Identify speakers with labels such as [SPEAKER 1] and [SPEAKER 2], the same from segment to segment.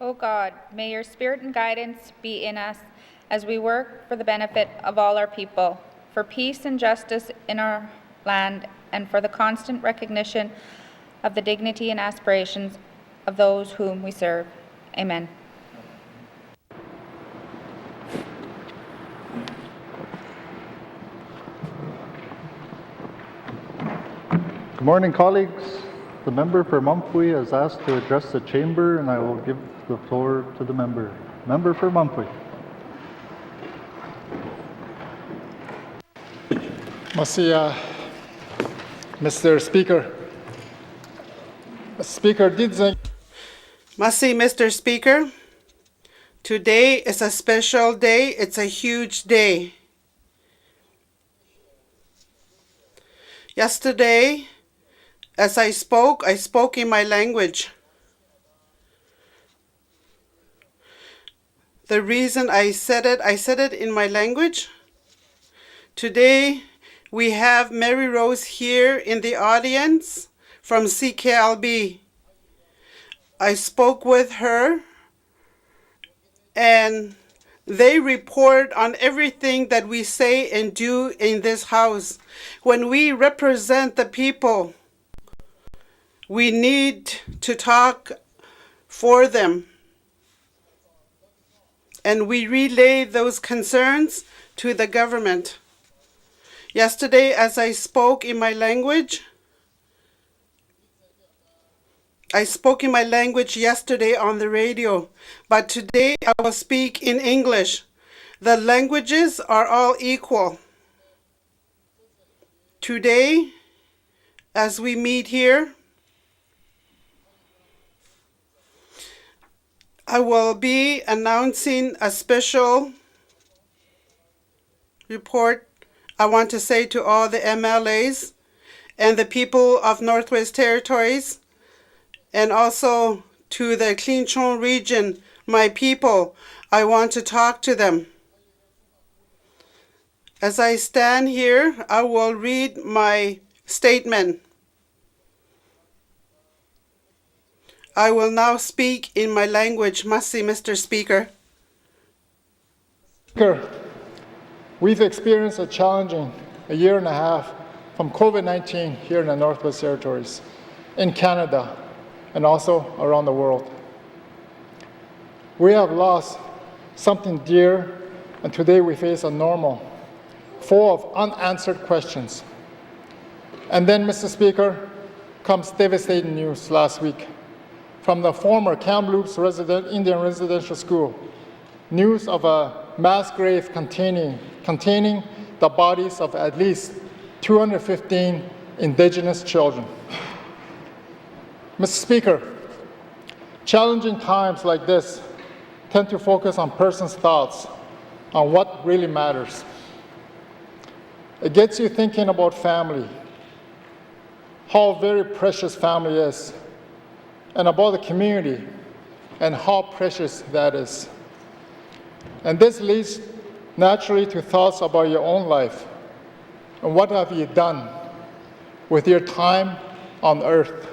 [SPEAKER 1] O God, may your spirit and guidance be in us as we work for the benefit of all our people, for peace and justice in our land, and for the constant recognition of the dignity and aspirations of those whom we serve. Amen.
[SPEAKER 2] Good morning, colleagues. The member for Mumfwee has asked to address the chamber, and I will give the floor to the member. Member for Mumfwee.
[SPEAKER 3] Merci, Mr. Speaker.
[SPEAKER 4] Merci, Mr. Speaker. Today is a special day. It's a huge day. Yesterday, as I spoke in my language. The reason I said it in my language. Today, we have Mary Rose here in the audience from CKLB. I spoke with her, and they report on everything that we say and do in this house. When we represent the people, we need to talk for them. And we relay those concerns to the government. Yesterday, as I spoke in my language, yesterday on the radio, but today I will speak in English. The languages are all equal. Today, as we meet here, I will be announcing a special report. I want to say to all the MLAs and the people of Northwest Territories, and also to the Clean-Chon region, my people, I want to talk to them. As I stand here, I will read my statement. I will now speak in my language. Merci, Mr. Speaker.
[SPEAKER 3] We've experienced a challenging year and a half from COVID-19 here in the Northwest Territories, in Canada, and also around the world. We have lost something dear, and today we face a normal, full of unanswered questions. And then, Mr. Speaker, comes devastating news last week from the former Kamloops Indian Residential School, news of a mass grave containing the bodies of at least 215 Indigenous children. Mr. Speaker, challenging times like this tend to focus on persons' thoughts on what really matters. It gets you thinking about family, how very precious family is, and about the community and how precious that is. And this leads naturally to thoughts about your own life and what have you done with your time on earth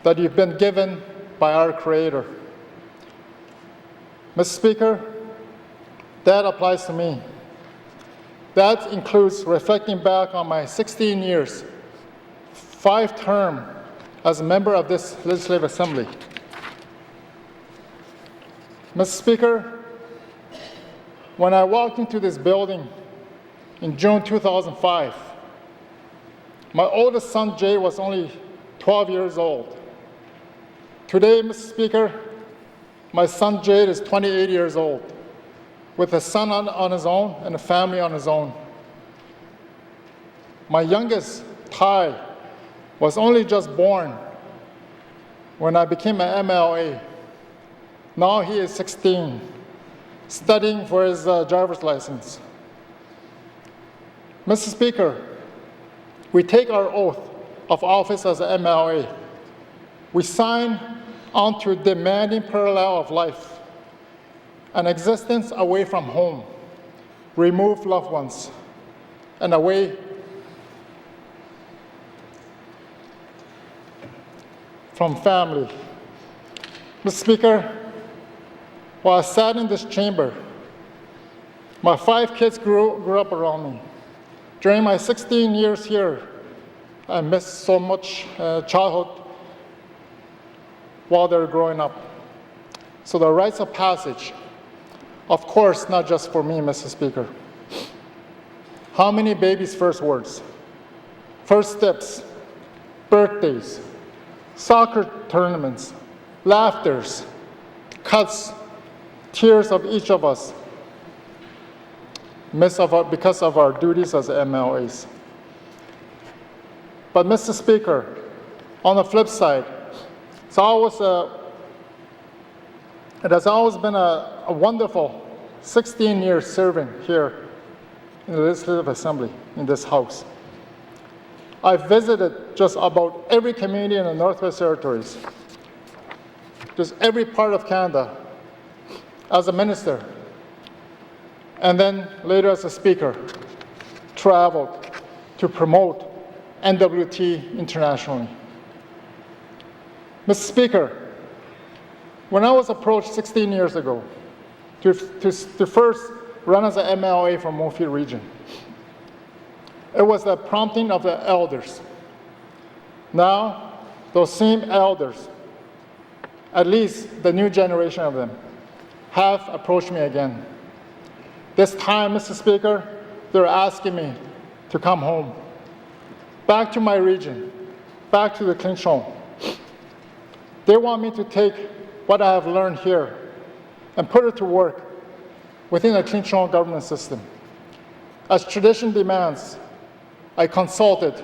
[SPEAKER 3] that you've been given by our Creator. Mr. Speaker, that applies to me. That includes reflecting back on my 16 years, 5 terms as a member of this Legislative Assembly. Mr. Speaker, when I walked into this building in June 2005, my oldest son, Jay, was only 12 years old. Today, Mr. Speaker, my son, Jade, is 28 years old, with a son on his own and a family on his own. My youngest, Ty, was only just born when I became an MLA. Now he is 16, studying for his driver's license. Mr. Speaker, we take our oath of office as an MLA. We sign on to demanding parallel of life, an existence away from home, removed loved ones, and away from family. Mr. Speaker, while I sat in this chamber, my 5 kids grew up around me. During my 16 years here, I missed so much childhood while they were growing up. So the rites of passage, of course, not just for me, Mr. Speaker. How many babies' first words, first steps, birthdays, soccer tournaments, laughters, cuts, tears of each of us because of our duties as MLAs. But Mr. Speaker, on the flip side, it has always been a wonderful 16 years serving here in the Legislative Assembly, in this House. I've visited just about every community in the Northwest Territories, just every part of Canada, as a minister, and then later as a speaker, traveled to promote N.W.T. internationally. Mr. Speaker, when I was approached 16 years ago to first run as an MLA from Moorfield region, it was the prompting of the elders. Now, those same elders, at least the new generation of them, have approached me again. This time, Mr. Speaker, they're asking me to come home, back to my region, back to the Clinchon. They want me to take what I have learned here and put it to work within the Clinchon government system. As tradition demands, I consulted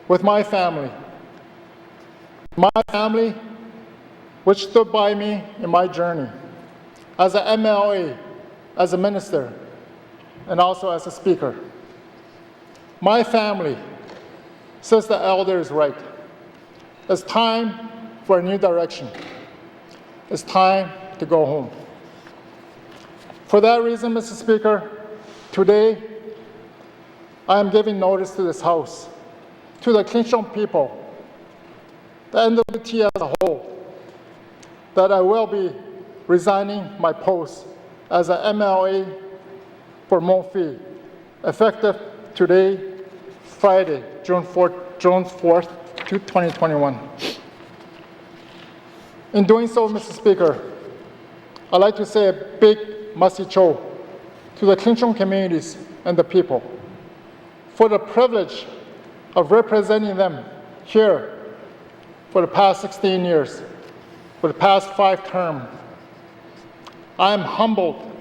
[SPEAKER 3] with my family which stood by me in my journey as an MLA, as a minister, and also as a speaker. My family says the elder is right. It's time for a new direction. It's time to go home. For that reason, Mr. Speaker, today I am giving notice to this House, to the Clinchon people, the N.W.T. as a whole, that I will be resigning my post as an MLA for Moorfield, effective today, Friday, June 4th, 2021. In doing so, Mr. Speaker, I'd like to say a big masicho to the Clinchon communities and the people for the privilege of representing them here for the past 16 years, for the past 5 terms. I am humbled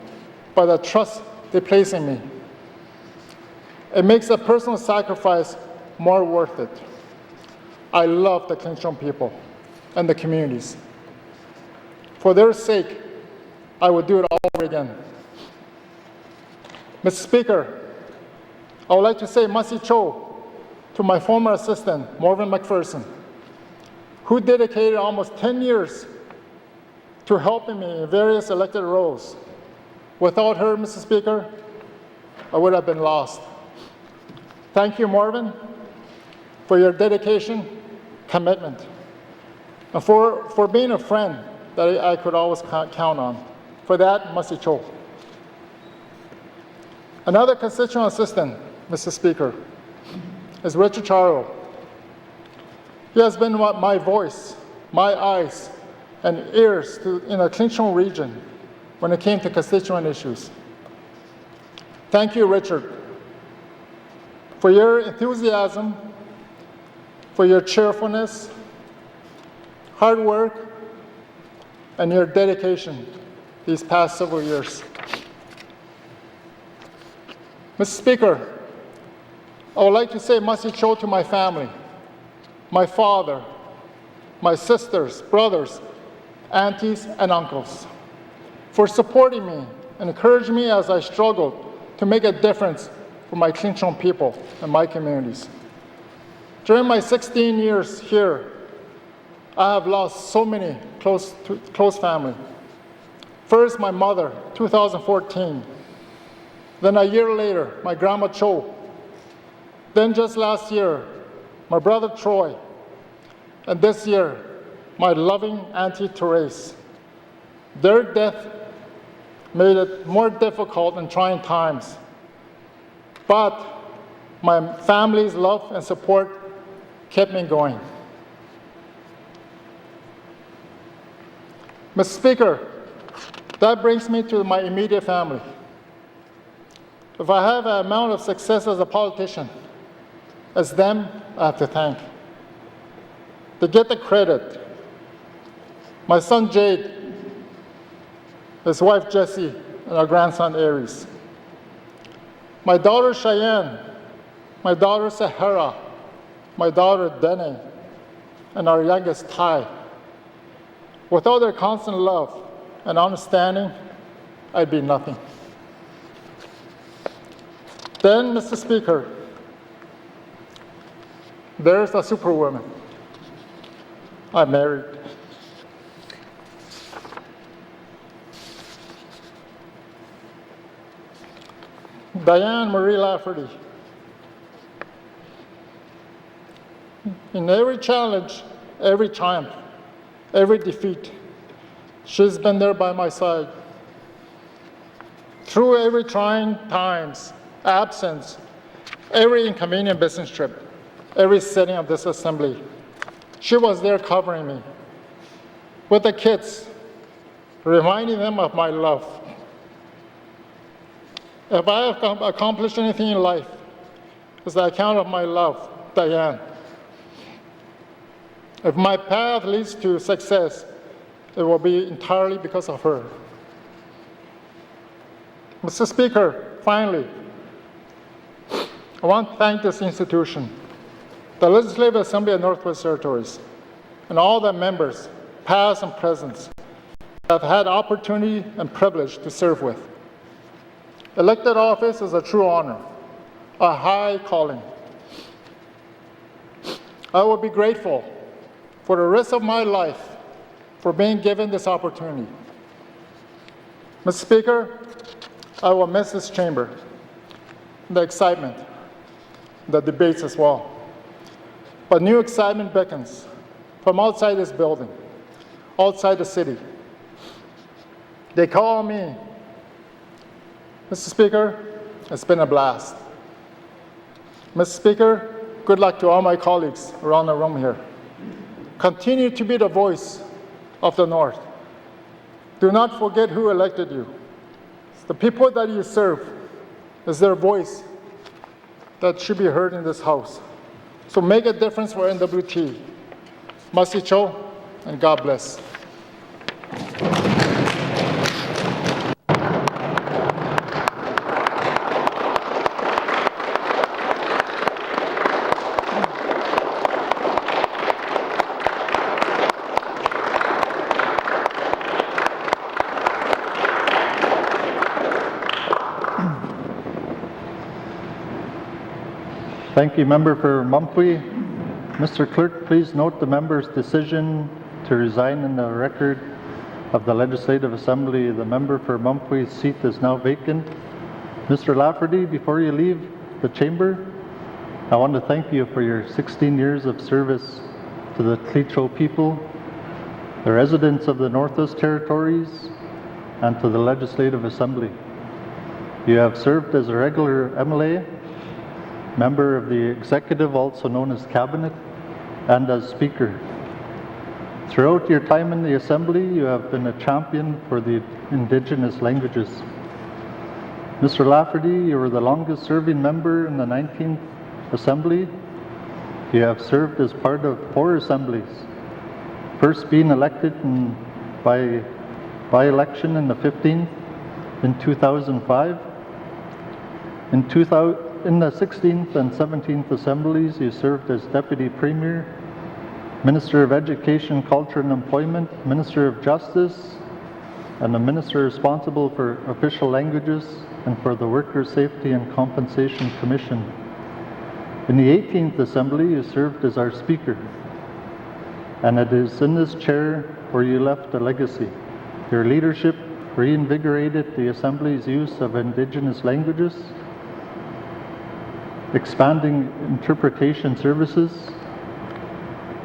[SPEAKER 3] by the trust they place in me. It makes a personal sacrifice more worth it. I love the Clinchon people and the communities. For their sake, I would do it all over again. Mr. Speaker, I would like to say Masi Cho to my former assistant, Morgan McPherson, who dedicated almost 10 years to helping me in various elected roles. Without her, Mr. Speaker, I would have been lost. Thank you, Morgan, for your dedication, commitment, and for being a friend that I could always count on. For that, Masi Cho. Another constituent assistant, Mr. Speaker, is Richard Charo. He has been my voice, my eyes, and ears in the Clinchon region when it came to constituent issues. Thank you, Richard, for your enthusiasm, for your cheerfulness, hard work, and your dedication these past several years. Mr. Speaker, I would like to say Masi Cho to my family, my father, my sisters, brothers, aunties, and uncles, for supporting me and encouraging me as I struggled to make a difference for my Clinchon people and my communities. During my 16 years here, I have lost so many close family. First, my mother, 2014. Then a year later, my grandma Cho. Then just last year, my brother Troy. And this year, my loving Auntie Therese. Their death made it more difficult in trying times, but my family's love and support kept me going. Mr. Speaker, that brings me to my immediate family. If I have an amount of success as a politician, it's them I have to thank. To get the credit, my son Jade, his wife Jessie, and our grandson Aries. My daughter Cheyenne, my daughter Sahara, my daughter Dene, and our youngest Ty. Without their constant love and understanding, I'd be nothing. Then, Mr. Speaker, there's a superwoman. I married. Diane Marie Lafferty. In every challenge, every triumph, every defeat, she's been there by my side. Through every trying times, absence, every inconvenient business trip, every sitting of this assembly, she was there covering me. With the kids, reminding them of my love. If I have accomplished anything in life, it's the account of my love, Diane. If my path leads to success, it will be entirely because of her. Mr. Speaker, finally, I want to thank this institution, the Legislative Assembly of Northwest Territories, and all the members, past and present, that I've had opportunity and privilege to serve with. Elected office is a true honor, a high calling. I will be grateful for the rest of my life for being given this opportunity. Mr. Speaker, I will miss this chamber, the excitement, the debates as well. But new excitement beckons from outside this building, outside the city. They call me. Mr. Speaker, it's been a blast. Mr. Speaker, good luck to all my colleagues around the room here. Continue to be the voice of the North. Do not forget who elected you. It's the people that you serve is their voice that should be heard in this House. So make a difference for N.W.T. Masicho, and God bless.
[SPEAKER 2] Thank you, Member for Mumpwe. Mr. Clerk, please note the member's decision to resign in the record of the Legislative Assembly. The member for Mumpwe's seat is now vacant. Mr. Lafferty, before you leave the chamber, I want to thank you for your 16 years of service to the Klitschko people, the residents of the Northwest Territories, and to the Legislative Assembly. You have served as a regular MLA, member of the Executive, also known as Cabinet, and as Speaker. Throughout your time in the Assembly, you have been a champion for the Indigenous languages. Mr. Lafferty, you were the longest serving member in the 19th Assembly. You have served as part of 4 assemblies, first being elected by election in the 15th in 2005. In the 16th and 17th Assemblies, you served as Deputy Premier, Minister of Education, Culture and Employment, Minister of Justice, and the Minister responsible for official languages and for the Worker Safety and Compensation Commission. In the 18th Assembly, you served as our Speaker, and it is in this chair where you left a legacy. Your leadership reinvigorated the Assembly's use of Indigenous languages, expanding interpretation services,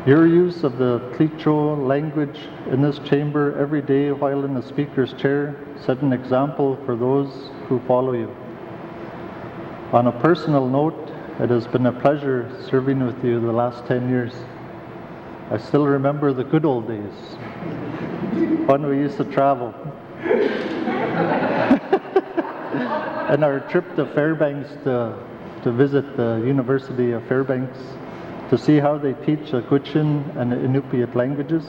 [SPEAKER 2] Your use of the Tlicho language in this chamber every day while in the speaker's chair set an example for those who follow you. On a personal note, it has been a pleasure serving with you the last 10 years. I still remember the good old days when we used to travel. And our trip to Fairbanks to visit the University of Fairbanks to see how they teach the Gwich'in and the Inupiat languages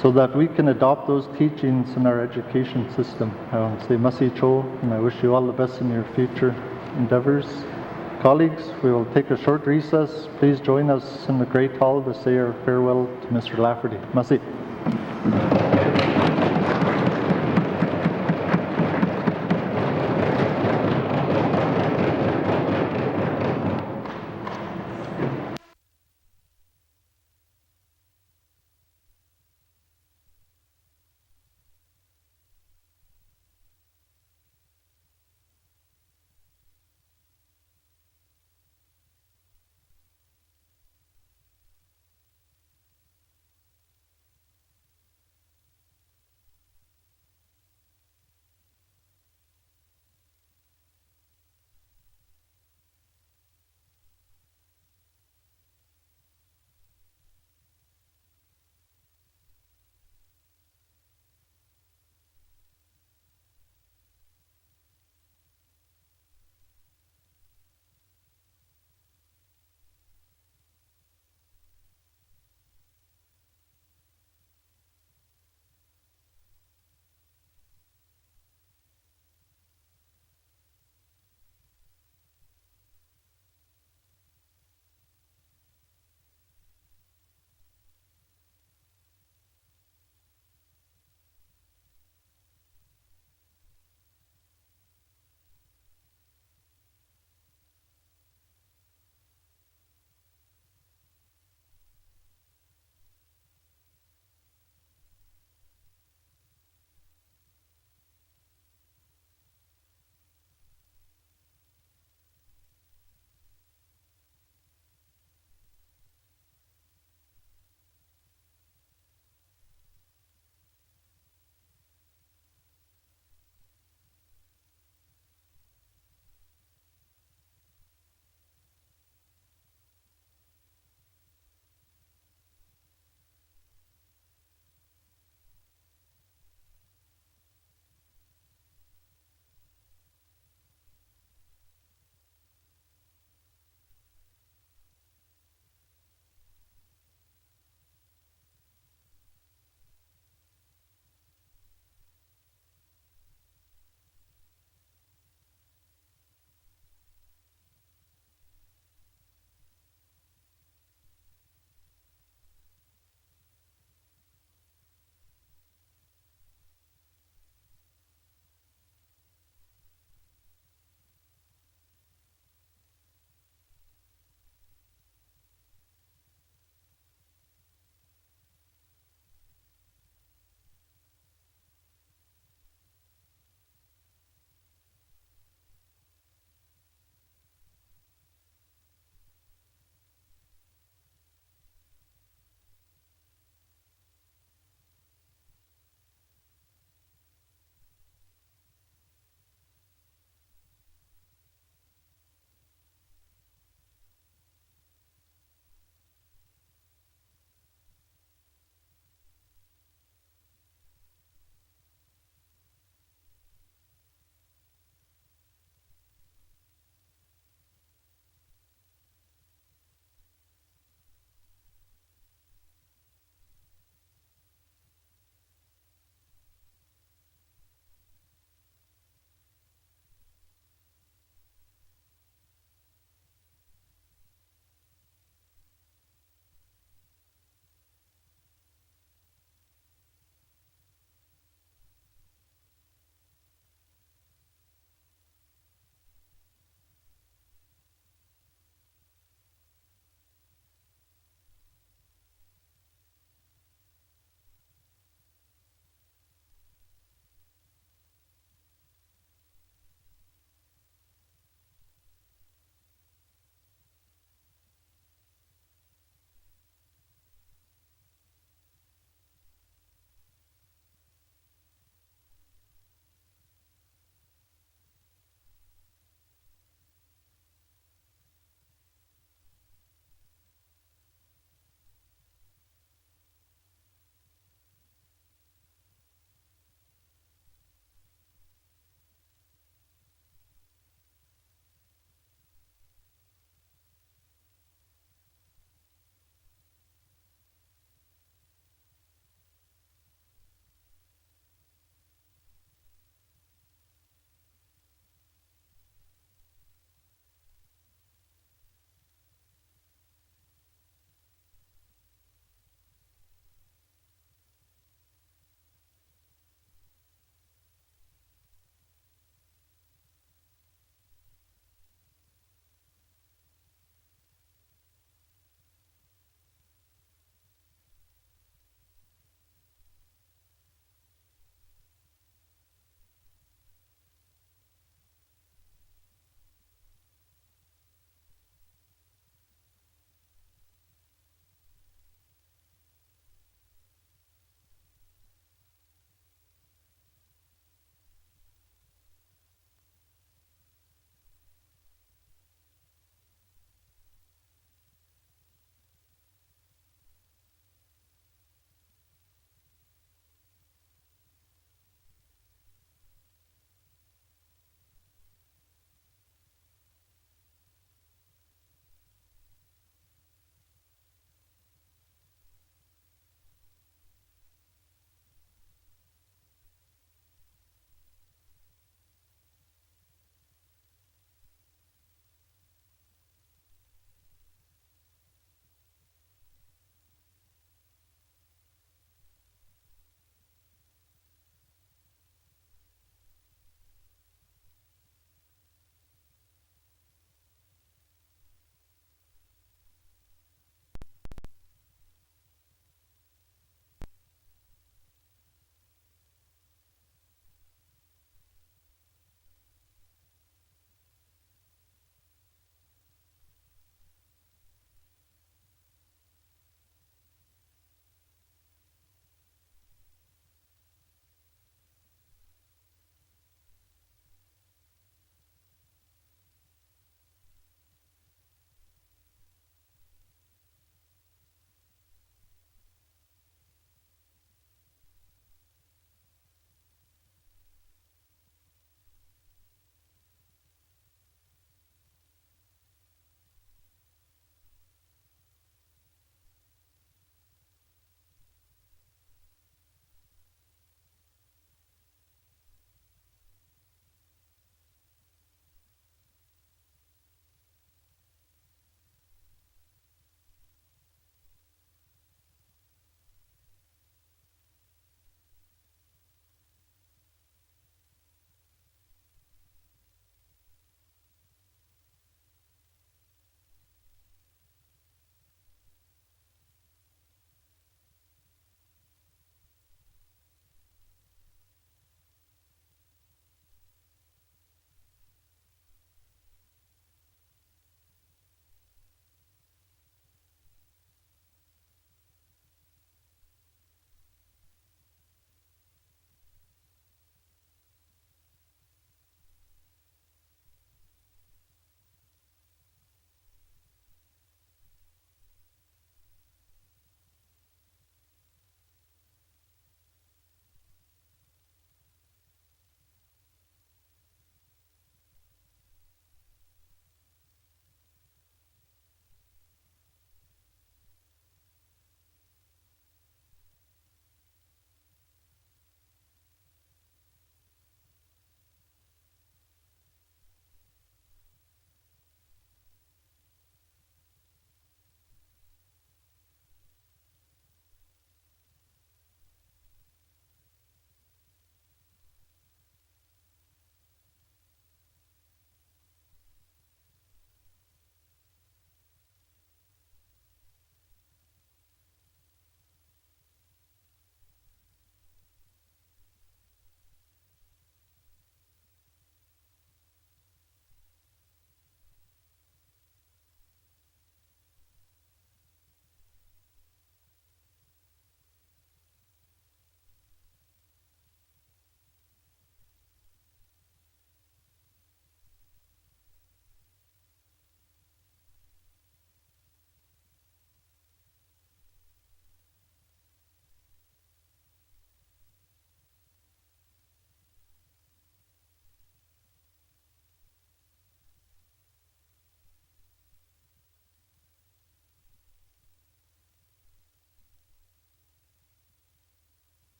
[SPEAKER 2] so that we can adopt those teachings in our education system. I want to say Masi Cho, and I wish you all the best in your future endeavors. Colleagues, we will take a short recess. Please join us in the Great Hall to say our farewell to Mr. Lafferty. Masi.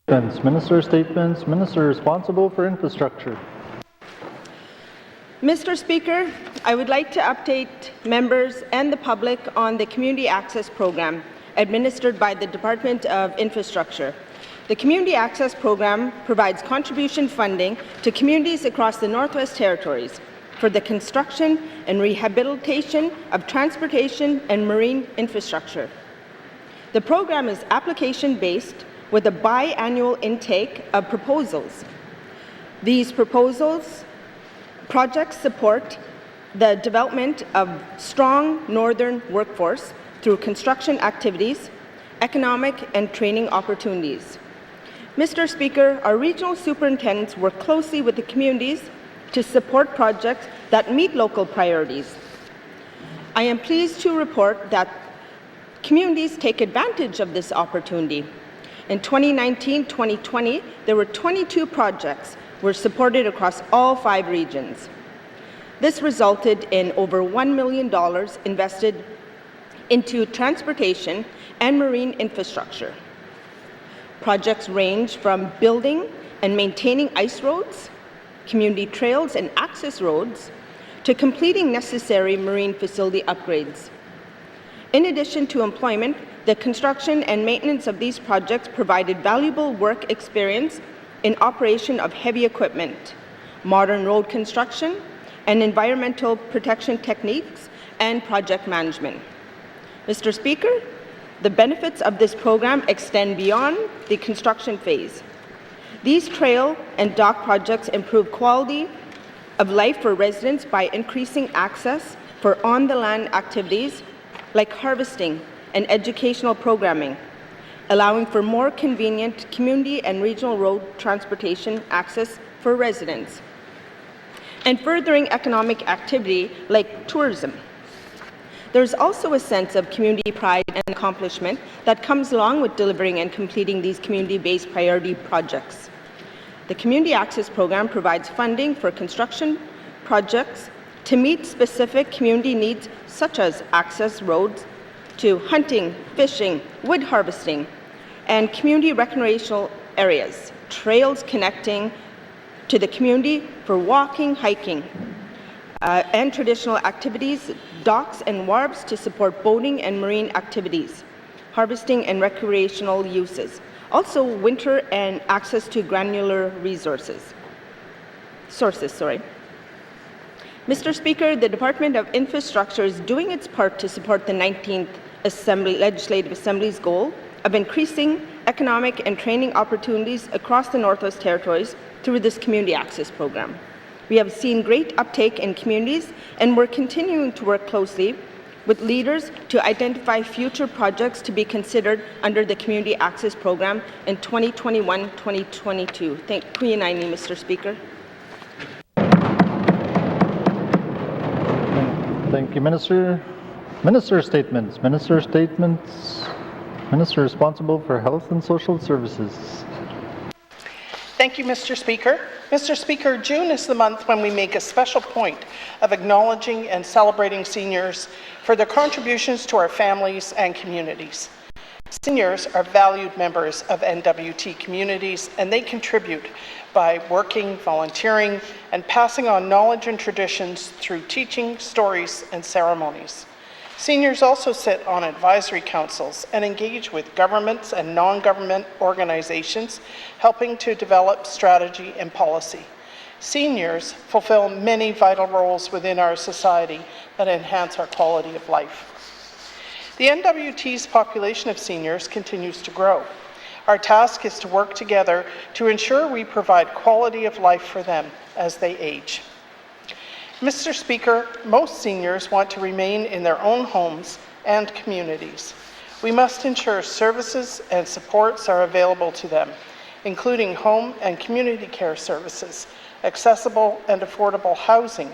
[SPEAKER 2] Minister statements. Minister responsible for infrastructure.
[SPEAKER 5] Mr. Speaker, I would like to update members and the public on the Community Access Program administered by the Department of Infrastructure. The Community Access Program provides contribution funding to communities across the Northwest Territories for the construction and rehabilitation of transportation and marine infrastructure. The program is application-based with a biannual intake of proposals. These projects support the development of strong northern workforce through construction activities, economic and training opportunities. Mr. Speaker, our regional superintendents work closely with the communities to support projects that meet local priorities. I am pleased to report that communities take advantage of this opportunity. In 2019-2020, there were 22 projects were supported across all 5 regions. This resulted in over $1 million invested into transportation and marine infrastructure. Projects range from building and maintaining ice roads, community trails and access roads, to completing necessary marine facility upgrades. In addition to employment, the construction and maintenance of these projects provided valuable work experience in operation of heavy equipment, modern road construction, and environmental protection techniques and project management. Mr. Speaker, the benefits of this program extend beyond the construction phase. These trail and dock projects improve quality of life for residents by increasing access for on-the-land activities like harvesting and educational programming, allowing for more convenient community and regional road transportation access for residents, and furthering economic activity like tourism. There's also a sense of community pride and accomplishment that comes along with delivering and completing these community-based priority projects. The Community Access Program provides funding for construction projects to meet specific community needs such as access roads to hunting, fishing, wood harvesting, and community recreational areas, trails connecting to the community for walking, hiking, and traditional activities, docks and wharves to support boating and marine activities, harvesting and recreational uses. Also, winter and access to granular sources. Mr. Speaker, the Department of Infrastructure is doing its part to support the 19th Legislative Assembly's goal of increasing economic and training opportunities across the Northwest Territories through this Community Access Program. We have seen great uptake in communities, and we're continuing to work closely with leaders to identify future projects to be considered under the Community Access Program in 2021-2022. Thank you, Mr. Speaker.
[SPEAKER 2] Thank you, Minister. Minister statements. Minister statements. Minister responsible for Health and Social Services.
[SPEAKER 6] Thank you, Mr. Speaker. Mr. Speaker, June is the month when we make a special point of acknowledging and celebrating seniors for their contributions to our families and communities. Seniors are valued members of N.W.T communities, and they contribute by working, volunteering, and passing on knowledge and traditions through teaching, stories, and ceremonies. Seniors also sit on advisory councils and engage with governments and non-government organizations, helping to develop strategy and policy. Seniors fulfill many vital roles within our society that enhance our quality of life. The N.W.T's population of seniors continues to grow. Our task is to work together to ensure we provide quality of life for them as they age. Mr. Speaker, most seniors want to remain in their own homes and communities. We must ensure services and supports are available to them, including home and community care services, accessible and affordable housing,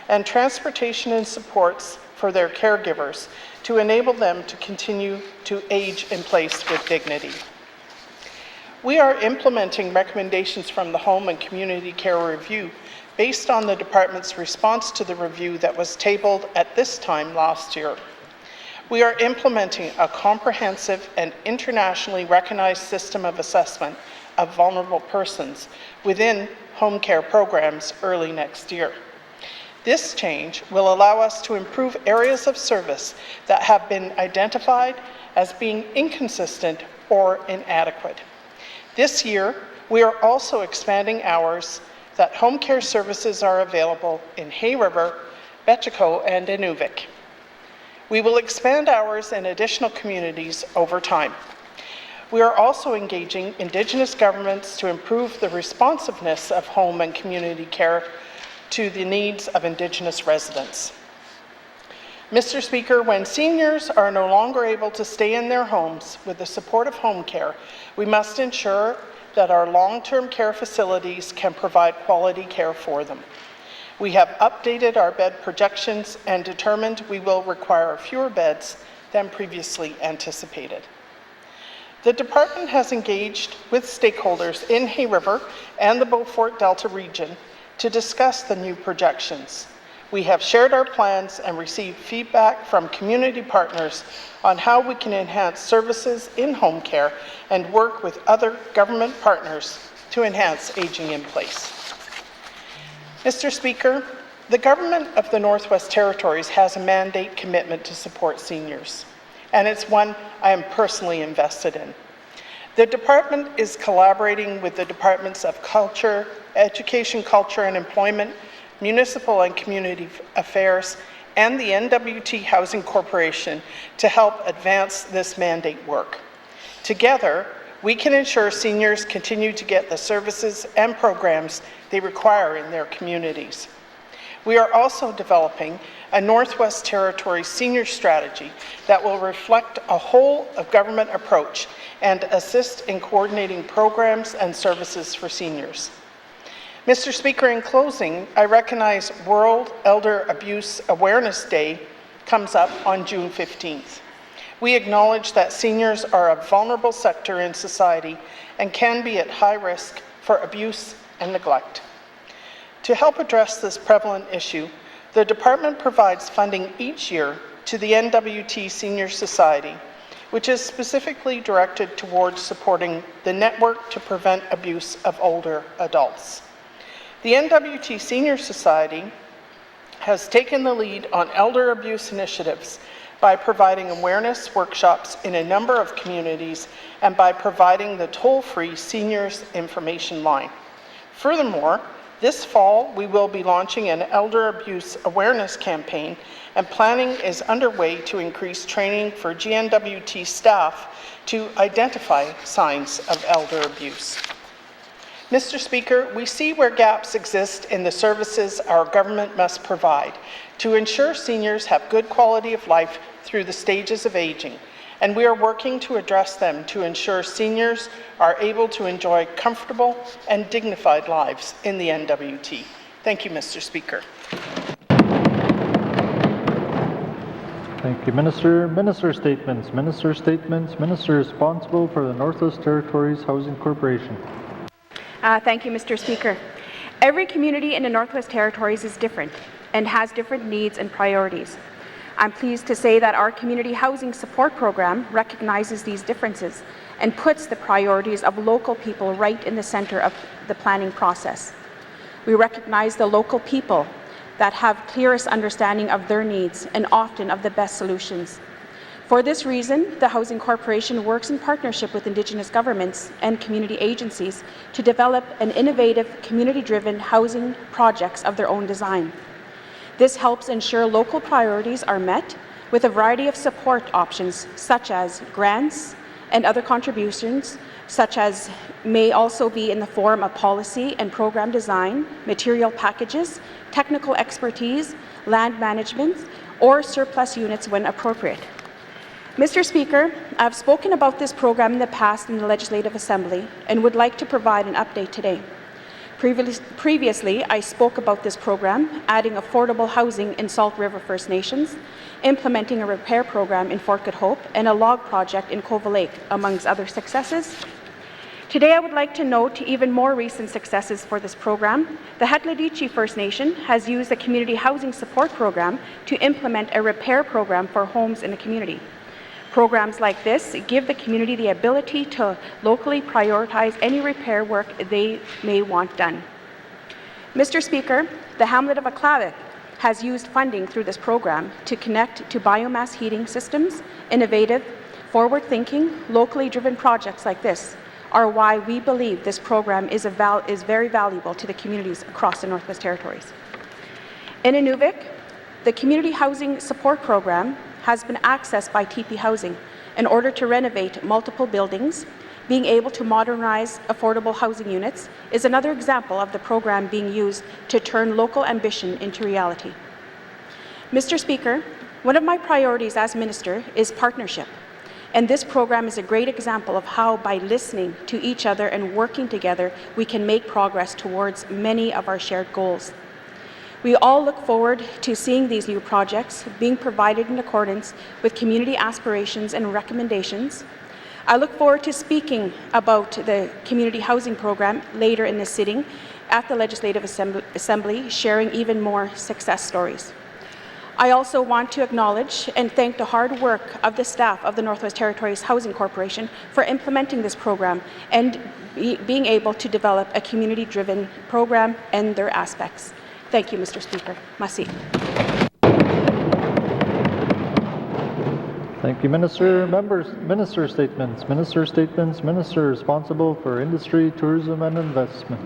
[SPEAKER 6] and transportation and supports for their caregivers to enable them to continue to age in place with dignity. We are implementing recommendations from the Home and Community Care Review based on the Department's response to the review that was tabled at this time last year. We are implementing a comprehensive and internationally recognized system of assessment of vulnerable persons within home care programs early next year. This change will allow us to improve areas of service that have been identified as being inconsistent or inadequate. This year, we are also expanding hours that home care services are available in Hay River, Betchiko, and Inuvik. We will expand hours in additional communities over time. We are also engaging Indigenous governments to improve the responsiveness of home and community care to the needs of Indigenous residents. Mr. Speaker, when seniors are no longer able to stay in their homes with the support of home care, we must ensure that our long-term care facilities can provide quality care for them. We have updated our bed projections and determined we will require fewer beds than previously anticipated. The department has engaged with stakeholders in Hay River and the Beaufort Delta region to discuss the new projections. We have shared our plans and received feedback from community partners on how we can enhance services in home care and work with other government partners to enhance aging in place. Mr. Speaker, the Government of the Northwest Territories has a mandate commitment to support seniors, and it's one I am personally invested in. The department is collaborating with the Departments of Culture, Education, Culture and Employment, Municipal and Community Affairs, and the N.W.T. Housing Corporation to help advance this mandate work. Together, we can ensure seniors continue to get the services and programs they require in their communities. We are also developing a Northwest Territories senior strategy that will reflect a whole of government approach and assist in coordinating programs and services for seniors. Mr. Speaker, in closing, I recognize World Elder Abuse Awareness Day comes up on June 15th. We acknowledge that seniors are a vulnerable sector in society and can be at high risk for abuse and neglect. To help address this prevalent issue, the department provides funding each year to the N.W.T. Senior Society, which is specifically directed towards supporting the network to prevent abuse of older adults. The N.W.T. Senior Society has taken the lead on elder abuse initiatives by providing awareness workshops in a number of communities and by providing the toll-free seniors information line. Furthermore, this fall, we will be launching an elder abuse awareness campaign, and planning is underway to increase training for GNWT staff to identify signs of elder abuse. Mr. Speaker, we see where gaps exist in the services our government must provide to ensure seniors have good quality of life through the stages of aging, and we are working to address them to ensure seniors are able to enjoy comfortable and dignified lives in the N.W.T. Thank you, Mr. Speaker.
[SPEAKER 2] Thank you, Minister. Minister statements. Minister statements. Minister responsible for the Northwest Territories Housing Corporation.
[SPEAKER 5] Thank you, Mr. Speaker. Every community in the Northwest Territories is different and has different needs and priorities. I'm pleased to say that our Community Housing Support Program recognizes these differences and puts the priorities of local people right in the center of the planning process. We recognize the local people that have clearest understanding of their needs and often of the best solutions. For this reason, the Housing Corporation works in partnership with Indigenous governments and community agencies to develop an innovative, community-driven housing projects of their own design. This helps ensure local priorities are met with a variety of support options, such as grants and other contributions, such as may also be in the form of policy and program design, material packages, technical expertise, land management, or surplus units when appropriate. Mr. Speaker, I've spoken about this program in the past in the Legislative Assembly and would like to provide an update today. Previously, I spoke about this program, adding affordable housing in Salt River First Nations, implementing a repair program in Fort Good Hope, and a log project in Cova Lake, amongst other successes. Today, I would like to note even more recent successes for this program. The N.W.T. First Nation has used a community housing support program to implement a repair program for homes in the community. Programs like this give the community the ability to locally prioritize any repair work they may want done. Mr. Speaker, the hamlet of Aklavik has used funding through this program to connect to biomass heating systems. Innovative, forward-thinking, locally driven projects like this are why we believe this program is very valuable to the communities across the Northwest Territories. In Inuvik, the Community Housing Support Program has been accessed by TP Housing in order to renovate multiple buildings. Being able to modernize affordable housing units is another example of the program being used to turn local ambition into reality. Mr. Speaker, one of my priorities as Minister is partnership, and this program is a great example of how, by listening to each other and working together, we can make progress towards many of our shared goals. We all look forward to seeing these new projects being provided in accordance with community aspirations and recommendations. I look forward to speaking about the community housing program later in this sitting at the Legislative Assembly, sharing even more success stories. I also want to acknowledge and thank the hard work of the staff of the Northwest Territories Housing Corporation for implementing this program and being able to develop a community-driven program and their aspects. Thank you, Mr. Speaker. Merci.
[SPEAKER 2] Thank you, Minister. Members, Minister statements. Minister statements. Minister responsible for industry, tourism, and investment.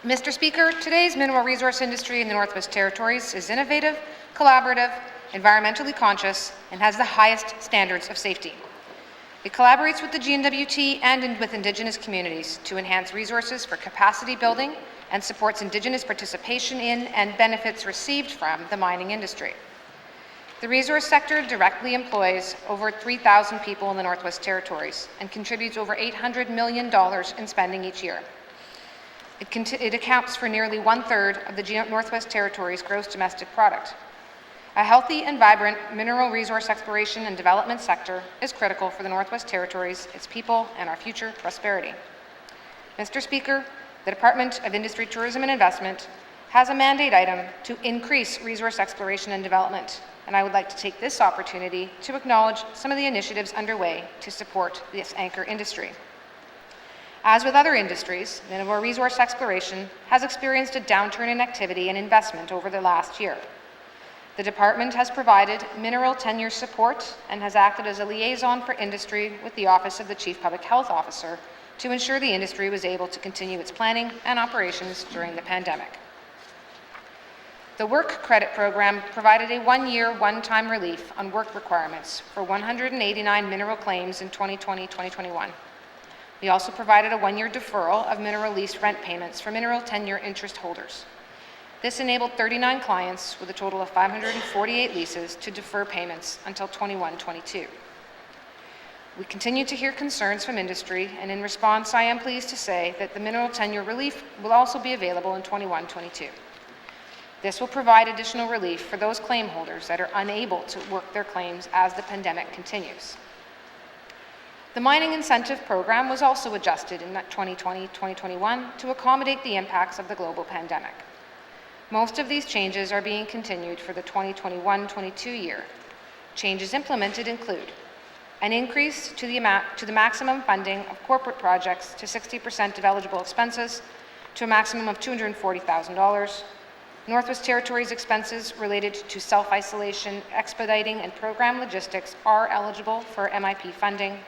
[SPEAKER 7] Mr. Speaker, today's mineral resource industry in the Northwest Territories is innovative, collaborative, environmentally conscious, and has the highest standards of safety. It collaborates with the N.W.T and with Indigenous communities to enhance resources for capacity building and supports Indigenous participation in and benefits received from the mining industry. The resource sector directly employs over 3,000 people in the Northwest Territories and contributes over $800 million in spending each year. It accounts for nearly 1/3 of the Northwest Territories' gross domestic product. A healthy and vibrant mineral resource exploration and development sector is critical for the Northwest Territories, its people, and our future prosperity. Mr. Speaker, the Department of Industry, Tourism and Investment has a mandate item to increase resource exploration and development, and I would like to take this opportunity to acknowledge some of the initiatives underway to support this anchor industry. As with other industries, mineral resource exploration has experienced a downturn in activity and investment over the last year. The department has provided mineral tenure support and has acted as a liaison for industry with the Office of the Chief Public Health Officer to ensure the industry was able to continue its planning and operations during the pandemic. The Work Credit Program provided a one-year, one-time relief on work requirements for 189 mineral claims in 2020-2021. We also provided a one-year deferral of mineral lease rent payments for mineral tenure interest holders. This enabled 39 clients with a total of 548 leases to defer payments until 21-22. We continue to hear concerns from industry, and in response, I am pleased to say that the mineral tenure relief will also be available in 21-22. This will provide additional relief for those claim holders that are unable to work their claims as the pandemic continues. The Mining Incentive Program was also adjusted in 2020-2021 to accommodate the impacts of the global pandemic. Most of these changes are being continued for the 2021-22 year. Changes implemented include an increase to the maximum funding of corporate projects to 60% of eligible expenses to a maximum of $240,000. Northwest Territories expenses related to self-isolation, expediting, and program logistics are eligible for MIP funding.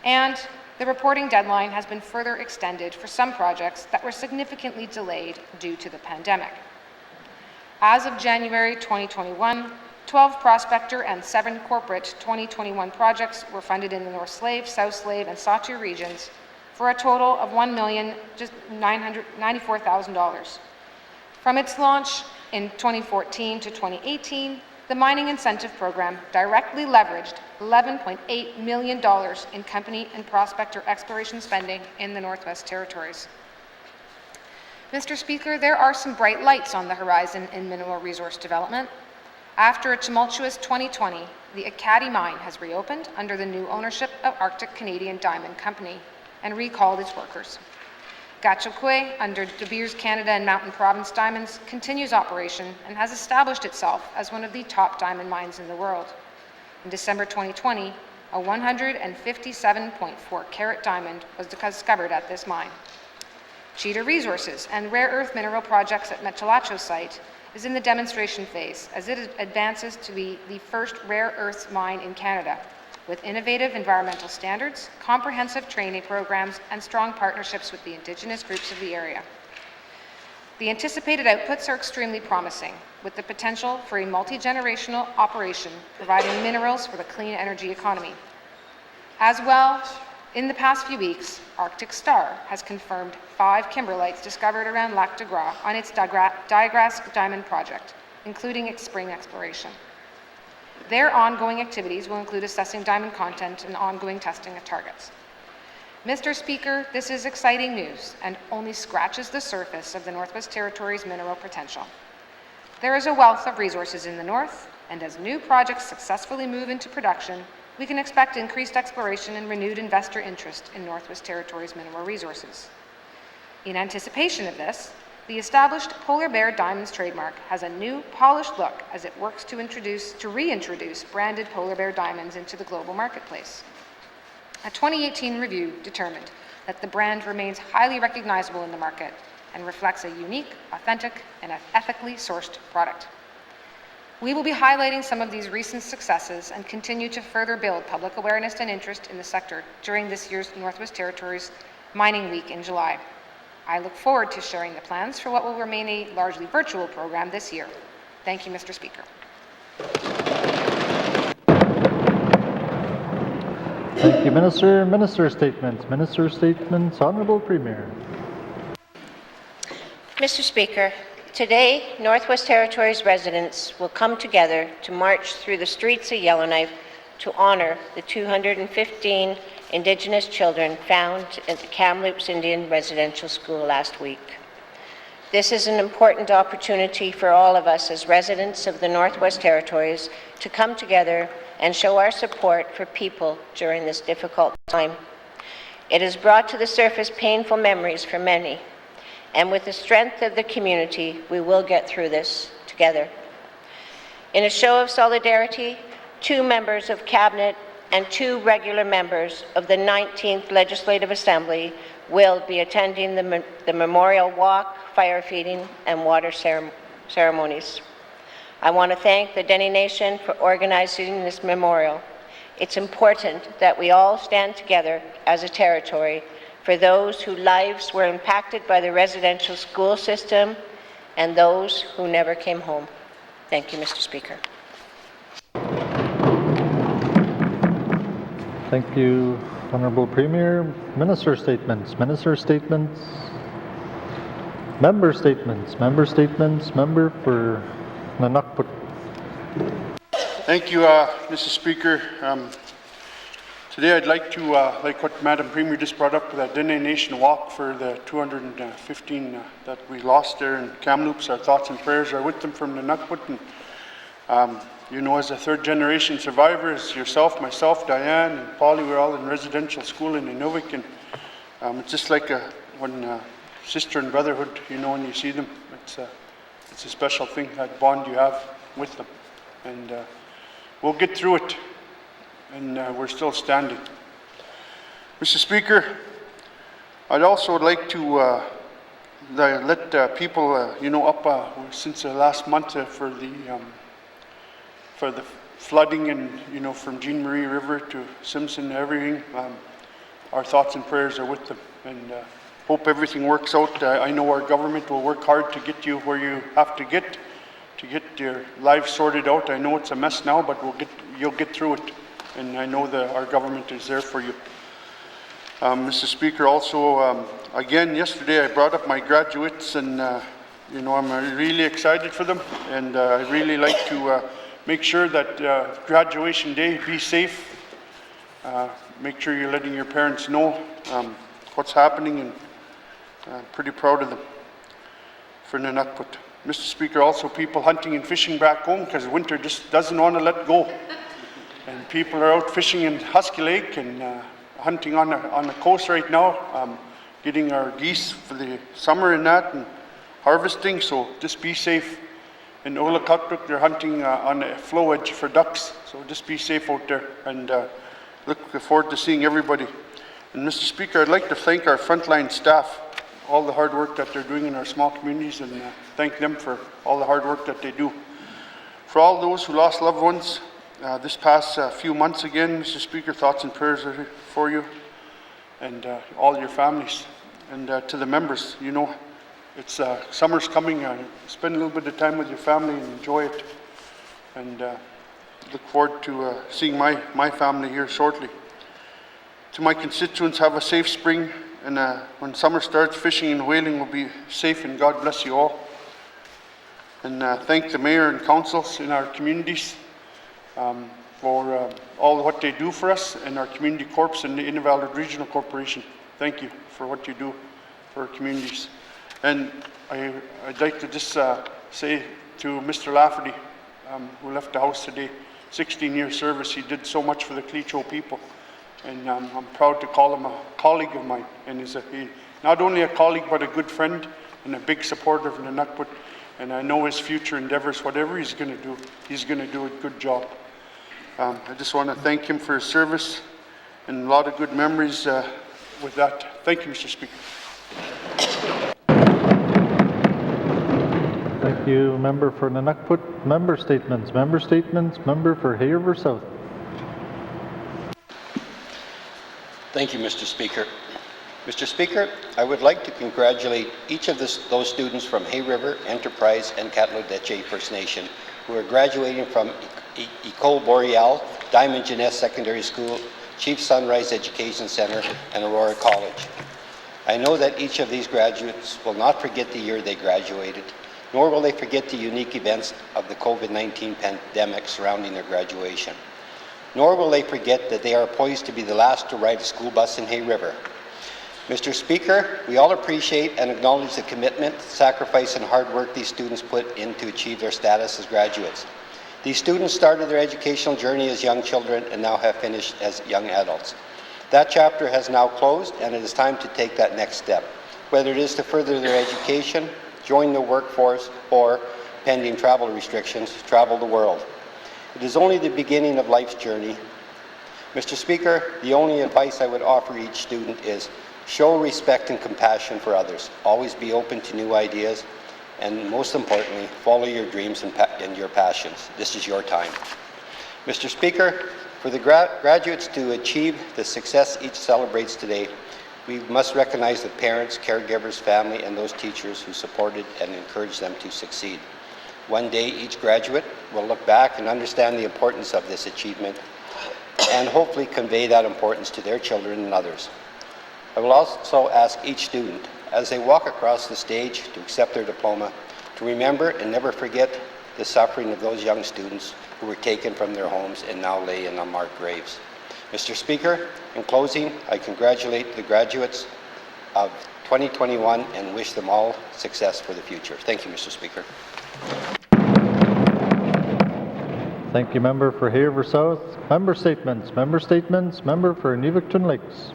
[SPEAKER 7] And the reporting deadline has been further extended for some projects that were significantly delayed due to the pandemic. As of January 2021, 12 prospector and 7 corporate 2021 projects were funded in the North Slave, South Slave, and Sahtu regions for a total of $1,994,000. From its launch in 2014 to 2018, the Mining Incentive Program directly leveraged $11.8 million in company and prospector exploration spending in the Northwest Territories. Mr. Speaker, there are some bright lights on the horizon in mineral resource development. After a tumultuous 2020, the Acadie mine has reopened under the new ownership of Arctic Canadian Diamond Company and recalled its workers. Gachokwe, under De Beers Canada and Mountain Province Diamonds, continues operation and has established itself as one of the top diamond mines in the world. In December 2020, a 157.4 carat diamond was discovered at this mine. Cheetah Resources and Rare Earth Mineral Projects at Metalacho site is in the demonstration phase as it advances to be the first rare earths mine in Canada, with innovative environmental standards, comprehensive training programs, and strong partnerships with the Indigenous groups of the area. The anticipated outputs are extremely promising, with the potential for a multi-generational operation providing minerals for the clean energy economy. As well, in the past few weeks, Arctic Star has confirmed 5 kimberlites discovered around Lac de Gras on its Digress Diamond project, including its spring exploration. Their ongoing activities will include assessing diamond content and ongoing testing of targets. Mr. Speaker, this is exciting news and only scratches the surface of the Northwest Territories' mineral potential. There is a wealth of resources in the north, and as new projects successfully move into production, we can expect increased exploration and renewed investor interest in Northwest Territories' mineral resources. In anticipation of this, the established Polar Bear Diamonds trademark has a new, polished look as it works to reintroduce branded Polar Bear diamonds into the global marketplace. A 2018 review determined that the brand remains highly recognizable in the market and reflects a unique, authentic, and ethically sourced product. We will be highlighting some of these recent successes and continue to further build public awareness and interest in the sector during this year's Northwest Territories Mining Week in July. I look forward to sharing the plans for what will remain a largely virtual program this year. Thank you, Mr. Speaker.
[SPEAKER 2] Thank you, Minister. Minister statements. Minister statements. Honourable Premier.
[SPEAKER 8] Mr. Speaker, today, Northwest Territories residents will come together to march through the streets of Yellowknife to honour the 215 Indigenous children found at the Kamloops Indian Residential School last week. This is an important opportunity for all of us as residents of the Northwest Territories to come together and show our support for people during this difficult time. It has brought to the surface painful memories for many, and with the strength of the community, we will get through this together. In a show of solidarity, 2 members of Cabinet and 2 regular members of the 19th Legislative Assembly will be attending the memorial walk, fire feeding, and water ceremonies. I want to thank the Dene Nation for organizing this memorial. It's important that we all stand together as a territory for those whose lives were impacted by the residential school system and those who never came home. Thank you, Mr. Speaker.
[SPEAKER 2] Thank you, Honourable Premier. Minister statements. Minister statements. Member statements. Member statements. Member for N.W.T.
[SPEAKER 9] Thank you, Mr. Speaker. Today I'd like to, like what Madam Premier just brought up, the Dene Nation walk for the 215 that we lost there in Kamloops. Our thoughts and prayers are with them from N.W.T. And, you know, as a 3rd-generation survivor, as yourself, myself, Diane, and Polly, we're all in residential school in Inuvik, and it's just like one sister and brotherhood, you know, when you see them. It's a special thing, that bond you have with them. And we'll get through it, and we're still standing. Mr. Speaker, I'd also like to let people, you know, up since last month for the flooding and, you know, from Jean Marie River to Simpson and everything. Our thoughts and prayers are with them, and hope everything works out. I know our government will work hard to get you where you have to get your lives sorted out. I know it's a mess now, but you'll get through it, and I know that our government is there for you. Mr. Speaker, also, again, yesterday I brought up my graduates, and you know, I'm really excited for them, and I really like to make sure that graduation day, be safe. Make sure you're letting your parents know what's happening, and pretty proud of them for N.W.T. Mr. Speaker, also people hunting and fishing back home because winter just doesn't want to let go. And people are out fishing in Husky Lake and hunting on the coast right now, getting our geese for the summer and that, and harvesting, so just be safe. in YELLOWKNIFE, they're hunting on a flow edge for ducks. So just be safe out there, and look forward to seeing everybody. And Mr. Speaker, I'd like to thank our frontline staff, all the hard work that they're doing in our small communities, and thank them for all the hard work that they do. For all those who lost loved ones this past few months, again, Mr. Speaker, thoughts and prayers are for you and all your families. And to the members, you know, it's summer's coming. Spend a little bit of time with your family and enjoy it. And look forward to seeing my family here shortly. To my constituents, have a safe spring. And when summer starts, fishing and whaling will be safe, and God bless you all. And thank the mayor and councils in our communities for all what they do for us, and our community corps and the Invervalley Regional Corporation. Thank you for what you do for our communities. And I'd like to just say to Mr. Lafferty, who left the house today, 16-year service. He did so much for the Cleacho people. And I'm proud to call him a colleague of mine. And he's not only a colleague, but a good friend and a big supporter of the N.W.T. And I know his future endeavors, whatever he's going to do a good job. I just want to thank him for his service and a lot of good memories with that. Thank you, Mr. Speaker.
[SPEAKER 2] Thank you, member for N.W.T. Member statements. Member for Hay River South.
[SPEAKER 10] Thank you, Mr. Speaker. Mr. Speaker, I would like to congratulate each of those students from Hay River, Enterprise, and N.W.T First Nation who are graduating from École Boreale, Diamond Jeunesse Secondary School, Chief Sunrise Education Center, and Aurora College. I know that each of these graduates will not forget the year they graduated, nor will they forget the unique events of the COVID-19 pandemic surrounding their graduation. Nor will they forget that they are poised to be the last to ride a school bus in Hay River. Mr. Speaker, we all appreciate and acknowledge the commitment, sacrifice, and hard work these students put in to achieve their status as graduates. These students started their educational journey as young children and now have finished as young adults. That chapter has now closed, and it is time to take that next step, whether it is to further their education, join the workforce, or, pending travel restrictions, travel the world. It is only the beginning of life's journey. Mr. Speaker, the only advice I would offer each student is show respect and compassion for others. Always be open to new ideas, and most importantly, follow your dreams and your passions. This is your time. Mr. Speaker, for the graduates to achieve the success each celebrates today, we must recognize the parents, caregivers, family, and those teachers who supported and encouraged them to succeed. One day, each graduate will look back and understand the importance of this achievement and hopefully convey that importance to their children and others. I will also ask each student, as they walk across the stage to accept their diploma, to remember and never forget the suffering of those young students who were taken from their homes and now lay in unmarked graves. Mr. Speaker, in closing, I congratulate the graduates of 2021 and wish them all success for the future. Thank you, Mr. Speaker.
[SPEAKER 2] Thank you, member for Hay River South. Member statements. Member for N.W.T Lakes.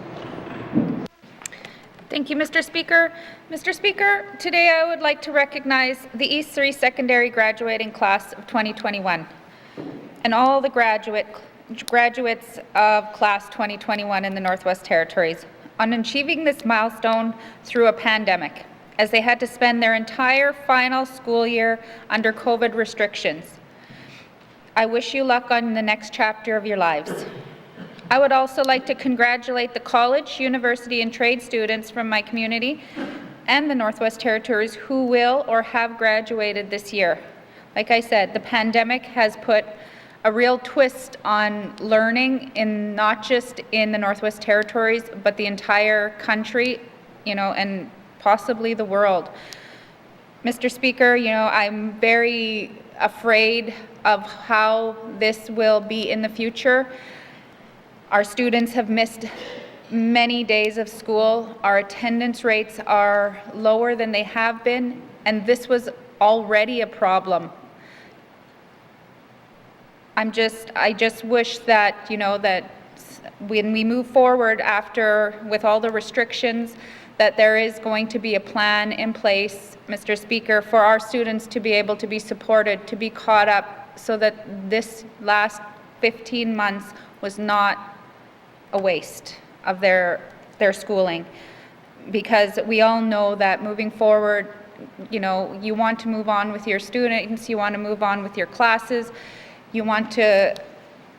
[SPEAKER 1] Thank you, Mr. Speaker. Mr. Speaker, today I would like to recognize the East Surrey Secondary graduating class of 2021 and all the graduates of class 2021 in the Northwest Territories on achieving this milestone through a pandemic, as they had to spend their entire final school year under COVID restrictions. I wish you luck on the next chapter of your lives. I would also like to congratulate the college, university, and trade students from my community and the Northwest Territories who will or have graduated this year. Like I said, the pandemic has put a real twist on learning, in not just in the Northwest Territories, but the entire country, and possibly the world. Mr. Speaker, I'm very afraid of how this will be in the future. Our students have missed many days of school. Our attendance rates are lower than they have been, and this was already a problem. I just wish that, that when we move forward with all the restrictions, that there is going to be a plan in place, Mr. Speaker, for our students to be able to be supported, to be caught up, so that this last 15 months was not a waste of their schooling. Because we all know that moving forward, you know, you want to move on with your students, you want to move on with your classes, you want to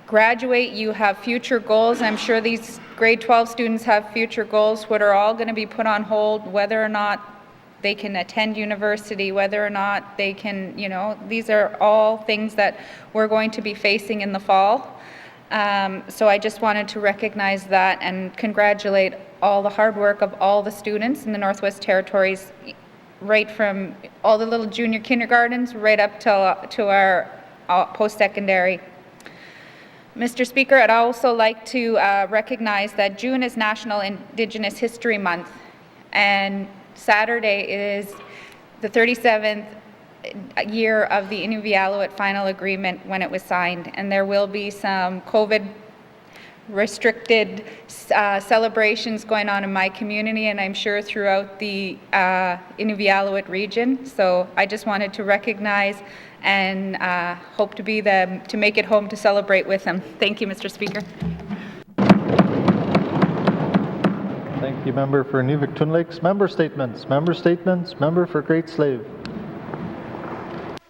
[SPEAKER 1] graduate, you have future goals. I'm sure these grade 12 students have future goals, what are all going to be put on hold, whether or not they can attend university, whether or not they can, you know, these are all things that we're going to be facing in the fall. So I just wanted to recognize that and congratulate all the hard work of all the students in the Northwest Territories, right from all the little junior kindergartens right up to our post-secondary. Mr. Speaker, I'd also like to recognize that June is National Indigenous History Month, and Saturday is the 37th year of the N.W.T final agreement when it was signed, and there will be some COVID restricted celebrations going on in my community, and I'm sure throughout the N.W.T region. So I just wanted to recognize and hope to be to make it home to celebrate with them. Thank you, Mr. Speaker.
[SPEAKER 2] Thank you, member for Nuvik-Twin Lakes. Member statements. Member statements. Member for Great Slave.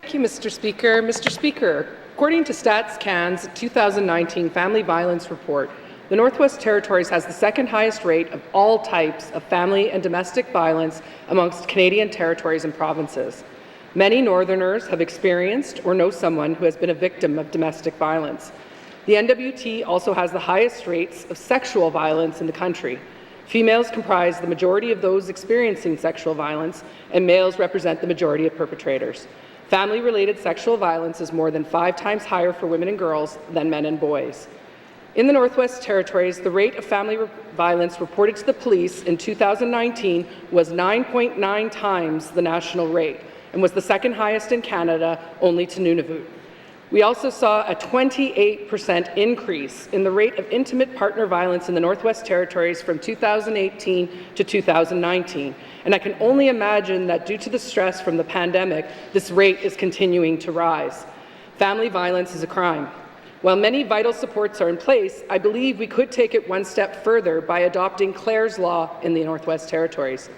[SPEAKER 11] Thank you, Mr. Speaker. Mr. Speaker, according to StatsCan's 2019 Family Violence Report, the Northwest Territories has the second highest rate of all types of family and domestic violence amongst Canadian territories and provinces. Many Northerners have experienced or know someone who has been a victim of domestic violence. The N.W.T also has the highest rates of sexual violence in the country. Females comprise the majority of those experiencing sexual violence, and males represent the majority of perpetrators. Family-related sexual violence is more than 5 times higher for women and girls than men and boys. In the Northwest Territories, the rate of family violence reported to the police in 2019 was 9.9 times the national rate, and was the second highest in Canada, only to Nunavut. We also saw a 28% increase in the rate of intimate partner violence in the Northwest Territories from 2018 to 2019. And I can only imagine that due to the stress from the pandemic, this rate is continuing to rise. Family violence is a crime. While many vital supports are in place, I believe we could take it one step further by adopting Clare's Law in the Northwest Territories.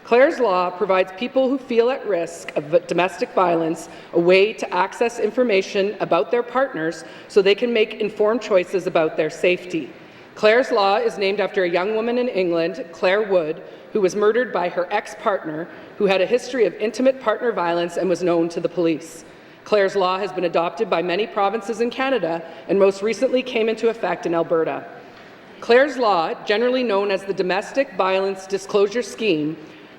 [SPEAKER 11] Clare's Law provides people who feel at risk of domestic violence a way to access information about their partners so they can make informed choices about their safety. Clare's Law is named after a young woman in England, Claire Wood, who was murdered by her ex-partner who had a history of intimate partner violence and was known to the police. Clare's Law has been adopted by many provinces in Canada and most recently came into effect in Alberta. Clare's Law, generally known as the Domestic Violence Disclosure Scheme,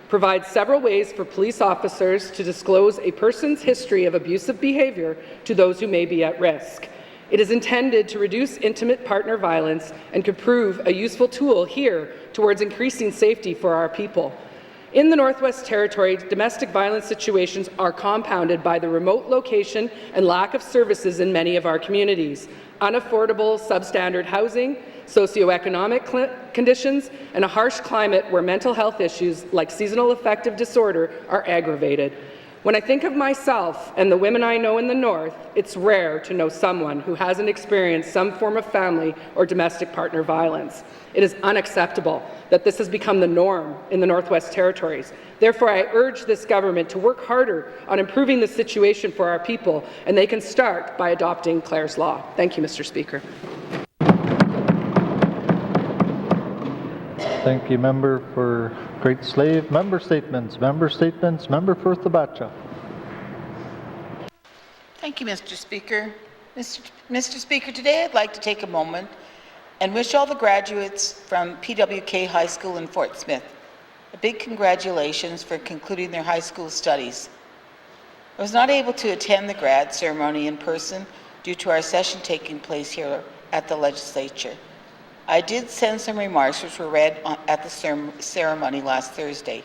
[SPEAKER 11] provides several ways for police officers to disclose a person's history of abusive behavior to those who may be at risk. It is intended to reduce intimate partner violence and could prove a useful tool here towards increasing safety for our people. In the Northwest Territories, domestic violence situations are compounded by the remote location and lack of services in many of our communities, unaffordable substandard housing, socioeconomic conditions, and a harsh climate where mental health issues like seasonal affective disorder are aggravated. When I think of myself and the women I know in the North, it's rare to know someone who hasn't experienced some form of family or domestic partner violence. It is unacceptable that this has become the norm in the Northwest Territories. Therefore, I urge this government to work harder on improving the situation for our people, and they can start by adopting Clare's Law. Thank you, Mr. Speaker.
[SPEAKER 2] Thank you, member for Great Slave. Member statements. Member statements. Member for Thabacha.
[SPEAKER 12] Thank you, Mr. Speaker. Mr. Speaker, today I'd like to take a moment and wish all the graduates from PWK High School in Fort Smith a big congratulations for concluding their high school studies. I was not able to attend the grad ceremony in person due to our session taking place here at the legislature. I did send some remarks which were read at the ceremony last Thursday.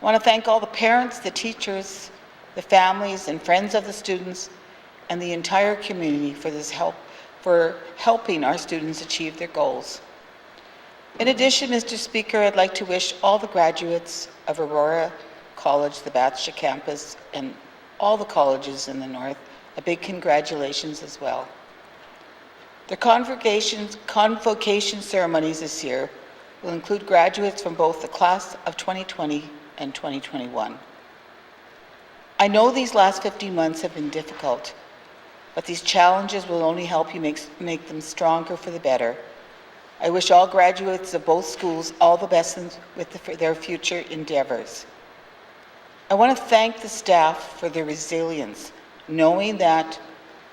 [SPEAKER 12] I want to thank all the parents, the teachers, the families and friends of the students, and the entire community for helping our students achieve their goals. In addition, Mr. Speaker, I'd like to wish all the graduates of Aurora College, the Batsha campus, and all the colleges in the North a big congratulations as well. The convocation ceremonies this year will include graduates from both the class of 2020 and 2021. I know these last 15 months have been difficult, but these challenges will only help you make them stronger for the better. I wish all graduates of both schools all the best with their future endeavors. I want to thank the staff for their resilience, knowing that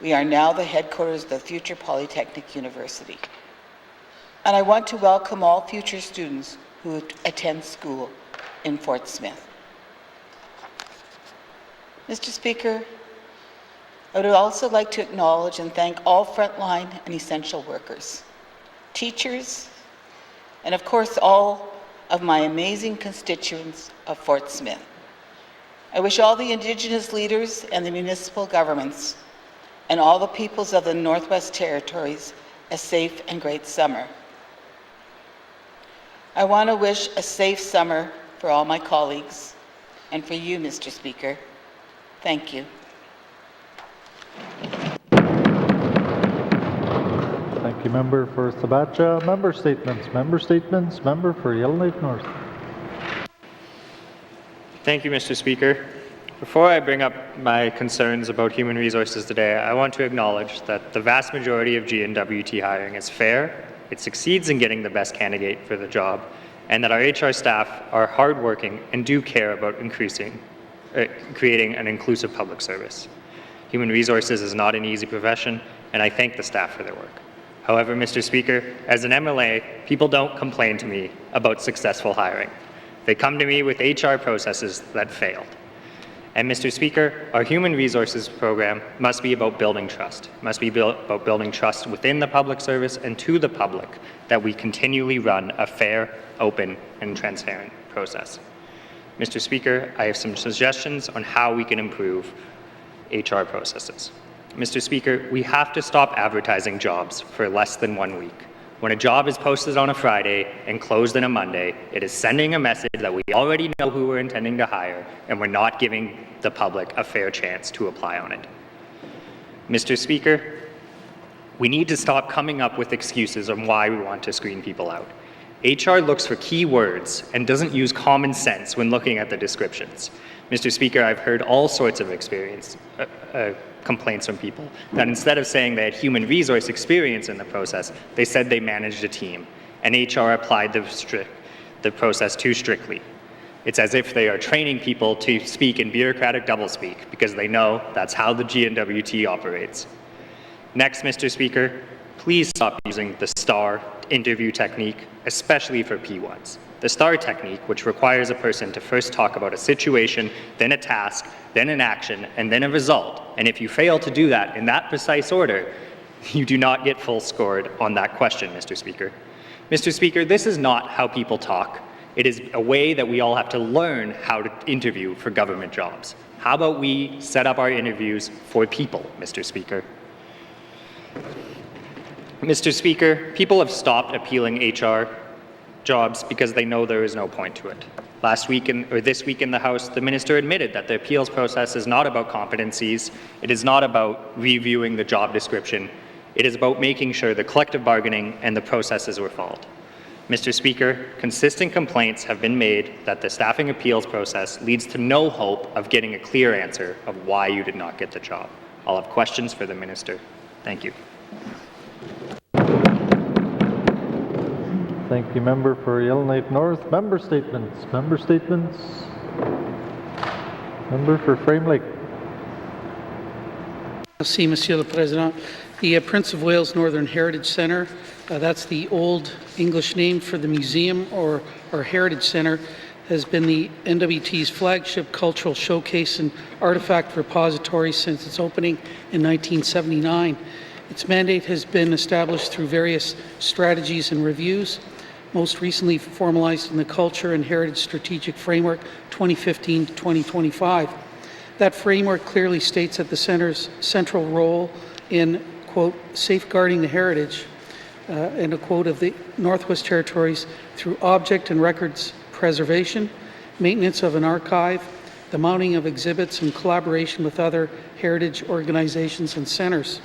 [SPEAKER 12] we are now the headquarters of the future Polytechnic University. And I want to welcome all future students who attend school in Fort Smith. Mr. Speaker, I would also like to acknowledge and thank all frontline and essential workers, teachers, and of course all of my amazing constituents of Fort Smith. I wish all the Indigenous leaders and the municipal governments and all the peoples of the Northwest Territories a safe and great summer. I want to wish a safe summer for all my colleagues and for you, Mr. Speaker. Thank you.
[SPEAKER 2] Thank you, Member for Sabacha. Member statements. Member for Yellowknife North.
[SPEAKER 13] Thank you, Mr. Speaker. Before I bring up my concerns about human resources today, I want to acknowledge that the vast majority of N.W.T hiring is fair, it succeeds in getting the best candidate for the job, and that our HR staff are hardworking and do care about creating an inclusive public service. Human resources is not an easy profession, and I thank the staff for their work. However, Mr. Speaker, as an MLA, people don't complain to me about successful hiring. They come to me with HR processes that failed. And Mr. Speaker, our human resources program must be about building trust, about building trust within the public service and to the public that we continually run a fair, open, and transparent process. Mr. Speaker, I have some suggestions on how we can improve HR processes. Mr. Speaker, we have to stop advertising jobs for less than 1 week. When a job is posted on a Friday and closed on a Monday, it is sending a message that we already know who we're intending to hire, and we're not giving the public a fair chance to apply on it. Mr. Speaker, we need to stop coming up with excuses on why we want to screen people out. HR looks for key words and doesn't use common sense when looking at the descriptions. Mr. Speaker, I've heard all sorts of complaints from people that instead of saying they had human resource experience in the process, they said they managed a team, and HR applied the process too strictly. It's as if they are training people to speak in bureaucratic doublespeak because they know that's how the N.W.T operates. Next, Mr. Speaker, please stop using the STAR interview technique, especially for P1s. The STAR technique, which requires a person to first talk about a situation, then a task, then an action, and then a result. And if you fail to do that in that precise order, you do not get full scored on that question, Mr. Speaker. Mr. Speaker, this is not how people talk. It is a way that we all have to learn how to interview for government jobs. How about we set up our interviews for people, Mr. Speaker? Mr. Speaker, people have stopped appealing HR jobs because they know there is no point to it. This week in the House, the minister admitted that the appeals process is not about competencies. It is not about reviewing the job description. It is about making sure the collective bargaining and the processes were followed. Mr. Speaker, consistent complaints have been made that the staffing appeals process leads to no hope of getting a clear answer of why you did not get the job. I'll have questions for the minister. Thank you.
[SPEAKER 2] Thank you, Member for Yellowknife North. Member statements. Member for Frame Lake.
[SPEAKER 14] Merci, Monsieur le Président. The Prince of Wales Northern Heritage Centre, that's the old English name for the museum or Heritage Centre, has been the N.W.T's flagship cultural showcase and artifact repository since its opening in 1979. Its mandate has been established through various strategies and reviews, most recently formalized in the Culture and Heritage Strategic Framework 2015 to 2025. That framework clearly states that the Centre's central role in, quote, safeguarding the heritage and a quote of the Northwest Territories through object and records preservation, maintenance of an archive, the mounting of exhibits in collaboration with other heritage organizations and centres.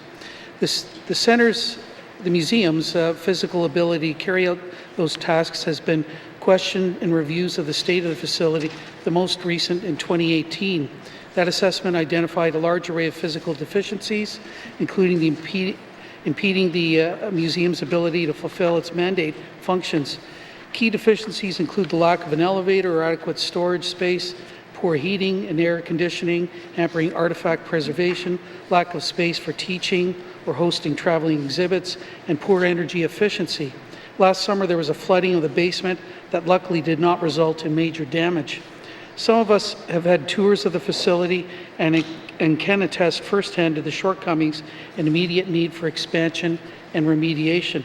[SPEAKER 14] The museum's physical ability to carry out those tasks has been questioned in reviews of the state of the facility, the most recent in 2018. That assessment identified a large array of physical deficiencies, including the impeding the museum's ability to fulfill its mandate functions. Key deficiencies include the lack of an elevator or adequate storage space, poor heating and air conditioning, hampering artifact preservation, lack of space for teaching or hosting traveling exhibits, and poor energy efficiency. Last summer, there was a flooding of the basement that luckily did not result in major damage. Some of us have had tours of the facility and can attest firsthand to the shortcomings and immediate need for expansion and remediation.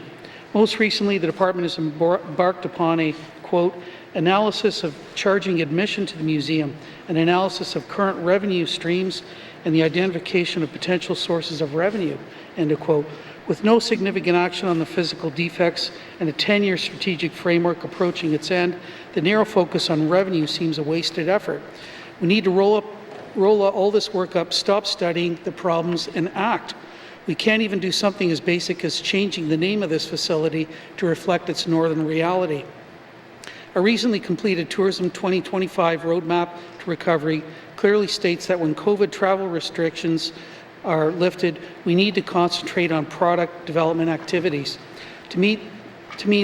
[SPEAKER 14] Most recently, the department has embarked upon a, quote, analysis of charging admission to the museum, an analysis of current revenue streams, and the identification of potential sources of revenue, end of quote. With no significant action on the physical defects and a 10-year strategic framework approaching its end, the narrow focus on revenue seems a wasted effort. We need to roll all this work up, stop studying the problems, and act. We can't even do something as basic as changing the name of this facility to reflect its northern reality. A recently completed Tourism 2025 Roadmap to Recovery clearly states that when COVID travel restrictions are lifted, we need to concentrate on product development activities. To me,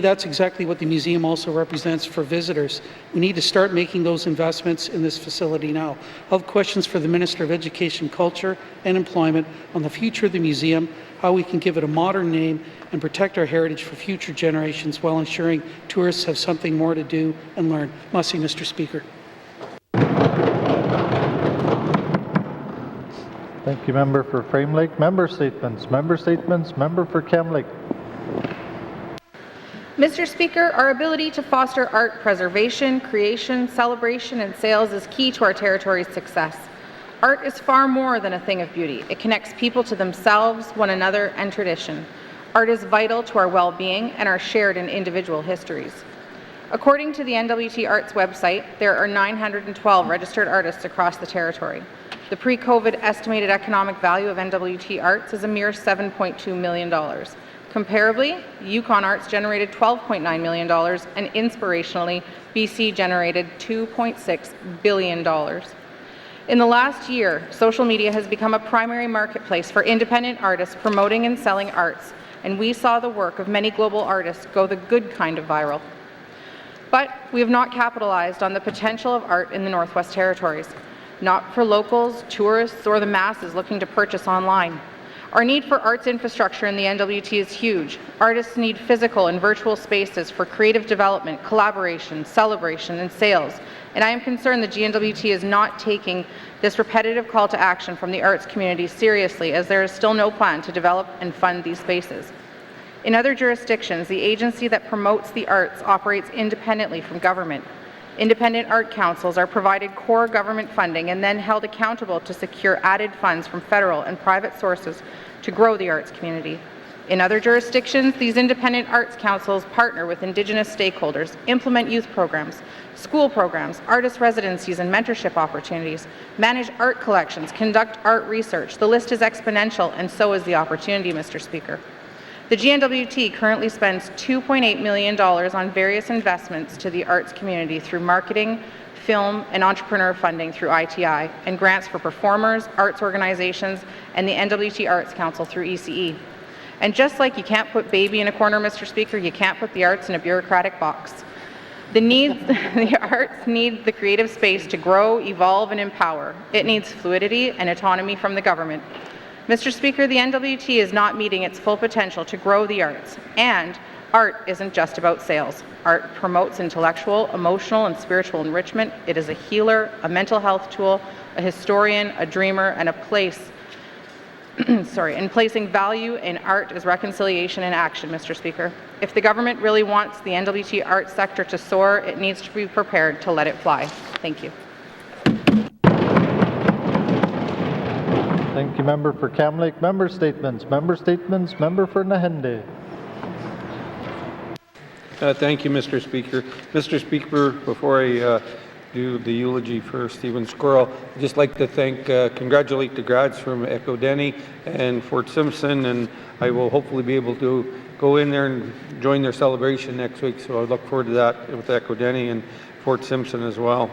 [SPEAKER 14] that's exactly what the museum also represents for visitors. We need to start making those investments in this facility now. I'll have questions for the Minister of Education, Culture and Employment on the future of the museum, how we can give it a modern name and protect our heritage for future generations while ensuring tourists have something more to do and learn. Merci, Mr. Speaker.
[SPEAKER 2] Thank you, Member for Frame Lake. Member statements. Member for Cam Lake.
[SPEAKER 1] Mr. Speaker, our ability to foster art preservation, creation, celebration, and sales is key to our territory's success. Art is far more than a thing of beauty. It connects people to themselves, one another, and tradition. Art is vital to our well-being and our shared and individual histories. According to the N.W.T. Arts website, there are 912 registered artists across the territory. The pre-COVID estimated economic value of N.W.T. Arts is a mere $7.2 million. Comparably, Yukon Arts generated $12.9 million, and inspirationally, BC generated $2.6 billion. In the last year, social media has become a primary marketplace for independent artists promoting and selling arts, and we saw the work of many global artists go the good kind of viral. But we have not capitalized on the potential of art in the Northwest Territories, not for locals, tourists, or the masses looking to purchase online. Our need for arts infrastructure in the N.W.T. is huge. Artists need physical and virtual spaces for creative development, collaboration, celebration, and sales. And I am concerned the GNWT is not taking this repetitive call to action from the arts community seriously, as there is still no plan to develop and fund these spaces. In other jurisdictions, the agency that promotes the arts operates independently from government. Independent art councils are provided core government funding and then held accountable to secure added funds from federal and private sources to grow the arts community. In other jurisdictions, these independent arts councils partner with Indigenous stakeholders, implement youth programs, school programs, artist residencies and mentorship opportunities, manage art collections, conduct art research. The list is exponential, and so is the opportunity, Mr. Speaker. The GNWT currently spends $2.8 million on various investments to the arts community through marketing, film, and entrepreneur funding through ITI, and grants for performers, arts organizations, and the N.W.T. Arts Council through ECE. And just like you can't put baby in a corner, Mr. Speaker, you can't put the arts in a bureaucratic box. The arts need the creative space to grow, evolve, and empower. It needs fluidity and autonomy from the government. Mr. Speaker, the N.W.T. is not meeting its full potential to grow the arts, and art isn't just about sales. Art promotes intellectual, emotional, and spiritual enrichment. It is a healer, a mental health tool, a historian, a dreamer, and a place and placing value in art is reconciliation and action, Mr. Speaker. If the government really wants the N.W.T. art sector to soar, it needs to be prepared to let it fly. Thank you.
[SPEAKER 2] Thank you, Member for Cam Lake. Member statements. Member for Nahende.
[SPEAKER 15] Thank you, Mr. Speaker. Mr. Speaker, before I do the eulogy for Stephen Squirrel, I'd just like to congratulate the grads from Echo Denny and Fort Simpson, and I will hopefully be able to go in there and join their celebration next week, so I look forward to that with Echo Denny and Fort Simpson as well.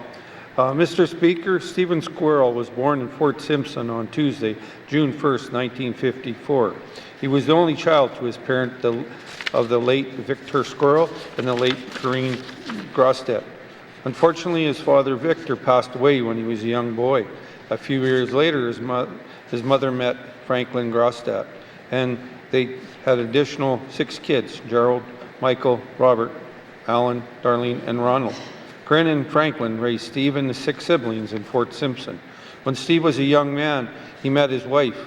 [SPEAKER 15] Mr. Speaker, Stephen Squirrel was born in Fort Simpson on Tuesday, June 1st, 1954. He was the only child to his parent of the late Victor Squirrel and the late Corrine Grosstedt. Unfortunately, his father Victor passed away when he was a young boy. A few years later, his mother met Franklin Grosstedt, and they had additional 6 kids: Gerald, Michael, Robert, Alan, Darlene, and Ronald. Corinne and Franklin raised Steve and the 6 siblings in Fort Simpson. When Steve was a young man, he met his wife,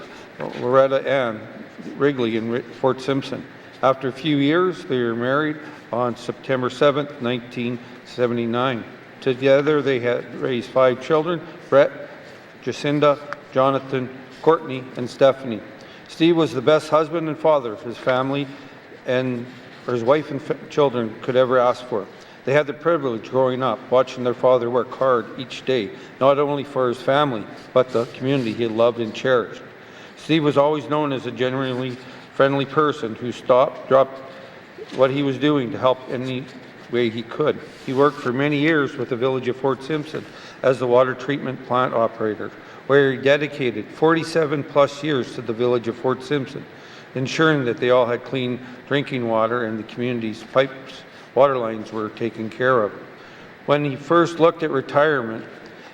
[SPEAKER 15] Loretta Ann Wrigley, in Fort Simpson. After a few years, they were married on September 7th, 1979. Together, they had raised 5 children: Brett, Jacinda, Jonathan, Courtney, and Stephanie. Steve was the best husband and father of his family and his wife and children could ever ask for. They had the privilege growing up watching their father work hard each day, not only for his family, but the community he loved and cherished. Steve was always known as a genuinely friendly person who dropped what he was doing to help any way he could. He worked for many years with the village of Fort Simpson as the water treatment plant operator, where he dedicated 47 plus years to the village of Fort Simpson, ensuring that they all had clean drinking water and the community's water lines were taken care of. When he first looked at retirement,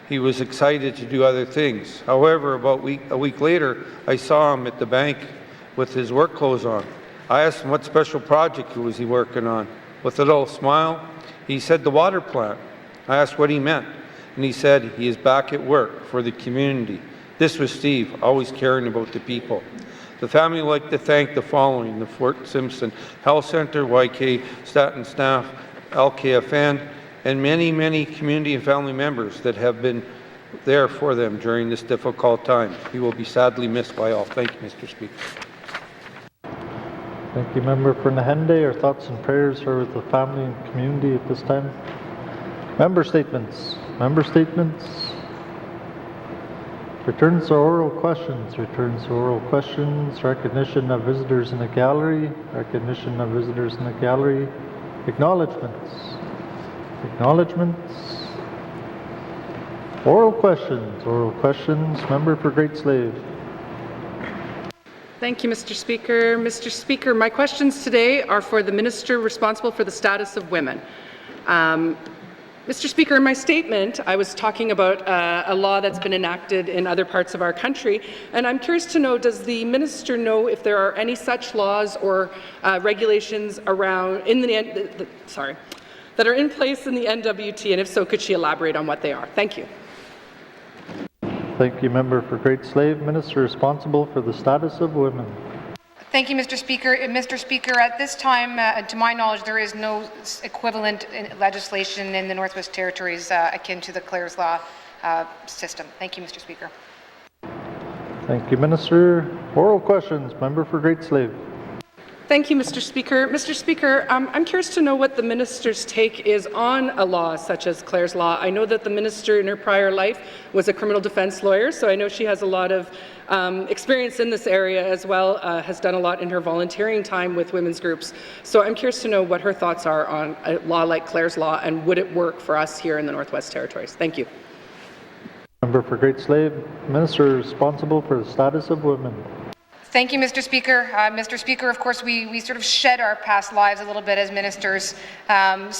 [SPEAKER 15] he was excited to do other things. However, about a week later, I saw him at the bank with his work clothes on. I asked him what special project was he working on. With a little smile, he said the water plant. I asked what he meant, and he said he is back at work for the community. This was Steve, always caring about the people. The family would like to thank the following: the Fort Simpson Health Center, YK Staten staff, LKFN, and many, many community and family members that have been there for them during this difficult time. He will be sadly missed by all. Thank you, Mr. Speaker.
[SPEAKER 2] Thank you, Member for Nahende. Our thoughts and prayers are with the family and community at this time. Member statements. Member statements. Returns to oral questions. Returns to oral questions. Recognition of visitors in the gallery. Recognition of visitors in the gallery. Acknowledgements. Acknowledgements. Oral questions. Oral questions. Member for Great Slave.
[SPEAKER 11] Thank you, Mr. Speaker. Mr. Speaker, my questions today are for the Minister responsible for the status of women. Mr. Speaker, in my statement, I was talking about a law that's been enacted in other parts of our country, and I'm curious to know, does the Minister know if there are any such laws or regulations around that are in place in the N.W.T, and if so, could she elaborate on what they are? Thank you.
[SPEAKER 2] Thank you, Member for Great Slave. Minister responsible for the status of women.
[SPEAKER 7] Thank you, Mr. Speaker. Mr. Speaker, at this time, to my knowledge, there is no equivalent legislation in the Northwest Territories akin to the Clare's Law system. Thank you, Mr. Speaker.
[SPEAKER 2] Thank you, Minister. Oral questions. Member for Great Slave.
[SPEAKER 11] Thank you, Mr. Speaker. Mr. Speaker, I'm curious to know what the Minister's take is on a law such as Clare's Law. I know that the Minister in her prior life was a criminal defense lawyer, so I know she has a lot of experience in this area as well, has done a lot in her volunteering time with women's groups. So I'm curious to know what her thoughts are on a law like Clare's Law, and would it work for us here in the Northwest Territories? Thank you.
[SPEAKER 2] Member for Great Slave. Minister responsible for the status of women.
[SPEAKER 7] Thank you, Mr. Speaker. Mr. Speaker, of course, we sort of shed our past lives a little bit as ministers. But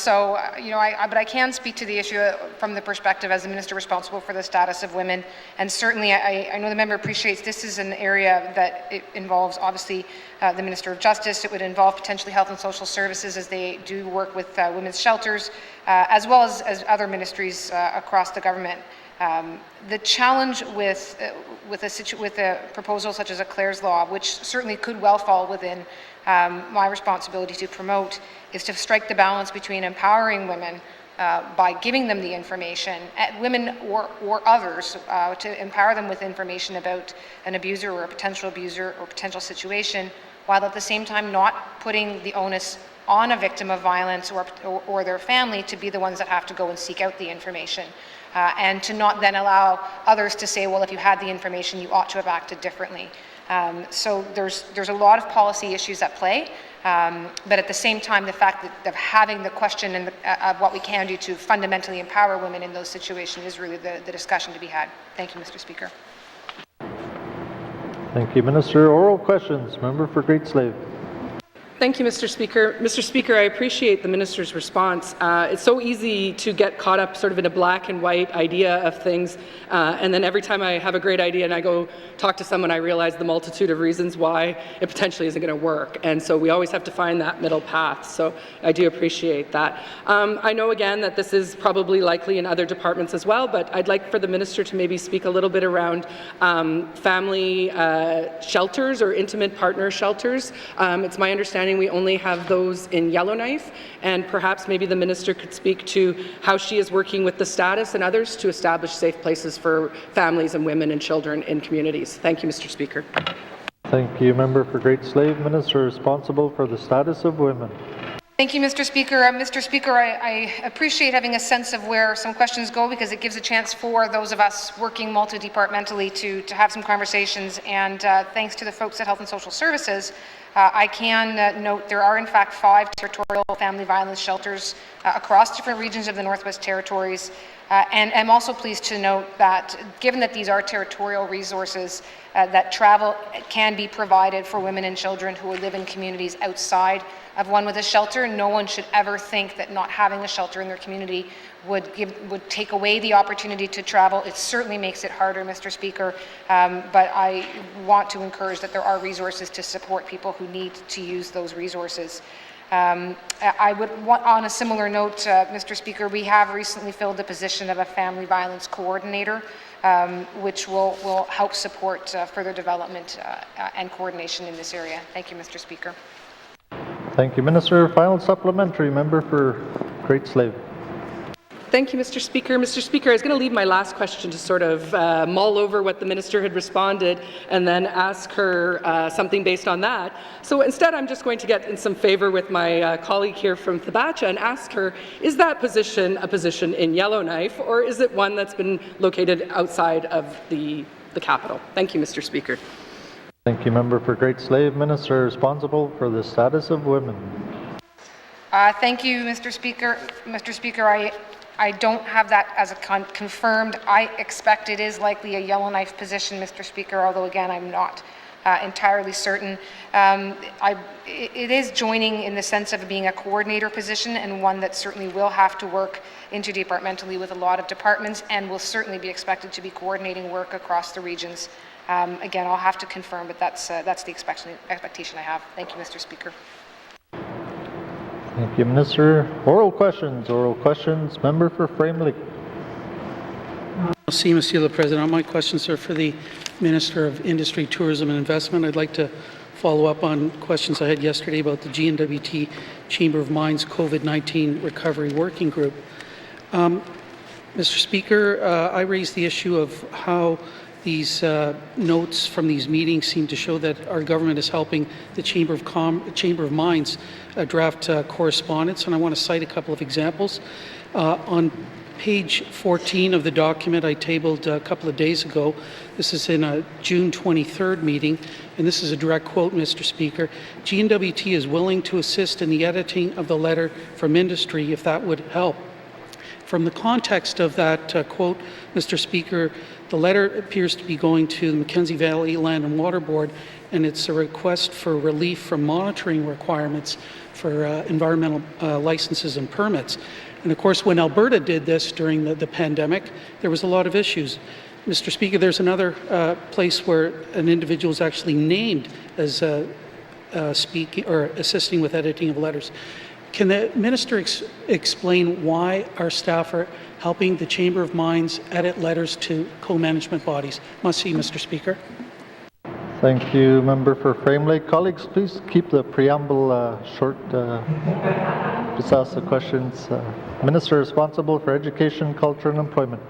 [SPEAKER 7] I can speak to the issue from the perspective as the minister responsible for the status of women. And certainly, I know the member appreciates this is an area that it involves, obviously, the Minister of Justice. It would involve potentially Health and Social Services, as they do work with women's shelters, as well as other ministries across the government. The challenge with a proposal such as a Clare's Law, which certainly could well fall within my responsibility to promote, is to strike the balance between empowering women by giving them the information, women or others, to empower them with information about an abuser or a potential situation, while at the same time not putting the onus on a victim of violence or their family to be the ones that have to go and seek out the information. And to not then allow others to say, well, if you had the information, you ought to have acted differently. So there's a lot of policy issues at play, but at the same time, the fact that of having the question and of what we can do to fundamentally empower women in those situations is really the discussion to be had. Thank you, Mr. Speaker.
[SPEAKER 2] Thank you, Minister. Oral questions. Member for Great Slave.
[SPEAKER 11] Thank you, Mr. Speaker. Mr. Speaker, I appreciate the Minister's response. It's so easy to get caught up sort of in a black and white idea of things, and then every time I have a great idea and I go talk to someone, I realize the multitude of reasons why it potentially isn't going to work. And so we always have to find that middle path. So I do appreciate that. I know, again, that this is probably likely in other departments as well, but I'd like for the Minister to maybe speak a little bit around family shelters or intimate partner shelters. It's my understanding we only have those in Yellowknife, and perhaps maybe the Minister could speak to how she is working with the Status and others to establish safe places for families and women and children in communities. Thank you, Mr. Speaker.
[SPEAKER 2] Thank you, Member for Great Slave. Minister responsible for the status of women.
[SPEAKER 7] Thank you, Mr. Speaker. Mr. Speaker, I appreciate having a sense of where some questions go because it gives a chance for those of us working multi-departmentally to have some conversations. And thanks to the folks at Health and Social Services, I can note there are in fact 5 territorial family violence shelters across different regions of the Northwest Territories. And I'm also pleased to note that given that these are territorial resources, that travel can be provided for women and children who live in communities outside of one with a shelter. No one should ever think that not having a shelter in their community would take away the opportunity to travel. It certainly makes it harder, Mr. Speaker, but I want to encourage that there are resources to support people who need to use those resources. I would want, on a similar note, Mr. Speaker, we have recently filled the position of a family violence coordinator, which will help support further development and coordination in this area. Thank you, Mr. Speaker.
[SPEAKER 2] Thank you, Minister. Final supplementary, Member for Great Slave.
[SPEAKER 11] Thank you, Mr. Speaker. Mr. Speaker, I was going to leave my last question to sort of mull over what the Minister had responded and then ask her something based on that. So instead, I'm just going to get in some favor with my colleague here from Thabacha and ask her, is that position a position in Yellowknife, or is it one that's been located outside of the capital? Thank you, Mr. Speaker.
[SPEAKER 2] Thank you, Member for Great Slave. Minister responsible for the status of women.
[SPEAKER 7] Thank you, Mr. Speaker. Mr. Speaker, I don't have that as a confirmed. I expect it is likely a Yellowknife position, Mr. Speaker, although again, I'm not entirely certain. It is joining in the sense of being a coordinator position and one that certainly will have to work interdepartmentally with a lot of departments and will certainly be expected to be coordinating work across the regions. Again, I'll have to confirm, but that's the expectation I have. Thank you, Mr. Speaker.
[SPEAKER 2] Thank you, Minister. Oral questions. Oral questions. Member for Framley.
[SPEAKER 14] Merci, Monsieur le Président. My questions are for the Minister of Industry, Tourism and Investment. I'd like to follow up on questions I had yesterday about the N.W.T. Chamber of Mines COVID-19 Recovery Working Group. Mr. Speaker, I raised the issue of how these notes from these meetings seem to show that our government is helping the Chamber of Mines draft correspondence, and I want to cite a couple of examples. On page 14 of the document I tabled a couple of days ago, this is in a June 23rd meeting, and this is a direct quote, Mr. Speaker. N.W.T. is willing to assist in the editing of the letter from industry if that would help. From the context of that quote, Mr. Speaker, the letter appears to be going to the Mackenzie Valley Land and Water Board, and it's a request for relief from monitoring requirements for environmental licenses and permits. And of course, when Alberta did this during the pandemic, there was a lot of issues. Mr. Speaker, there's another place where an individual is actually named as speaking or assisting with editing of letters. Can the Minister explain why our staff are helping the Chamber of Mines edit letters to co-management bodies? Must see, Mr. Speaker.
[SPEAKER 2] Thank you, Member for Framley. Colleagues, please keep the preamble short. Just ask the questions. Minister responsible for Education, Culture and Employment.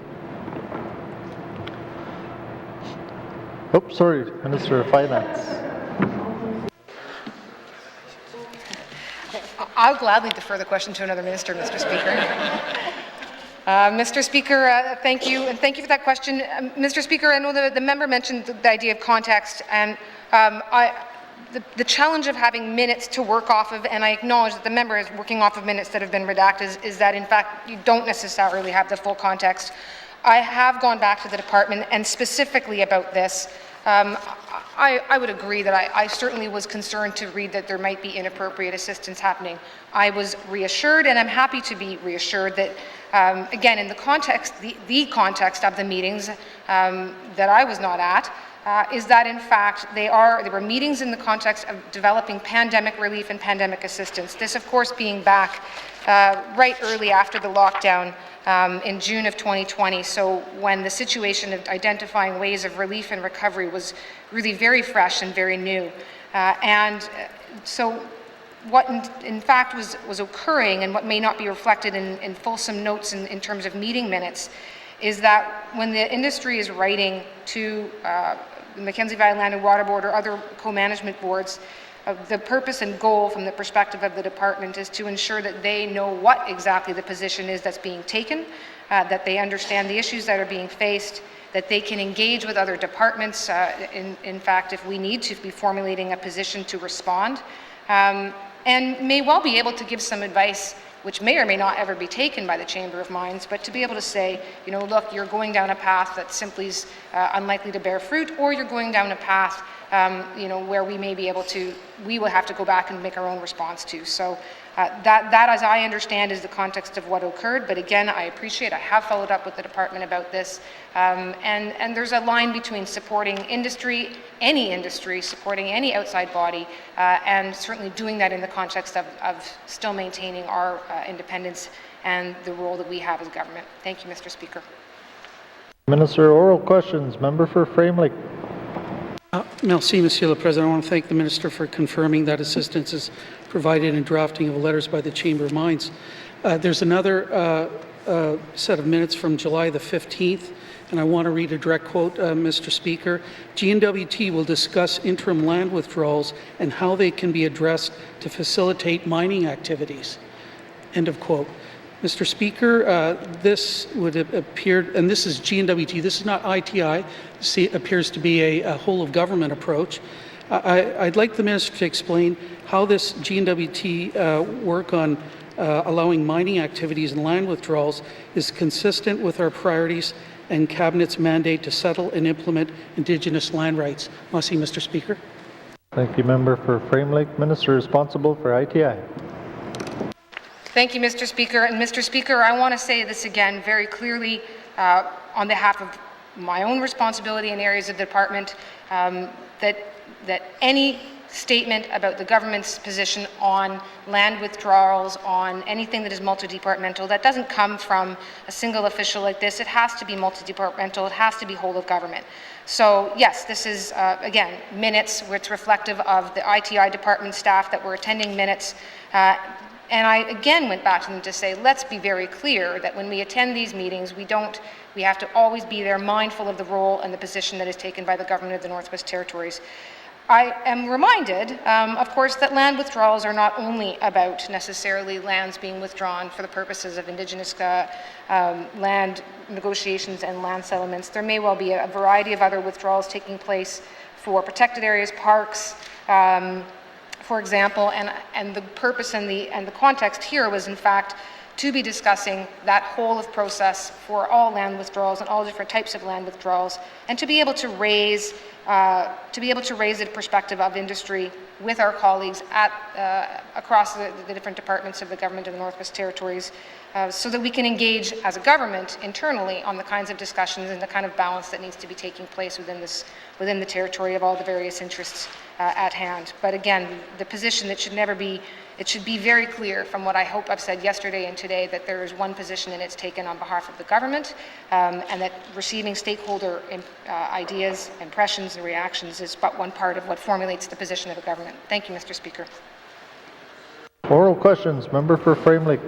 [SPEAKER 2] Oops, sorry, Minister of Finance.
[SPEAKER 7] I'll gladly defer the question to another minister, Mr. Speaker. Mr. Speaker, thank you, and thank you for that question. Mr. Speaker, I know the member mentioned the idea of context, and the challenge of having minutes to work off of, and I acknowledge that the member is working off of minutes that have been redacted, is that in fact you don't necessarily have the full context. I have gone back to the department, and specifically about this, I would agree that I certainly was concerned to read that there might be inappropriate assistance happening. I was reassured, and I'm happy to be reassured that, again, in the context, the context of the meetings that I was not at, is that in fact there were meetings in the context of developing pandemic relief and pandemic assistance. This, of course, being back right early after the lockdown in June of 2020, so when the situation of identifying ways of relief and recovery was really very fresh and very new. So what in fact was occurring, and what may not be reflected in fulsome notes in terms of meeting minutes, is that when the industry is writing to the Mackenzie Valley Land and Water Board or other co-management boards, the purpose and goal from the perspective of the department is to ensure that they know what exactly the position is that's being taken, that they understand the issues that are being faced, that they can engage with other departments, in fact, if we need to be formulating a position to respond, and may well be able to give some advice which may or may not ever be taken by the Chamber of Mines, but to be able to say, you know, look, you're going down a path that simply is unlikely to bear fruit, or you're going down a path, you know, where we may be able to, we will have to go back and make our own response to. So that, as I understand, is the context of what occurred. But again, I appreciate, I have followed up with the department about this, and there's a line between supporting industry, any industry, supporting any outside body, and certainly doing that in the context of still maintaining our independence and the role that we have as government. Thank you, Mr. Speaker.
[SPEAKER 2] Minister, oral questions. Member for Frame Lake.
[SPEAKER 14] Merci, Monsieur le Président. I want to thank the Minister for confirming that assistance is provided in drafting of letters by the Chamber of Mines. There's another set of minutes from July the 15th, and I want to read a direct quote, Mr. Speaker. N.W.T will discuss interim land withdrawals and how they can be addressed to facilitate mining activities. End of quote. Mr. Speaker, this would appear, and this is N.W.T, this is not ITI, this appears to be a whole-of-government approach. I'd like the Minister to explain how this N.W.T work on allowing mining activities and land withdrawals is consistent with our priorities and Cabinet's mandate to settle and implement Indigenous land rights. Merci, Mr. Speaker.
[SPEAKER 2] Thank you, Member for Frame Lake. Minister responsible for ITI.
[SPEAKER 7] Thank you, Mr. Speaker. And Mr. Speaker, I want to say this again very clearly on behalf of my own responsibility in areas of the department, that any statement about the government's position on land withdrawals, on anything that is multi-departmental, that doesn't come from a single official like this. It has to be multi-departmental. It has to be whole of government. So yes, this is, again, minutes where it's reflective of the ITI department staff that were attending minutes. And I again went back to them to say, let's be very clear that when we attend these meetings, we have to always be there mindful of the role and the position that is taken by the government of the Northwest Territories. I am reminded, of course, that land withdrawals are not only about necessarily lands being withdrawn for the purposes of Indigenous land negotiations and land settlements. There may well be a variety of other withdrawals taking place for protected areas, parks, for example, and the purpose and the context here was, in fact, to be discussing that whole of process for all land withdrawals and all different types of land withdrawals, and to be able to raise the perspective of industry with our colleagues across the different departments of the government of the Northwest Territories, so that we can engage as a government internally on the kinds of discussions and the kind of balance that needs to be taking place within the territory of all the various interests at hand. But again, the position that it should be very clear from what I hope I've said yesterday and today, that there is one position and it's taken on behalf of the government, and that receiving stakeholder ideas, impressions and reactions is but one part of what formulates the position of the government. Thank you, Mr. Speaker.
[SPEAKER 2] Oral questions. Member for Frame Lake.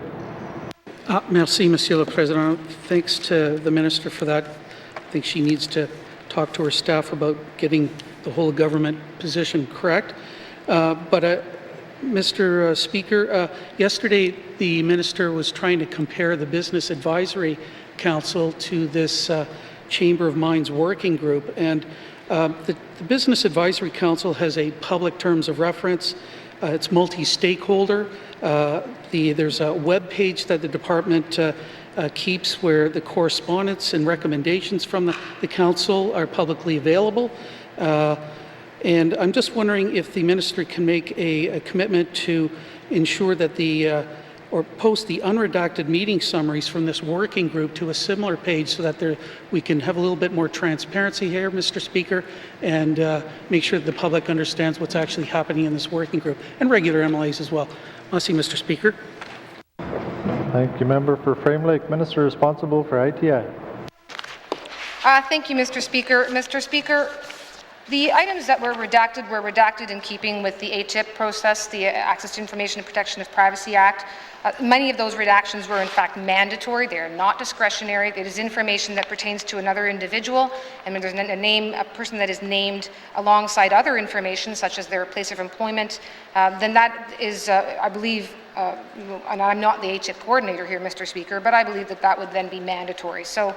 [SPEAKER 14] Merci, Monsieur le Président. Thanks to the Minister for that. I think she needs to talk to her staff about getting the whole government position correct. But Mr. Speaker, yesterday the minister was trying to compare the Business Advisory Council to this Chamber of Mines working group, and the Business Advisory Council has a public terms of reference. It's multi-stakeholder. There's a web page that the department keeps where the correspondence and recommendations from the council are publicly available. And I'm just wondering if the minister can make a commitment to ensure that or post the unredacted meeting summaries from this working group to a similar page so that we can have a little bit more transparency here, Mr. Speaker, and make sure that the public understands what's actually happening in this working group, and regular MLAs as well. Merci, Mr. Speaker.
[SPEAKER 2] Thank you, member for Frame Lake. Minister responsible for ITI.
[SPEAKER 7] Thank you, Mr. Speaker. Mr. Speaker, the items that were redacted in keeping with the ATIP process, the Access to Information and Protection of Privacy Act. Many of those redactions were in fact mandatory. They are not discretionary. It is information that pertains to another individual, and when there's a person that is named alongside other information, such as their place of employment, then that is, I believe, and I'm not the ATIP coordinator here, Mr. Speaker, but I believe that would then be mandatory. So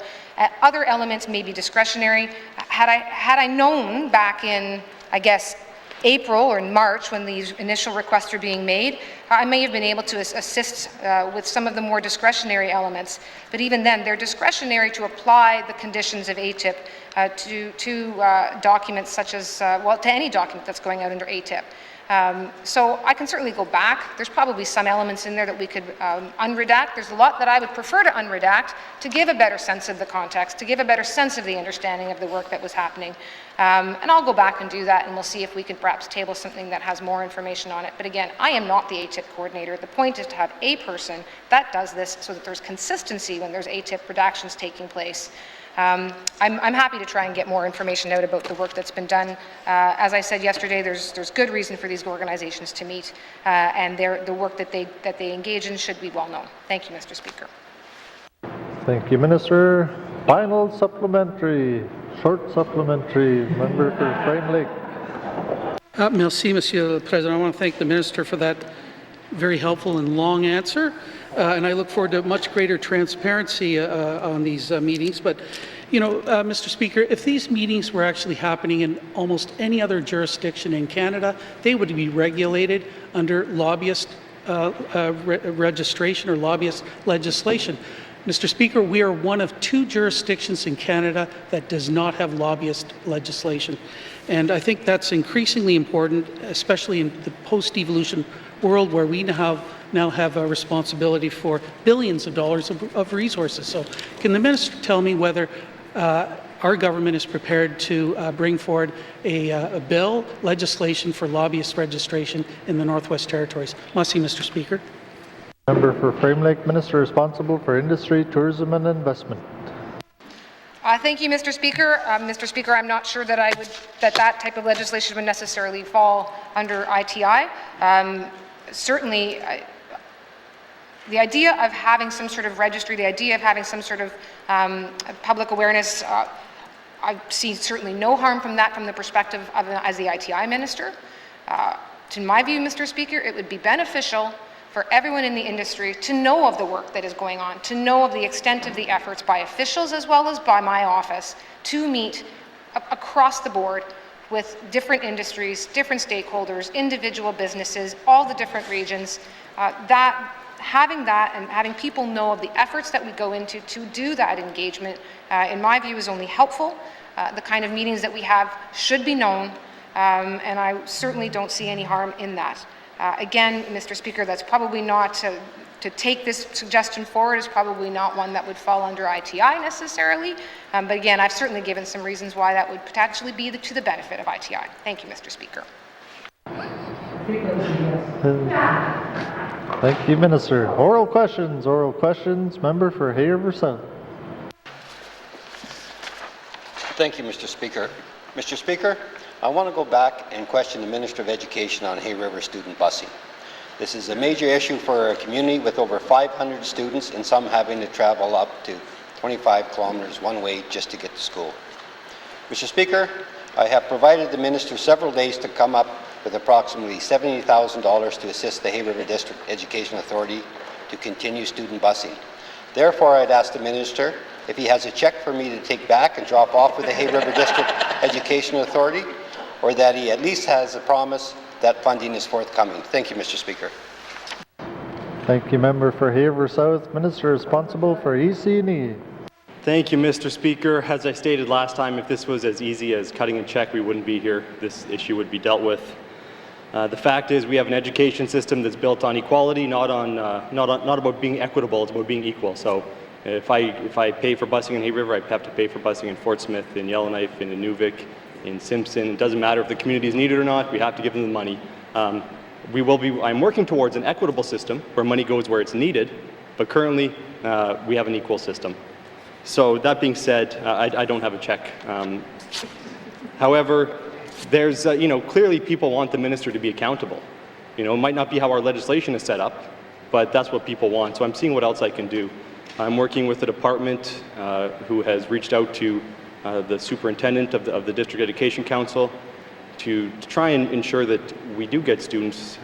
[SPEAKER 7] other elements may be discretionary. Had I known back in, I guess, April or March, when these initial requests were being made, I may have been able to assist with some of the more discretionary elements. But even then, they're discretionary to apply the conditions of ATIP to documents such as, to any document that's going out under ATIP. So I can certainly go back. There's probably some elements in there that we could unredact. There's a lot that I would prefer to unredact to give a better sense of the context, to give a better sense of the understanding of the work that was happening. And I'll go back and do that, and we'll see if we can perhaps table something that has more information on it. But again, I am not the ATIP coordinator. The point is to have a person that does this so that there's consistency when there's ATIP redactions taking place. I'm happy to try and get more information out about the work that's been done. As I said yesterday, there's good reason for these organizations to meet, and the work that they engage in should be well known. Thank you, Mr. Speaker.
[SPEAKER 2] Thank you, Minister. Final supplementary, short supplementary, member for Frame Lake.
[SPEAKER 14] Merci, Monsieur le Président. I want to thank the Minister for that very helpful and long answer. And I look forward to much greater transparency on these meetings. But, you know, Mr. Speaker, if these meetings were actually happening in almost any other jurisdiction in Canada, they would be regulated under lobbyist registration or lobbyist legislation. Mr. Speaker, we are one of 2 jurisdictions in Canada that does not have lobbyist legislation. And I think that's increasingly important, especially in the post-devolution world where we now have a responsibility for billions of dollars of resources. So can the minister tell me whether our government is prepared to bring forward a bill, legislation for lobbyist registration in the Northwest Territories? Merci, Mr. Speaker.
[SPEAKER 2] Member for Frame Lake, Minister responsible for Industry, Tourism and Investment.
[SPEAKER 7] Thank you, Mr. Speaker. Mr. Speaker, I'm not sure that that type of legislation would necessarily fall under ITI. Certainly, the idea of having some sort of registry, the idea of having some sort of public awareness, I see certainly no harm from that from the perspective of as the ITI minister. To my view, Mr. Speaker, it would be beneficial for everyone in the industry to know of the work that is going on, to know of the extent of the efforts by officials as well as by my office to meet across the board with different industries, different stakeholders, individual businesses, all the different regions. Having that and having people know of the efforts that we go into to do that engagement, in my view, is only helpful. The kind of meetings that we have should be known, and I certainly don't see any harm in that. Again, Mr. Speaker, that's probably not, to take this suggestion forward is probably not one that would fall under ITI necessarily, but again, I've certainly given some reasons why that would potentially be to the benefit of ITI. Thank you, Mr. Speaker.
[SPEAKER 2] Thank you, Minister. Oral questions, member for Hay River South.
[SPEAKER 10] Thank you, Mr. Speaker. Mr. Speaker, I want to go back and question the Minister of Education on Hay River student busing. This is a major issue for our community with over 500 students and some having to travel up to 25 kilometers one way just to get to school. Mr. Speaker, I have provided the Minister several days to come up with approximately $70,000 to assist the Hay River District Education Authority to continue student busing. Therefore, I'd ask the Minister if he has a check for me to take back and drop off with the Hay River District Education Authority, or that he at least has a promise that funding is forthcoming. Thank you, Mr. Speaker.
[SPEAKER 2] Thank you, member for Hay River South. Minister responsible for EC&E.
[SPEAKER 16] Thank you, Mr. Speaker. As I stated last time, if this was as easy as cutting a check, we wouldn't be here. This issue would be dealt with. The fact is, we have an education system that's built on equality, not about being equitable. It's about being equal. So, if I pay for busing in Hay River, I have to pay for busing in Fort Smith, in Yellowknife, in N.W.T, in Simpson. It doesn't matter if the community is needed or not. We have to give them the money. I'm working towards an equitable system where money goes where it's needed, but currently we have an equal system. So that being said, I don't have a check. However, there's, clearly people want the minister to be accountable. It might not be how our legislation is set up, but that's what people want. So I'm seeing what else I can do. I'm working with the department who has reached out to the superintendent of the District Education Council to try and ensure that we do get students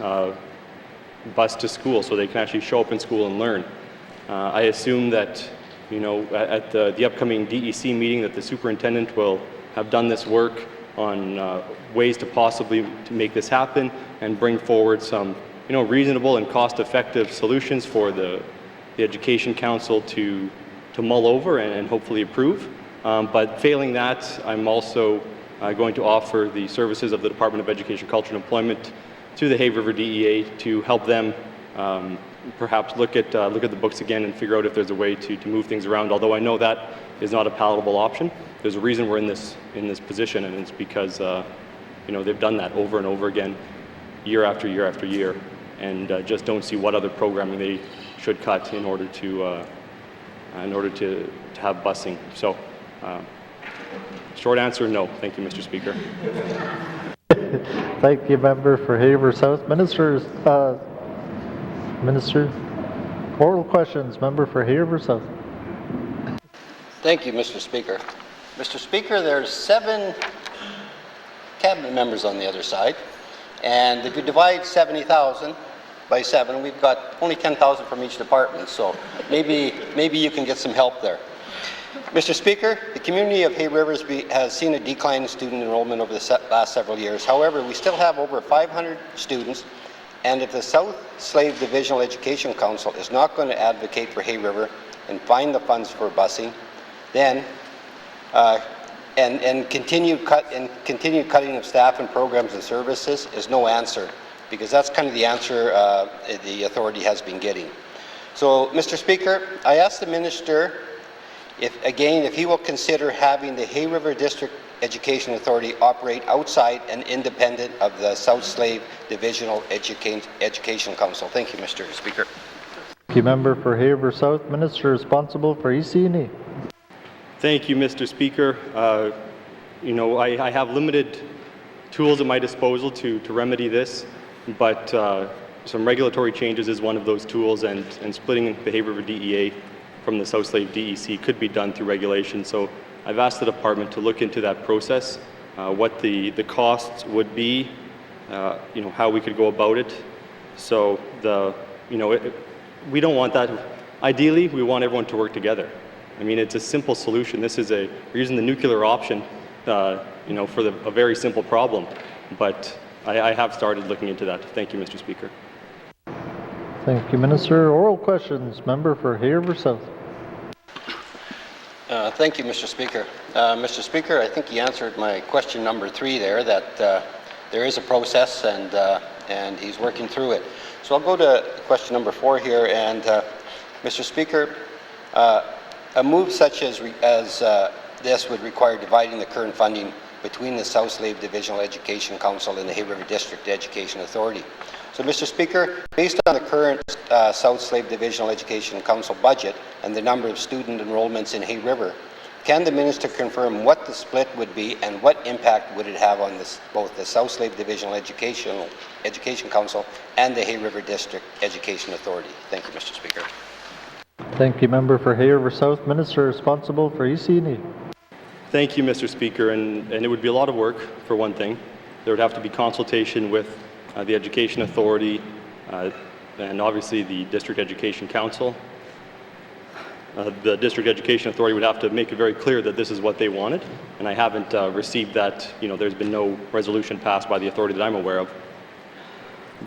[SPEAKER 16] bused to school so they can actually show up in school and learn. I assume that, at the upcoming DEC meeting that the superintendent will have done this work on ways to possibly make this happen and bring forward some, reasonable and cost-effective solutions for the Education Council to mull over and hopefully approve. But failing that, I'm also going to offer the services of the Department of Education, Culture and Employment to the Hay River DEA to help them perhaps look at the books again and figure out if there's a way to move things around. Although I know that is not a palatable option. There's a reason we're in this position, and it's because they've done that over and over again, year after year after year, and just don't see what other programming they should cut in order to have busing. So. Short answer, no. Thank you, Mr. Speaker.
[SPEAKER 2] Thank you, member for Hay River South. Minister, oral questions, member for Hay River South.
[SPEAKER 10] Thank you, Mr. Speaker. Mr. Speaker, there's 7 cabinet members on the other side, and if you divide 70,000 by 7, we've got only 10,000 from each department, so maybe you can get some help there. Mr. Speaker, the community of Hay Rivers has seen a decline in student enrollment over the last several years. However, we still have over 500 students, and if the South Slave Divisional Education Council is not going to advocate for Hay River and find the funds for busing, then and continued cutting of staff and programs and services is no answer, because that's kind of the answer the authority has been getting. So, Mr. Speaker, I ask the minister if he will consider having the Hay River District Education Authority operate outside and independent of the South Slave Divisional Education Council. Thank you, Mr. Speaker.
[SPEAKER 2] Thank you, member for Hay River South. Minister responsible for EC&E.
[SPEAKER 16] Thank you, Mr. Speaker. I have limited tools at my disposal to remedy this, but some regulatory changes is one of those tools, and splitting the Hay River DEA from the South Slave DEC could be done through regulation. So I've asked the department to look into that process, what the costs would be, how we could go about it. So we don't want that. Ideally, we want everyone to work together. I mean, it's a simple solution. We're using the nuclear option, for a very simple problem. But I have started looking into that. Thank you, Mr. Speaker.
[SPEAKER 2] Thank you, Minister. Oral questions, member for Hay River South.
[SPEAKER 10] Thank you, Mr. Speaker. Mr. Speaker, I think you answered my question number 3 there, that there is a process and he's working through it. So I'll go to question number 4 here, and Mr. Speaker, a move such as this would require dividing the current funding between the South Slave Divisional Education Council and the Hay River District Education Authority. So, Mr. Speaker, based on the current South Slave Divisional Education Council budget and the number of student enrollments in Hay River, can the minister confirm what the split would be and what impact would it have on both the South Slave Divisional Education Council and the Hay River District Education Authority? Thank you, Mr. Speaker.
[SPEAKER 2] Thank you, member for Hay River South. Minister responsible for EC&E.
[SPEAKER 16] Thank you, Mr. Speaker, and it would be a lot of work, for one thing. There would have to be consultation with the Education Authority and obviously the District Education Council. The District Education Authority would have to make it very clear that this is what they wanted, and I haven't received that. There's been no resolution passed by the authority that I'm aware of.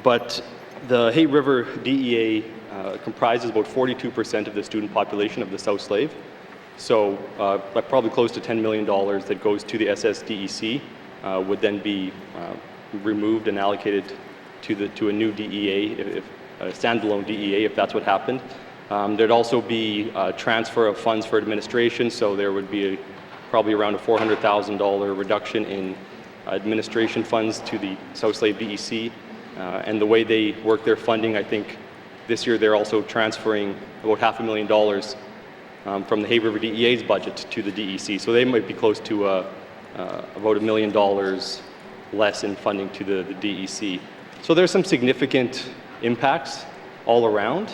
[SPEAKER 16] But the Hay River DEA comprises about 42% of the student population of the South Slave. So probably close to $10 million that goes to the SSDEC would then be removed and allocated to a new DEA, if a standalone DEA, if that's what happened. There'd also be a transfer of funds for administration, so there would be probably around a $400,000 reduction in administration funds to the South Slave DEC. And the way they work their funding, I think this year they're also transferring about $500,000 from the Hay River DEA's budget to the DEC. So they might be close to about $1 million less in funding to the DEC. So there's some significant impacts all around.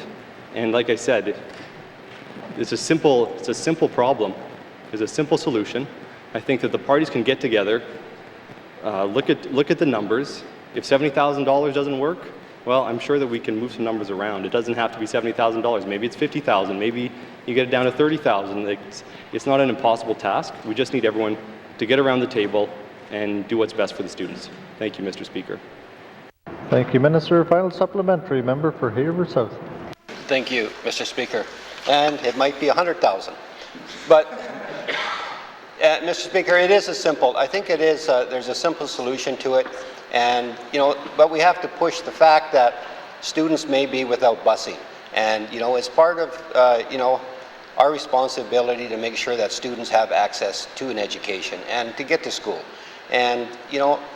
[SPEAKER 16] And like I said, it's a simple problem. There's a simple solution. I think that the parties can get together, look at the numbers. If $70,000 doesn't work, well, I'm sure that we can move some numbers around. It doesn't have to be $70,000. Maybe it's $50,000. Maybe you get it down to $30,000. It's not an impossible task. We just need everyone to get around the table and do what's best for the students. Thank you, Mr. Speaker.
[SPEAKER 2] Thank you, Minister. Final supplementary, member for Hay River South.
[SPEAKER 10] Thank you, Mr. Speaker. And it might be 100,000. But, Mr. Speaker, it is I think it is, there's a simple solution to it. And, but we have to push the fact that students may be without busing. And, it's part of, our responsibility to make sure that students have access to an education and to get to school. And,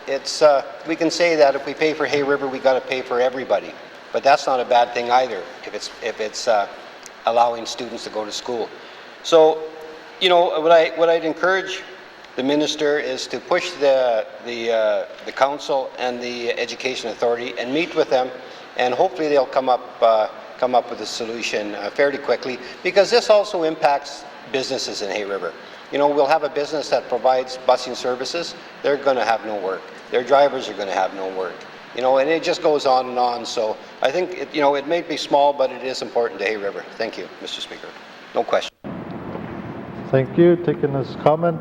[SPEAKER 10] it's, we can say that if we pay for Hay River, we got to pay for everybody. But that's not a bad thing either, if it's allowing students to go to school. So, what I'd encourage the minister is to push the council and the Education Authority and meet with them, and hopefully they'll come up with a solution fairly quickly, because this also impacts businesses in Hay River. We'll have a business that provides busing services. They're going to have no work. Their drivers are going to have no work. And it just goes on and on. So I think, it may be small, but it is important to Hay River. Thank you, Mr. Speaker. No question.
[SPEAKER 2] Thank you. Taking this comment.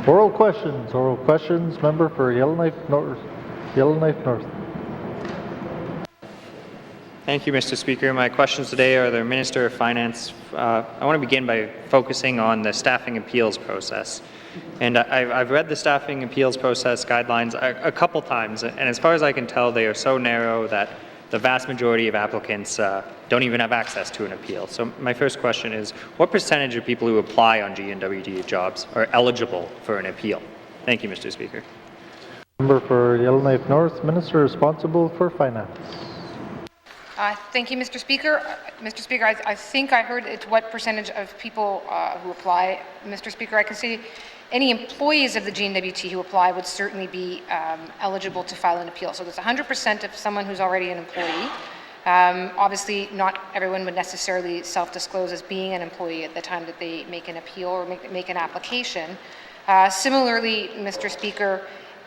[SPEAKER 2] Oral questions. Member for Yellowknife North.
[SPEAKER 13] Thank you, Mr. Speaker. My questions today are the Minister of Finance. I want to begin by focusing on the staffing appeals process. And I've read the staffing appeals process guidelines a couple times, and as far as I can tell, they are so narrow that the vast majority of applicants don't even have access to an appeal. So my first question is, what percentage of people who apply on N.W.T jobs are eligible for an appeal? Thank you, Mr. Speaker.
[SPEAKER 2] Member for Yellowknife North, Minister responsible for Finance.
[SPEAKER 7] Thank you, Mr. Speaker. Mr. Speaker, I think I heard it's what percentage of people who apply. Mr. Speaker, I can see any employees of the N.W.T who apply would certainly be eligible to file an appeal. So there's 100% of someone who's already an employee. Obviously, not everyone would necessarily self-disclose as being an employee at the time that they make an appeal or make an application. Similarly, Mr. Speaker,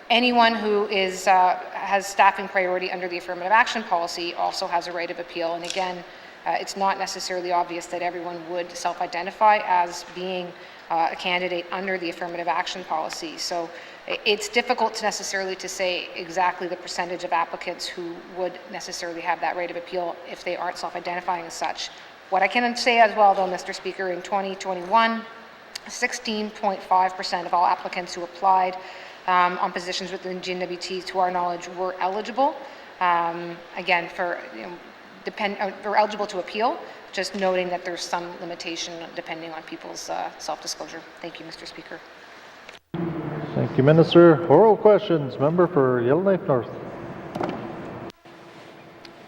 [SPEAKER 7] anyone who has staffing priority under the affirmative action policy also has a right of appeal. And again, it's not necessarily obvious that everyone would self-identify as being a candidate under the affirmative action policy. So it's difficult necessarily to say exactly the percentage of applicants who would necessarily have that right of appeal if they aren't self-identifying as such. What I can say as well, though, Mr. Speaker, in 2021, 16.5% of all applicants who applied on positions within N.W.T, to our knowledge, were eligible. Again, for eligible to appeal. Just noting that there's some limitation depending on people's self-disclosure. Thank you, Mr. Speaker.
[SPEAKER 2] Thank you, Minister. Oral questions. Member for Yellowknife North.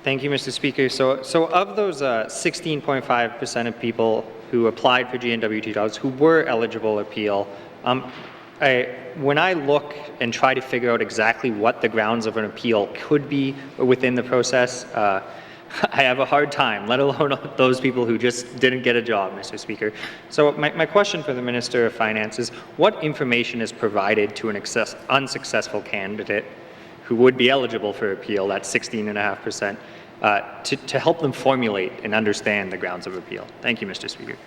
[SPEAKER 13] Thank you, Mr. Speaker. So of those 16.5% of people who applied for N.W.T jobs who were eligible appeal, when I look and try to figure out exactly what the grounds of an appeal could be within the process, I have a hard time, let alone those people who just didn't get a job, Mr. Speaker. So my question for the Minister of Finance is, what information is provided to an unsuccessful candidate who would be eligible for appeal, that's 16.5%, to help them formulate and understand the grounds of appeal? Thank you, Mr. Speaker.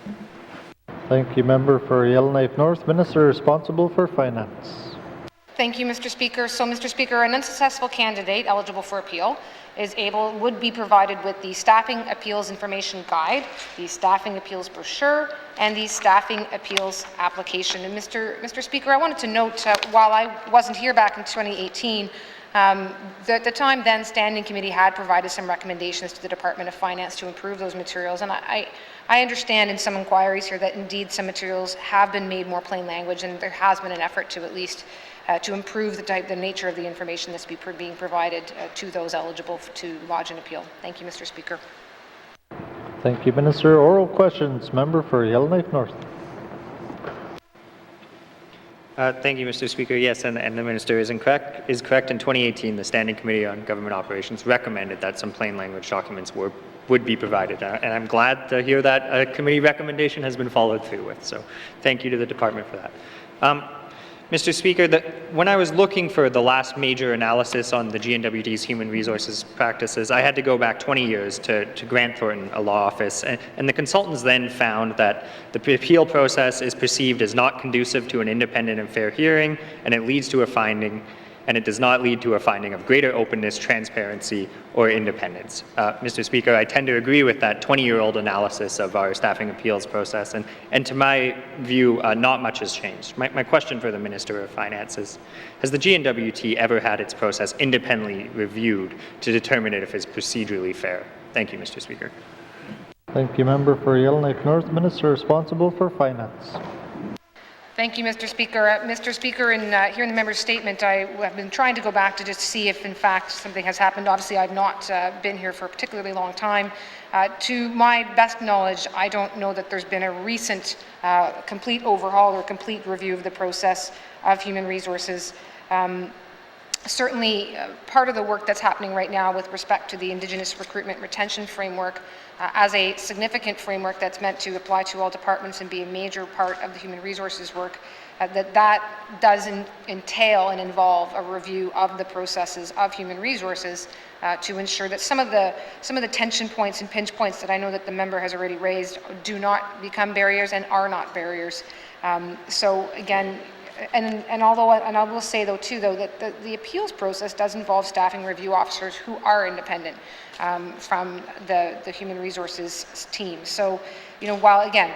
[SPEAKER 2] Thank you, member for Yellowknife North. Minister responsible for Finance.
[SPEAKER 7] Thank you, Mr. Speaker. So, Mr. Speaker, an unsuccessful candidate eligible for appeal would be provided with the Staffing Appeals Information Guide, the Staffing Appeals Brochure, and the Staffing Appeals Application. And Mr. Speaker, I wanted to note, while I wasn't here back in 2018, the time then Standing Committee had provided some recommendations to the Department of Finance to improve those materials, and I understand in some inquiries here that indeed some materials have been made more plain language, and there has been an effort to at least to improve the nature of the information that's being provided to those eligible to lodge an appeal. Thank you, Mr. Speaker.
[SPEAKER 2] Thank you, Minister. Oral questions. Member for Yellowknife North.
[SPEAKER 13] Thank you, Mr. Speaker. Yes, and the Minister is correct. In 2018, the Standing Committee on Government Operations recommended that some plain language documents would be provided, and I'm glad to hear that a committee recommendation has been followed through with. So thank you to the department for that. Mr. Speaker, when I was looking for the last major analysis on the N.W.T's human resources practices, I had to go back 20 years to Grant Thornton, a law office, and the consultants then found that the appeal process is perceived as not conducive to an independent and fair hearing, and it leads to a finding, and it does not lead to a finding of greater openness, transparency, or independence. Mr. Speaker, I tend to agree with that 20-year-old analysis of our staffing appeals process, and to my view, not much has changed. My question for the Minister of Finance is, has the N.W.T ever had its process independently reviewed to determine if it's procedurally fair? Thank you, Mr. Speaker.
[SPEAKER 2] Thank you, member for Yellowknife North. Minister responsible for Finance.
[SPEAKER 7] Thank you, Mr. Speaker. Mr. Speaker, in hearing the member's statement, I have been trying to go back to just see if, in fact, something has happened. Obviously, I've not been here for a particularly long time. To my best knowledge, I don't know that there's been a recent complete overhaul or complete review of the process of human resources. Certainly, part of the work that's happening right now with respect to the Indigenous Recruitment Retention Framework as a significant framework that's meant to apply to all departments and be a major part of the human resources work, that does entail and involve a review of the processes of human resources to ensure that some of the tension points and pinch points that I know that the member has already raised do not become barriers and are not barriers. So again, and I will say though that the appeals process does involve staffing review officers who are independent from the human resources team. So, while again,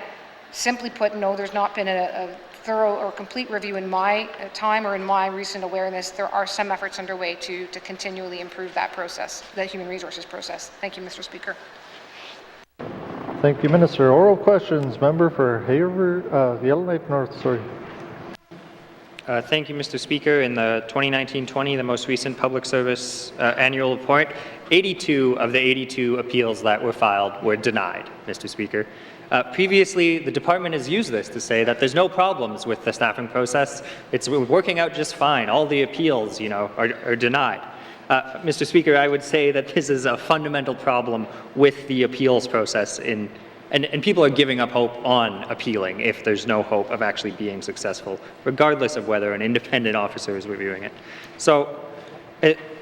[SPEAKER 7] simply put, no, there's not been a thorough or complete review in my time or in my recent awareness, there are some efforts underway to continually improve that process, the human resources process. Thank you, Mr. Speaker.
[SPEAKER 2] Thank you, Minister. Oral questions. Member for Yellowknife North. Sorry.
[SPEAKER 13] Thank you, Mr. Speaker. In the 2019-20, the most recent public service annual report, 82 of the 82 appeals that were filed were denied, Mr. Speaker. Previously, the department has used this to say that there's no problems with the staffing process. It's working out just fine. All the appeals, are denied. Mr. Speaker, I would say that this is a fundamental problem with the appeals process and people are giving up hope on appealing if there's no hope of actually being successful, regardless of whether an independent officer is reviewing it. So,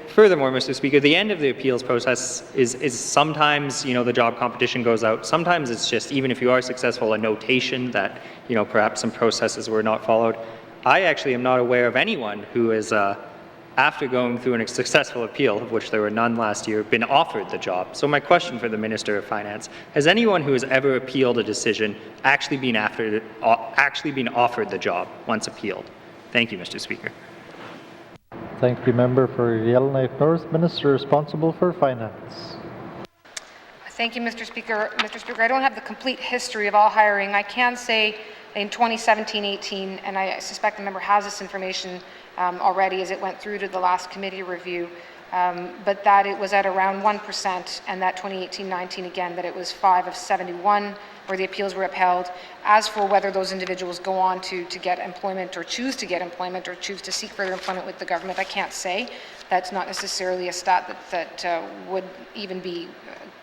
[SPEAKER 13] furthermore, Mr. Speaker, the end of the appeals process is sometimes, the job competition goes out. Sometimes it's just, even if you are successful, a notation that, perhaps some processes were not followed. I actually am not aware of anyone who is, after going through a successful appeal, of which there were none last year, been offered the job. So my question for the Minister of Finance, has anyone who has ever appealed a decision actually been offered the job once appealed? Thank you, Mr. Speaker.
[SPEAKER 2] Thank you, member for Yellowknife North. Minister responsible for Finance.
[SPEAKER 7] Thank you, Mr. Speaker. Mr. Speaker, I don't have the complete history of all hiring. I can say in 2017-18, and I suspect the member has this information already as it went through to the last committee review, but that it was at around 1%, and that 2018-19 again, that it was 5 of 71 where the appeals were upheld. As for whether those individuals go on to get employment or choose to get employment or choose to seek further employment with the government, I can't say. That's not necessarily a stat that would even be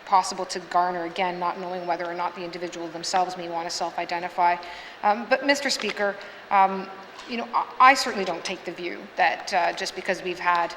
[SPEAKER 7] possible to garner, again, not knowing whether or not the individual themselves may want to self-identify. But Mr. Speaker, you know, I certainly don't take the view that just because we've had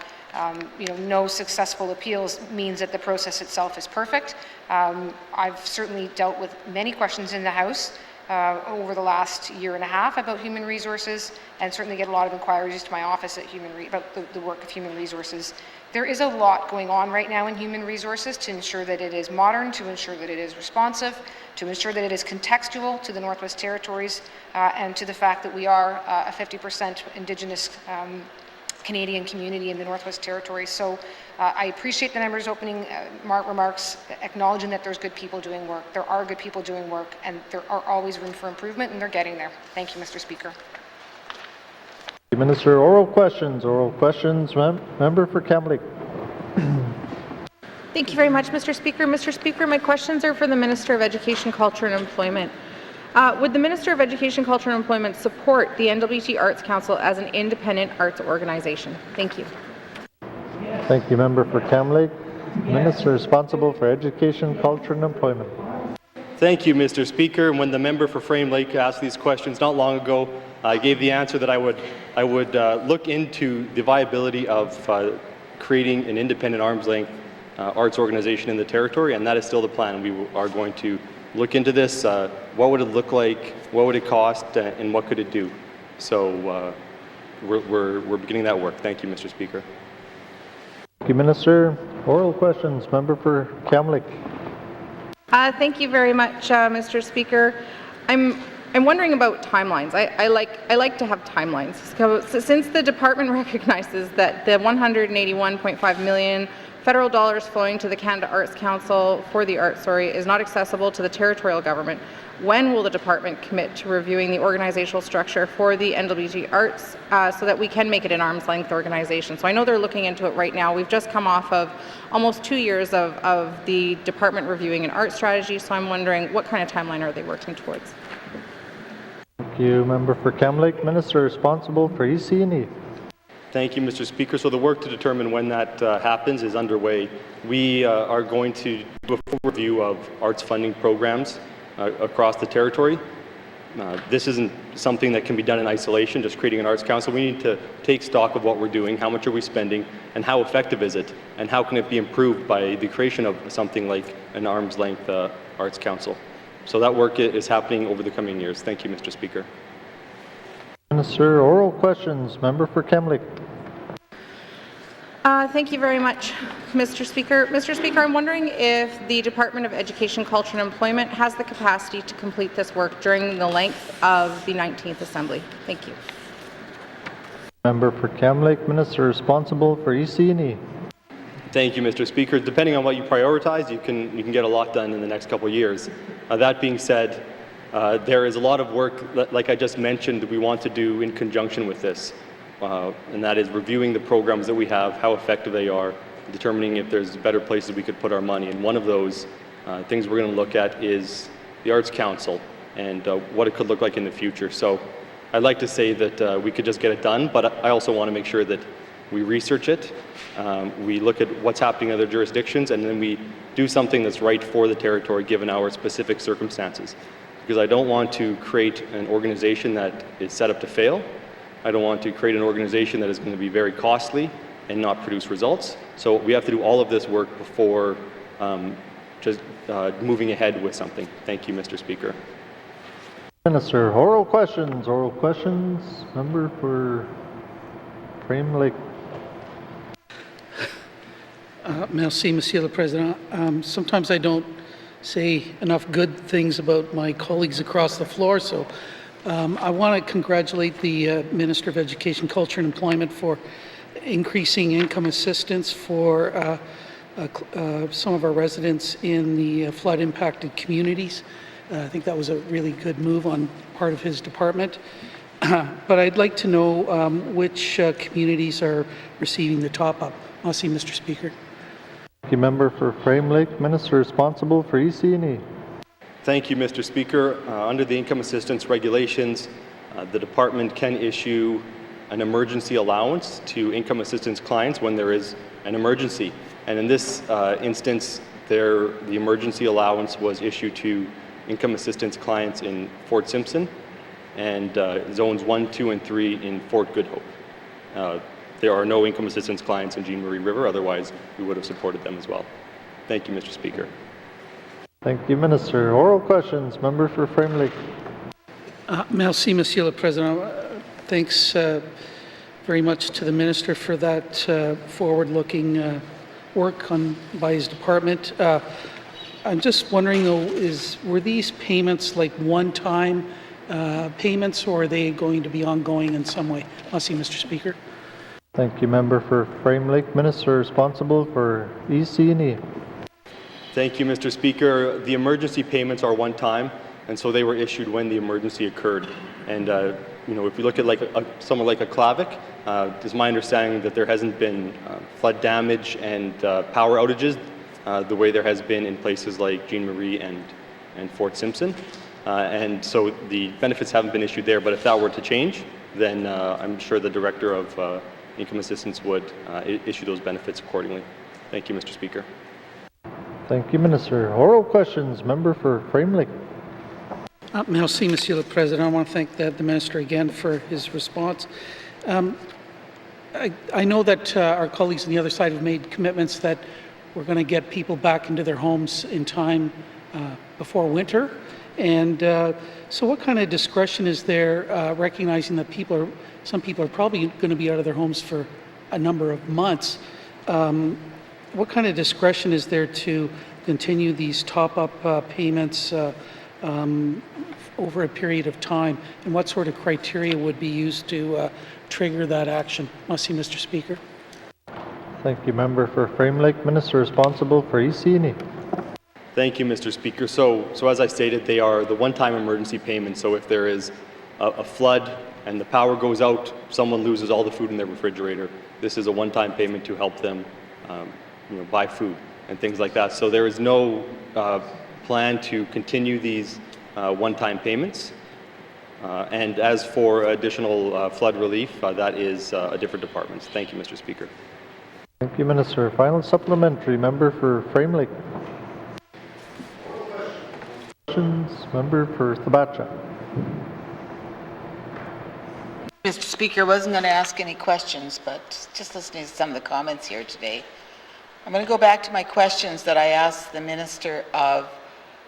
[SPEAKER 7] you know, no successful appeals means that the process itself is perfect. I've certainly dealt with many questions in the House over the last year and a half about human resources, and certainly get a lot of inquiries to my office at about the work of human resources. There is a lot going on right now in human resources to ensure that it is modern, to ensure that it is responsive, to ensure that it is contextual to the Northwest Territories, and to the fact that we are a 50% Indigenous Canadian community in the Northwest Territories. So I appreciate the members' opening remarks, acknowledging that there's good people doing work. There are good people doing work, and there are always room for improvement, and they're getting there. Thank you, Mr. Speaker.
[SPEAKER 2] Minister, oral questions. Member for Kamloops.
[SPEAKER 1] Thank you very much, Mr. Speaker. Mr. Speaker, my questions are for the Minister of Education, Culture and Employment. Would the Minister of Education, Culture and Employment support the N.W.T. Arts Council as an independent arts organization? Thank you.
[SPEAKER 2] Thank you, Member for Kamloops. Minister responsible for Education, Culture and Employment.
[SPEAKER 16] Thank you, Mr. Speaker. When the member for Frame Lake asked these questions not long ago, I gave the answer that I would look into the viability of creating an independent arm's-length arts organization in the territory, and that is still the plan. We are going to look into this. What would it look like? What would it cost? And what could it do? So we're beginning that work. Thank you, Mr. Speaker.
[SPEAKER 2] Thank you, Minister. Oral questions. Member for Kamloops.
[SPEAKER 1] Thank you very much, Mr. Speaker. I'm wondering about timelines. I like to have timelines. So, since the department recognizes that the 181.5 million federal dollars flowing to the Canada Arts Council for the arts, is not accessible to the territorial government, when will the department commit to reviewing the organizational structure for the N.W.T. Arts so that we can make it an arm's length organization? So I know they're looking into it right now. We've just come off of almost 2 years of the department reviewing an art strategy, so I'm wondering what kind of timeline are they working towards?
[SPEAKER 2] Thank you, Member for Kamloops. Minister responsible for EC&E.
[SPEAKER 16] Thank you, Mr. Speaker. So the work to determine when that happens is underway. We are going to do a full review of arts funding programs across the territory. This isn't something that can be done in isolation, just creating an arts council. We need to take stock of what we're doing, how much are we spending, and how effective is it, and how can it be improved by the creation of something like an arm's length arts council. So that work is happening over the coming years. Thank you, Mr. Speaker.
[SPEAKER 2] Minister, oral questions. Member for Kamloops.
[SPEAKER 1] Thank you very much, Mr. Speaker. Mr. Speaker, I'm wondering if the Department of Education, Culture and Employment has the capacity to complete this work during the length of the 19th Assembly. Thank you.
[SPEAKER 2] Member for Kamloops, Minister responsible for EC&E.
[SPEAKER 16] Thank you, Mr. Speaker. Depending on what you prioritize, you can get a lot done in the next couple of years. That being said, there is a lot of work, like I just mentioned, that we want to do in conjunction with this. And that is reviewing the programs that we have, how effective they are, determining if there's better places we could put our money. And one of those things we're going to look at is the Arts Council and what it could look like in the future. So I'd like to say that we could just get it done, but I also want to make sure that we research it, we look at what's happening in other jurisdictions, and then we do something that's right for the territory given our specific circumstances. Because I don't want to create an organization that is set up to fail. I don't want to create an organization that is going to be very costly and not produce results. So we have to do all of this work before just moving ahead with something. Thank you, Mr. Speaker.
[SPEAKER 2] Minister, oral questions. Oral questions. Member for Frame Lake.
[SPEAKER 14] Merci, Monsieur le Président. Sometimes I don't say enough good things about my colleagues across the floor, so I want to congratulate the Minister of Education, Culture and Employment for increasing income assistance for some of our residents in the flood-impacted communities. I think that was a really good move on part of his department. but I'd like to know which communities are receiving the top-up. Merci, Mr. Speaker.
[SPEAKER 2] Thank you, member for Frame Lake. Minister responsible for EC&E.
[SPEAKER 16] Thank you, Mr. Speaker. Under the income assistance regulations, the department can issue an emergency allowance to income assistance clients when there is an emergency. And in this instance, the emergency allowance was issued to income assistance clients in Fort Simpson and zones 1, 2, and 3 in Fort Good Hope. There are no income assistance clients in Jean Marie River, otherwise we would have supported them as well. Thank you, Mr. Speaker.
[SPEAKER 2] Thank you, Minister. Oral questions. Member for Frame Lake.
[SPEAKER 14] Merci, Monsieur le Président. Thanks very much to the Minister for that forward-looking work by his department. I'm just wondering, though, were these payments like one-time payments, or are they going to be ongoing in some way? Merci, Mr. Speaker.
[SPEAKER 2] Thank you, member for Frame Lake. Minister responsible for EC&E.
[SPEAKER 16] Thank you, Mr. Speaker. The emergency payments are one time, and so they were issued when the emergency occurred. And if you look at somewhere like a Klavik, it's my understanding that there hasn't been flood damage and power outages the way there has been in places like Jean Marie and Fort Simpson. And so the benefits haven't been issued there, but if that were to change, then I'm sure the Director of Income Assistance would issue those benefits accordingly. Thank you, Mr. Speaker.
[SPEAKER 2] Thank you, Minister. Oral questions. Member for Frame Lake.
[SPEAKER 14] Merci, Monsieur le Président. I want to thank the Minister again for his response. I know that our colleagues on the other side have made commitments that we're going to get people back into their homes in time before winter. And so what kind of discretion is there, recognizing that some people are probably going to be out of their homes for a number of months? What kind of discretion is there to continue these top-up payments over a period of time? And what sort of criteria would be used to trigger that action? Merci, Mr. Speaker.
[SPEAKER 2] Thank you, member for Frame Lake. Minister responsible for EC&E.
[SPEAKER 16] Thank you, Mr. Speaker. So as I stated, they are the one-time emergency payments. So if there is a flood and the power goes out, someone loses all the food in their refrigerator, this is a one-time payment to help them buy food and things like that. So there is no plan to continue these one-time payments. And as for additional flood relief, that is a different department. Thank you, Mr. Speaker.
[SPEAKER 2] Thank you, Minister. Final supplementary. Member for Frame Lake. Member for Thabacha.
[SPEAKER 12] Mr. Speaker, I wasn't going to ask any questions, but just listening to some of the comments here today, I'm going to go back to my questions that I asked the Minister of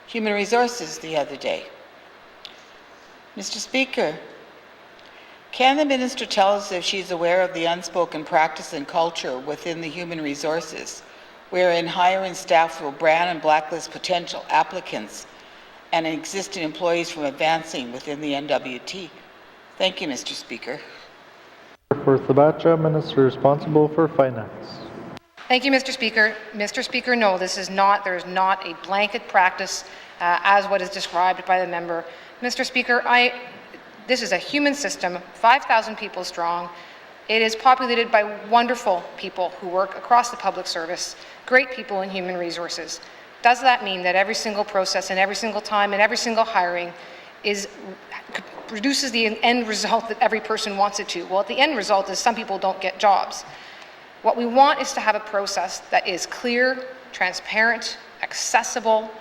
[SPEAKER 12] Human Resources the other day. Mr. Speaker, can the Minister tell us if she's aware of the unspoken practice and culture within the Human Resources, wherein hiring staff will brand and blacklist potential applicants and existing employees from advancing within the N.W.T? Thank you, Mr. Speaker.
[SPEAKER 2] For Thabacha, Minister responsible for Finance.
[SPEAKER 7] Thank you, Mr. Speaker. Mr. Speaker, no, there is not a blanket practice as what is described by the member. Mr. Speaker, this is a human system, 5,000 people strong. It is populated by wonderful people who work across the public service, great people in human resources. Does that mean that every single process and every single time and every single hiring produces the end result that every person wants it to? Well, the end result is some people don't get jobs. What we want is to have a process that is clear, transparent, accessible,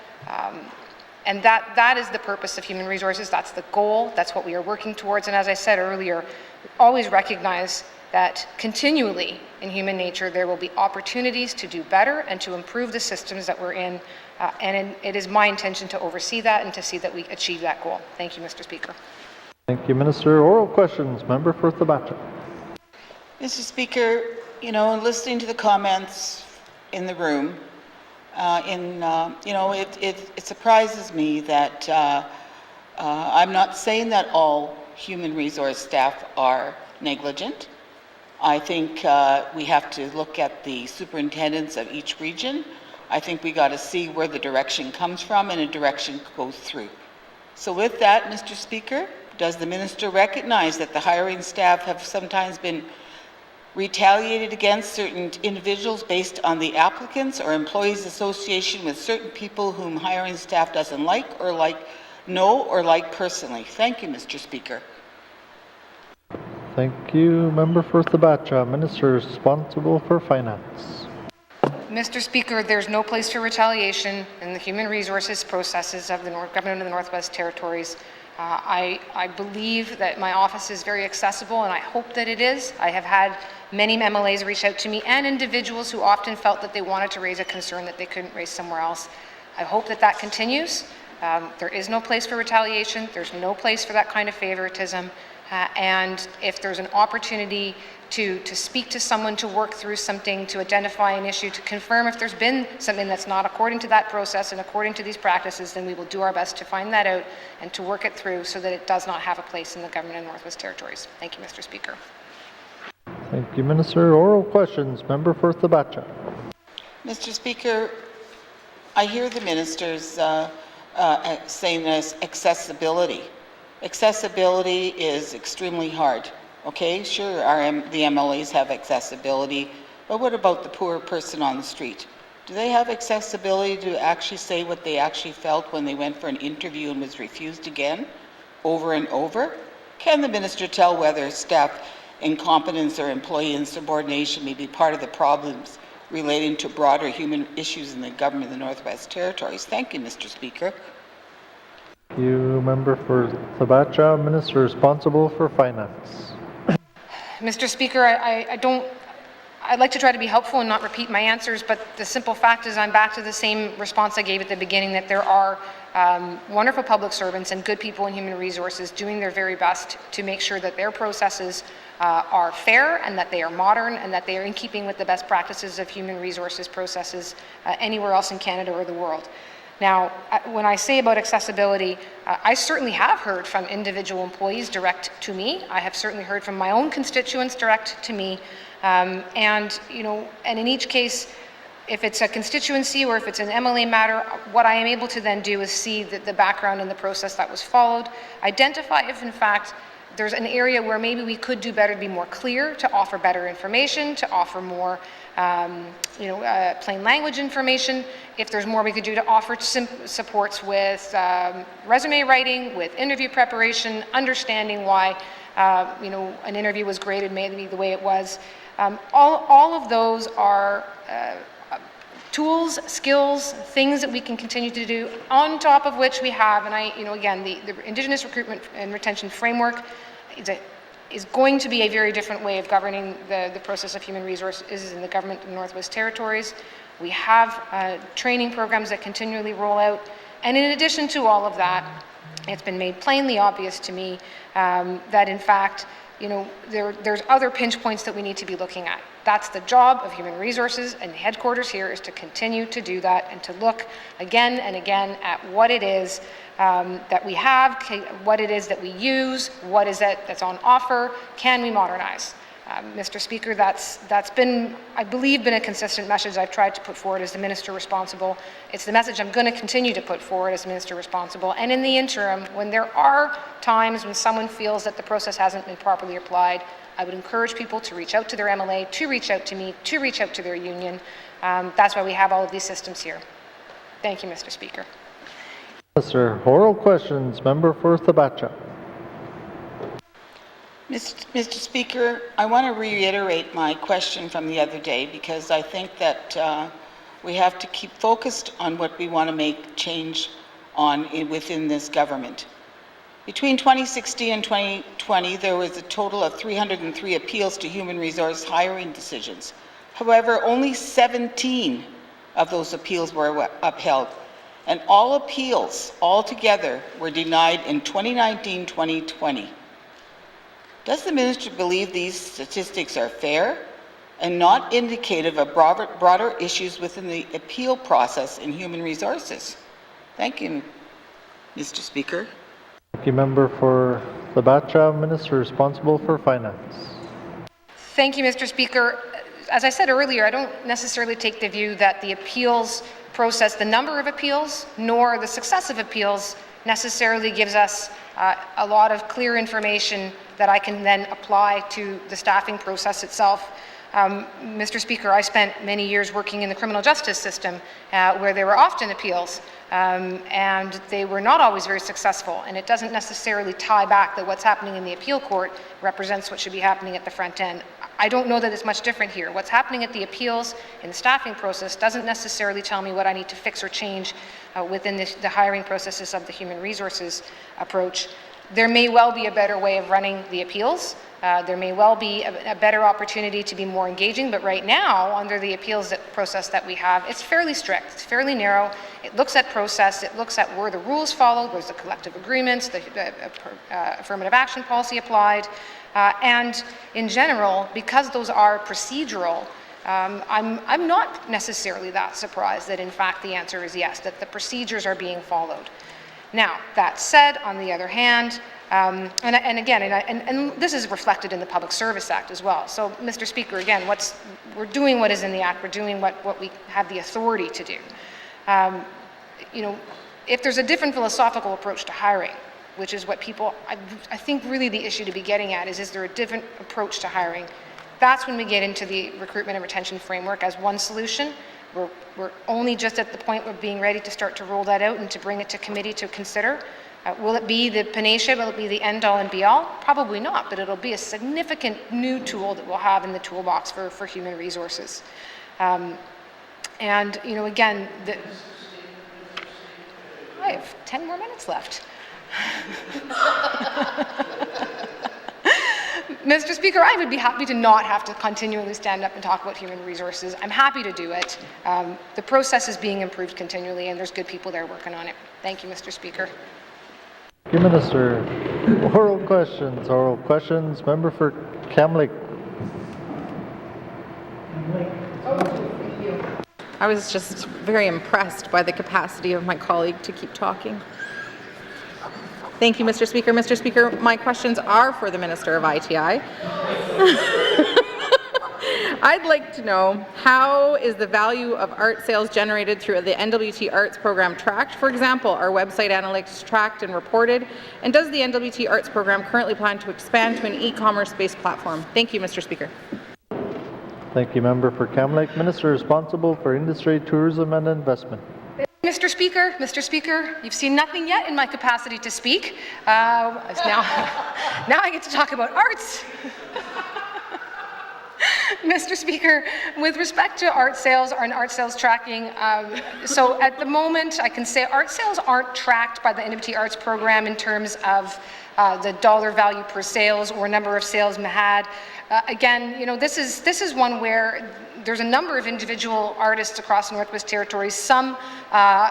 [SPEAKER 7] and that is the purpose of human resources. That's the goal. That's what we are working towards. And as I said earlier, we always recognize that continually in human nature there will be opportunities to do better and to improve the systems that we're in. It is my intention to oversee that and to see that we achieve that goal. Thank you, Mr. Speaker.
[SPEAKER 2] Thank you, Minister. Oral questions. Member for Thabacha.
[SPEAKER 12] Mr. Speaker, listening to the comments in the room, it surprises me that I'm not saying that all human resource staff are negligent. I think we have to look at the superintendents of each region. I think we got to see where the direction comes from and a direction goes through. So with that, Mr. Speaker, Does the minister recognize that the hiring staff have sometimes been retaliated against certain individuals based on the applicants or employees' association with certain people whom hiring staff doesn't know or like personally? Thank you, Mr. Speaker.
[SPEAKER 2] Thank you. Member for Thabacha, Minister responsible for Finance.
[SPEAKER 7] Mr. Speaker, there's no place for retaliation in the human resources processes of the Government of the Northwest Territories. I believe that my office is very accessible, and I hope that it is. I have had many MLAs reach out to me and individuals who often felt that they wanted to raise a concern that they couldn't raise somewhere else. I hope that that continues. There is no place for retaliation. There's no place for that kind of favoritism. And if there's an opportunity to speak to someone, to work through something, to identify an issue, to confirm if there's been something that's not according to that process and according to these practices, then we will do our best to find that out and to work it through so that it does not have a place in the Government of the Northwest Territories. Thank you, Mr. Speaker.
[SPEAKER 2] Thank you, Minister. Oral questions. Member for Thabacha.
[SPEAKER 12] Mr. Speaker, I hear the ministers saying there's accessibility. Accessibility is extremely hard. Okay, sure, the MLAs have accessibility, but what about the poor person on the street? Do they have accessibility to actually say what they actually felt when they went for an interview and was refused again, over and over? Can the minister tell whether staff incompetence or employee insubordination may be part of the problems relating to broader human issues in the Government of the Northwest Territories? Thank you, Mr. Speaker.
[SPEAKER 2] Thank you, Member for Thabacha, Minister responsible for Finance.
[SPEAKER 7] Mr. Speaker, I'd like to try to be helpful and not repeat my answers, but the simple fact is I'm back to the same response I gave at the beginning, that there are wonderful public servants and good people in human resources doing their very best to make sure that their processes are fair and that they are modern and that they are in keeping with the best practices of human resources processes anywhere else in Canada or the world. Now, when I say about accessibility, I certainly have heard from individual employees direct to me. I have certainly heard from my own constituents direct to me. And in each case, if it's a constituency or if it's an MLA matter, what I am able to then do is see the background and the process that was followed, identify if in fact there's an area where maybe we could do better to be more clear, to offer better information, to offer more plain language information. If there's more we could do to offer supports with resume writing, with interview preparation, understanding why an interview was graded maybe the way it was. All of those are tools, skills, things that we can continue to do, on top of which we have, and again, the Indigenous Recruitment and Retention Framework is going to be a very different way of governing the process of human resources in the Government of the Northwest Territories. We have training programs that continually roll out, and in addition to all of that, it's been made plainly obvious to me that in fact, there's other pinch points that we need to be looking at. That's the job of human resources, and headquarters here is to continue to do that and to look again and again at what it is that we have, what it is that we use, what is it that's on offer, can we modernize? Mr. Speaker, that's been, I believe, been a consistent message I've tried to put forward as the Minister responsible. It's the message I'm going to continue to put forward as Minister responsible. And in the interim, when there are times when someone feels that the process hasn't been properly applied, I would encourage people to reach out to their MLA, to reach out to me, to reach out to their union. That's why we have all of these systems here. Thank you, Mr. Speaker.
[SPEAKER 2] Sir, oral questions. Member for Thabacha.
[SPEAKER 12] Mr. Speaker, I want to reiterate my question from the other day because I think that we have to keep focused on what we want to make change on within this government. Between 2016 and 2020, there was a total of 303 appeals to human resource hiring decisions. However, only 17 of those appeals were upheld, and all appeals altogether were denied in 2019-2020. Does the minister believe these statistics are fair and not indicative of broader issues within the appeal process in human resources? Thank you, Mr. Speaker.
[SPEAKER 2] Thank you, Member for Thabacha, Minister responsible for Finance.
[SPEAKER 7] Thank you, Mr. Speaker. As I said earlier, I don't necessarily take the view that the appeals process the number of appeals, nor the success of appeals necessarily gives us a lot of clear information that I can then apply to the staffing process itself. Mr. Speaker, I spent many years working in the criminal justice system where there were often appeals and they were not always very successful, and it doesn't necessarily tie back that what's happening in the appeal court represents what should be happening at the front end. I don't know that it's much different here. What's happening at the appeals in the staffing process doesn't necessarily tell me what I need to fix or change within the hiring processes of the human resources approach. There may well be a better way of running the appeals. There may well be a better opportunity to be more engaging, but right now, under the appeals process that we have, it's fairly strict, it's fairly narrow. It looks at process, it looks at were the rules followed, was the collective agreements, the affirmative action policy applied, and in general, because those are procedural, I'm not necessarily that surprised that in fact the answer is yes, that the procedures are being followed. Now, that said, on the other hand, and this is reflected in the Public Service Act as well. So, Mr. Speaker, again, we're doing what is in the Act, we're doing what we have the authority to do. You know, if there's a different philosophical approach to hiring, which is what people, I think really the issue to be getting at is there a different approach to hiring? That's when we get into the recruitment and retention framework as one solution. We're only just at the point of being ready to start to roll that out and to bring it to committee to consider. Will it be the panacea? Will it be the end-all and be-all? Probably not, but it'll be a significant new tool that we'll have in the toolbox for human resources. And, you know, again, I have 10 more minutes left. Mr. Speaker, I would be happy to not have to continually stand up and talk about human resources. I'm happy to do it. The process is being improved continually, and there's good people there working on it. Thank you, Mr. Speaker.
[SPEAKER 2] Thank you, Minister. Oral questions. Member for Kamloops.
[SPEAKER 17] I was just very impressed by the capacity of my colleague to keep talking. Thank you, Mr. Speaker. Mr. Speaker, my questions are for the Minister of ITI. I'd like to know, how is the value of art sales generated through the N.W.T. Arts program tracked? For example, are website analytics tracked and reported? And does the N.W.T. Arts program currently plan to expand to an e-commerce-based platform? Thank you, Mr. Speaker.
[SPEAKER 2] Thank you, Member for Kamloops. Minister responsible for industry, tourism and investment.
[SPEAKER 7] Mr. Speaker, you've seen nothing yet in my capacity to speak. Now I get to talk about arts. Mr. Speaker, with respect to art sales and art sales tracking, so at the moment I can say art sales aren't tracked by the N.W.T. Arts program in terms of the dollar value per sales or number of sales had. Again, you know, this is one where there's a number of individual artists across the Northwest Territories, some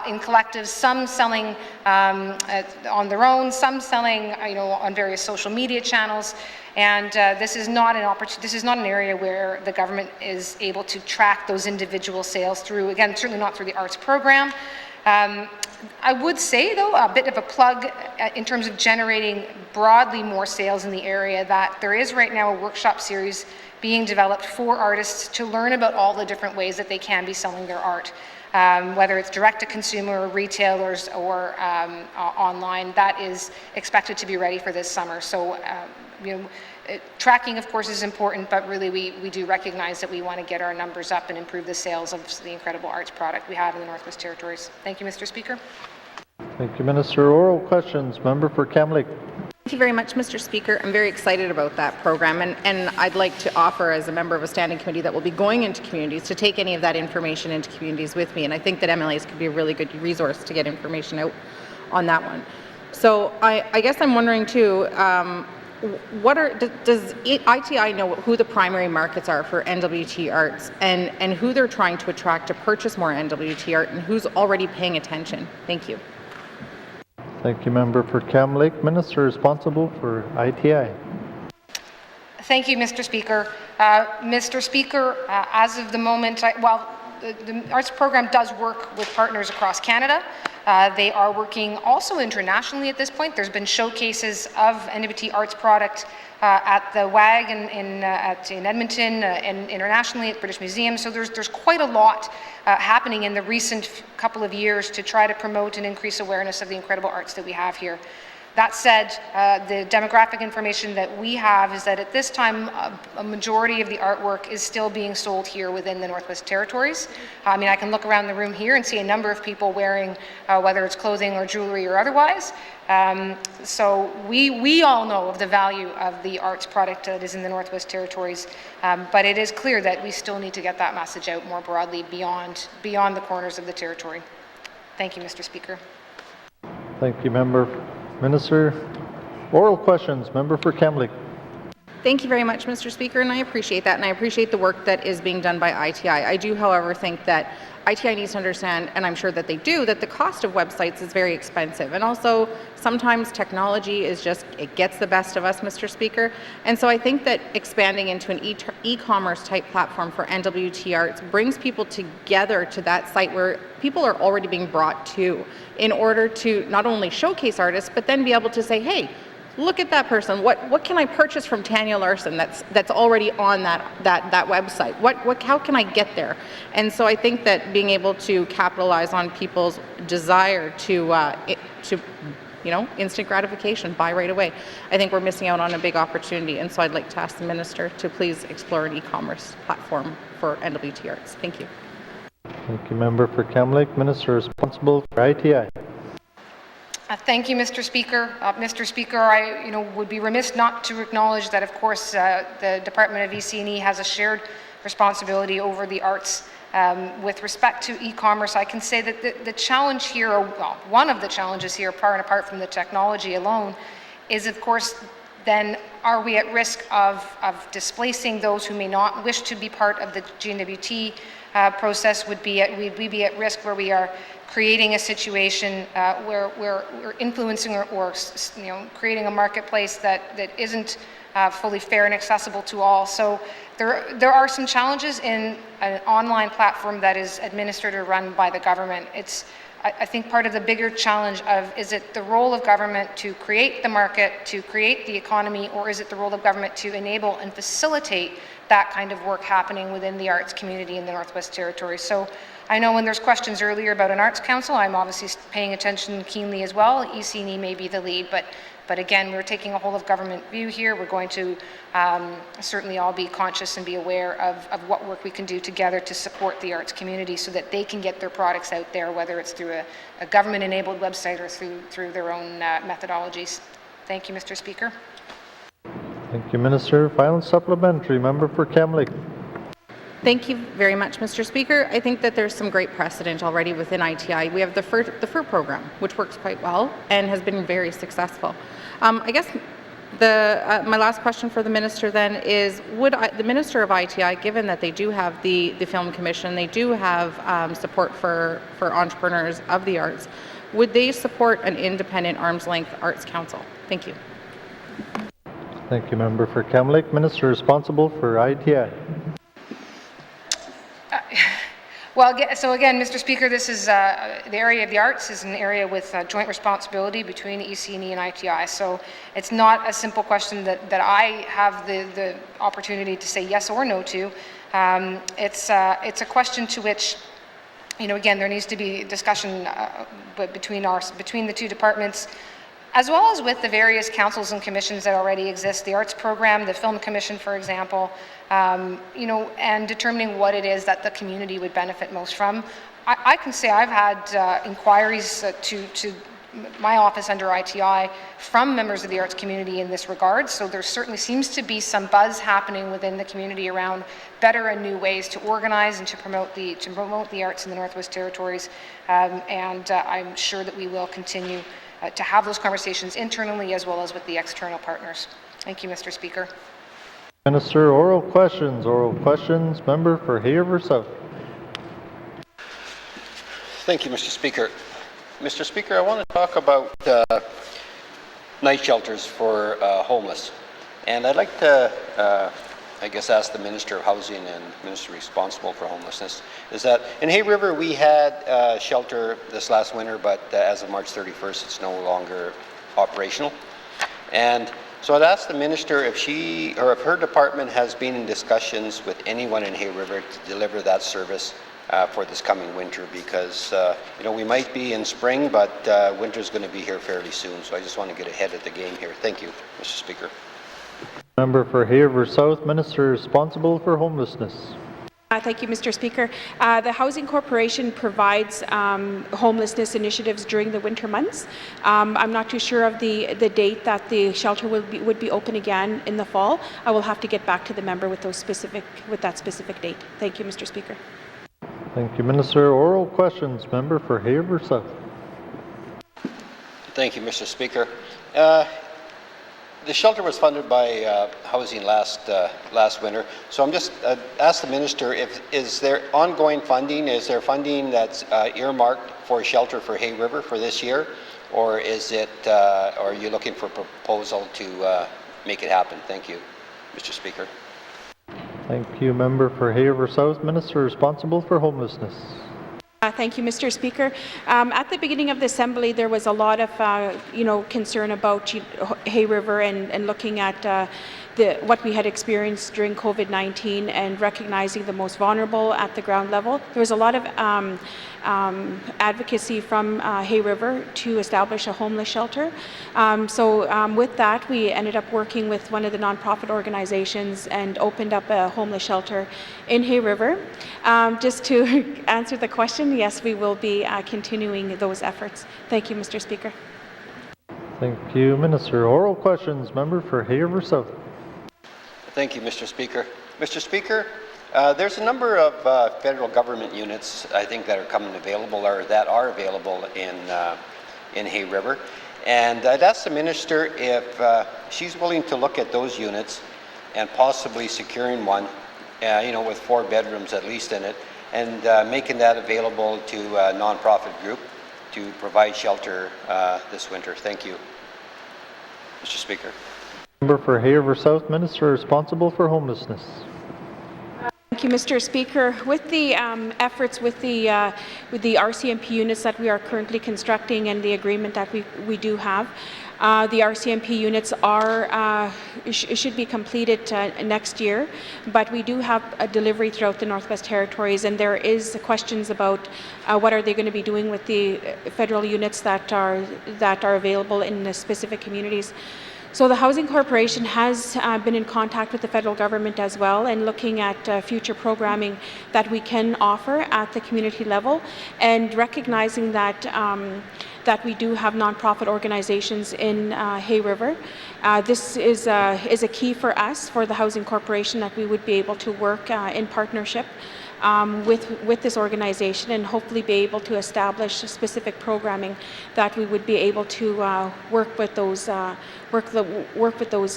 [SPEAKER 7] in collectives, some selling on their own, some selling, you know, on various social media channels. And this is not an area where the government is able to track those individual sales through, again, certainly not through the arts program. I would say, though, a bit of a plug in terms of generating broadly more sales in the area, that there is right now a workshop series being developed for artists to learn about all the different ways that they can be selling their art, whether it's direct to consumer, retailers, or online. That is expected to be ready for this summer. So, you know, tracking, of course, is important, but really we do recognize that we want to get our numbers up and improve the sales of the incredible arts product we have in the Northwest Territories. Thank you, Mr. Speaker.
[SPEAKER 2] Thank you, Minister. Oral questions. Member for Kamloops.
[SPEAKER 17] Thank you very much, Mr. Speaker. I'm very excited about that program, and I'd like to offer, as a member of a standing committee that will be going into communities, to take any of that information into communities with me, and I think that MLAs could be a really good resource to get information out on that one. So I guess I'm wondering too, does ITI know who the primary markets are for N.W.T. Arts, and who they're trying to attract to purchase more N.W.T. art, and who's already paying attention? Thank you.
[SPEAKER 2] Thank you, Member for Kamloops. Minister responsible for ITI.
[SPEAKER 7] Thank you, Mr. Speaker. Mr. Speaker, as of the moment, the arts program does work with partners across Canada. They are working also internationally at this point. There's been showcases of N.W.T. arts product at the WAG in Edmonton and internationally at British Museum. So there's quite a lot happening in the recent couple of years to try to promote and increase awareness of the incredible arts that we have here. That said, the demographic information that we have is that at this time, a majority of the artwork is still being sold here within the Northwest Territories. I mean, I can look around the room here and see a number of people wearing, whether it's clothing or jewelry or otherwise. So we all know of the value of the arts product that is in the Northwest Territories, but it is clear that we still need to get that message out more broadly beyond the corners of the territory. Thank you, Mr. Speaker.
[SPEAKER 2] Thank you, Member. Minister, oral questions. Member for Kamloops.
[SPEAKER 17] Thank you very much, Mr. Speaker, and I appreciate that, and I appreciate the work that is being done by ITI. I do, however, think that ITI needs to understand, and I'm sure that they do, that the cost of websites is very expensive, and also sometimes technology is just, it gets the best of us, Mr. Speaker, and so I think that expanding into an e-commerce type platform for N.W.T. Arts brings people together to that site where people are already being brought to in order to not only showcase artists, but then be able to say, hey, look at that person. What can I purchase from Tanya Larson that's already on that website? How can I get there? And so I think that being able to capitalize on people's desire to instant gratification, buy right away. I think we're missing out on a big opportunity. And so I'd like to ask the minister to please explore an e-commerce platform for N.W.T. Arts. Thank you.
[SPEAKER 2] Thank you, Member for Kamloops. Minister responsible for ITI.
[SPEAKER 7] Thank you, Mr. Speaker. Mr. Speaker, I would be remiss not to acknowledge that, of course, the Department of EC&E has a shared responsibility over the arts. With respect to e-commerce, I can say that the challenge here, well, one of the challenges here, far and apart from the technology alone, is, of course, then are we at risk of displacing those who may not wish to be part of the N.W.T. process? Would we be at risk where we are creating a situation where we're influencing or creating a marketplace that isn't fully fair and accessible to all? So there are some challenges in an online platform that is administered or run by the government. I think part of the bigger challenge is it the role of government to create the market, to create the economy, or is it the role of government to enable and facilitate that kind of work happening within the arts community in the Northwest Territories? So I know when there's questions earlier about an arts council, I'm obviously paying attention keenly as well. EC&E may be the lead, but again, we're taking a whole of government view here. We're going to certainly all be conscious and be aware of what work we can do together to support the arts community so that they can get their products out there, whether it's through a government-enabled website or through their own methodologies. Thank you, Mr. Speaker.
[SPEAKER 2] Thank you, Minister. Final supplementary. Member for Kamloops.
[SPEAKER 17] Thank you very much, Mr. Speaker. I think that there's some great precedent already within ITI. We have the FUR program, which works quite well and has been very successful. I guess my last question for the minister then is, would the Minister of ITI, given that they do have the Film Commission, they do have support for entrepreneurs of the arts, would they support an independent arm's-length arts council? Thank you.
[SPEAKER 2] Thank you, Member for Kamloops. Minister responsible for ITI.
[SPEAKER 7] Well, so again, Mr. Speaker, this is the area of the arts is an area with joint responsibility between EC&E and ITI. So it's not a simple question that I have the opportunity to say yes or no to. It's a question to which, again, there needs to be discussion between the two departments, as well as with the various councils and commissions that already exist, the Arts Program, the Film Commission, for example, and determining what it is that the community would benefit most from. I can say I've had inquiries to my office under ITI from members of the arts community in this regard, so there certainly seems to be some buzz happening within the community around better and new ways to organize and to promote the arts in the Northwest Territories, and I'm sure that we will continue to have those conversations internally as well as with the external partners. Thank you, Mr. Speaker.
[SPEAKER 2] Minister, oral questions. Member for Hay River South.
[SPEAKER 10] Thank you, Mr. Speaker. Mr. Speaker, I want to talk about night shelters for homeless. And I'd like to I guess, ask the Minister of Housing and Minister responsible for homelessness is that in Hay River we had shelter this last winter, but as of March 31st, it's no longer operational. And so I'd ask the Minister if she or if her department has been in discussions with anyone in Hay River to deliver that service for this coming winter, because you know, we might be in spring, but winter's going to be here fairly soon. So I just want to get ahead of the game here. Thank you, Mr. Speaker.
[SPEAKER 2] Member for Hay River South, Minister responsible for homelessness.
[SPEAKER 18] Thank you, Mr. Speaker. The Housing Corporation provides homelessness initiatives during the winter months. I'm not too sure of the date that the shelter would be open again in the fall. I will have to get back to the member with that specific date. Thank you, Mr. Speaker.
[SPEAKER 2] Thank you, Minister. Oral questions, member for Hay River South.
[SPEAKER 10] Thank you, Mr. Speaker. The shelter was funded by Housing last winter, so I'm just ask the Minister if is there ongoing funding? Is there funding that's earmarked for shelter for Hay River for this year, or is it? Or are you looking for a proposal to make it happen? Thank you, Mr. Speaker.
[SPEAKER 2] Thank you, member for Hay River South, Minister responsible for homelessness.
[SPEAKER 18] Thank you, Mr. Speaker. At the beginning of the Assembly, there was a lot of, concern about Hay River and looking at what we had experienced during COVID-19 and recognizing the most vulnerable at the ground level. There was a lot of advocacy from Hay River to establish a homeless shelter. With that, we ended up working with one of the nonprofit organizations and opened up a homeless shelter in Hay River. Just to answer the question, yes, we will be continuing those efforts. Thank you, Mr. Speaker.
[SPEAKER 2] Thank you, Minister. Oral questions, member for Hay River South.
[SPEAKER 10] Thank you, Mr. Speaker. Mr. Speaker, there's a number of federal government units, I think, that are coming available or that are available in Hay River. And I'd ask the Minister if she's willing to look at those units and possibly securing one, with 4 bedrooms at least in it, and making that available to a nonprofit group to provide shelter this winter. Thank you, Mr. Speaker.
[SPEAKER 2] Member for Hay River South, Minister responsible for homelessness.
[SPEAKER 18] Thank you, Mr. Speaker. With the efforts with the RCMP units that we are currently constructing and the agreement that we do have, the RCMP units should be completed next year, but we do have a delivery throughout the Northwest Territories, and there is questions about what are they going to be doing with the federal units that are available in the specific communities. So the Housing Corporation has been in contact with the federal government as well, and looking at future programming that we can offer at the community level, and recognizing that that we do have nonprofit organizations in Hay River. This is a key for us, for the Housing Corporation, that we would be able to work in partnership with this organization, and hopefully be able to establish specific programming that we would be able to work with those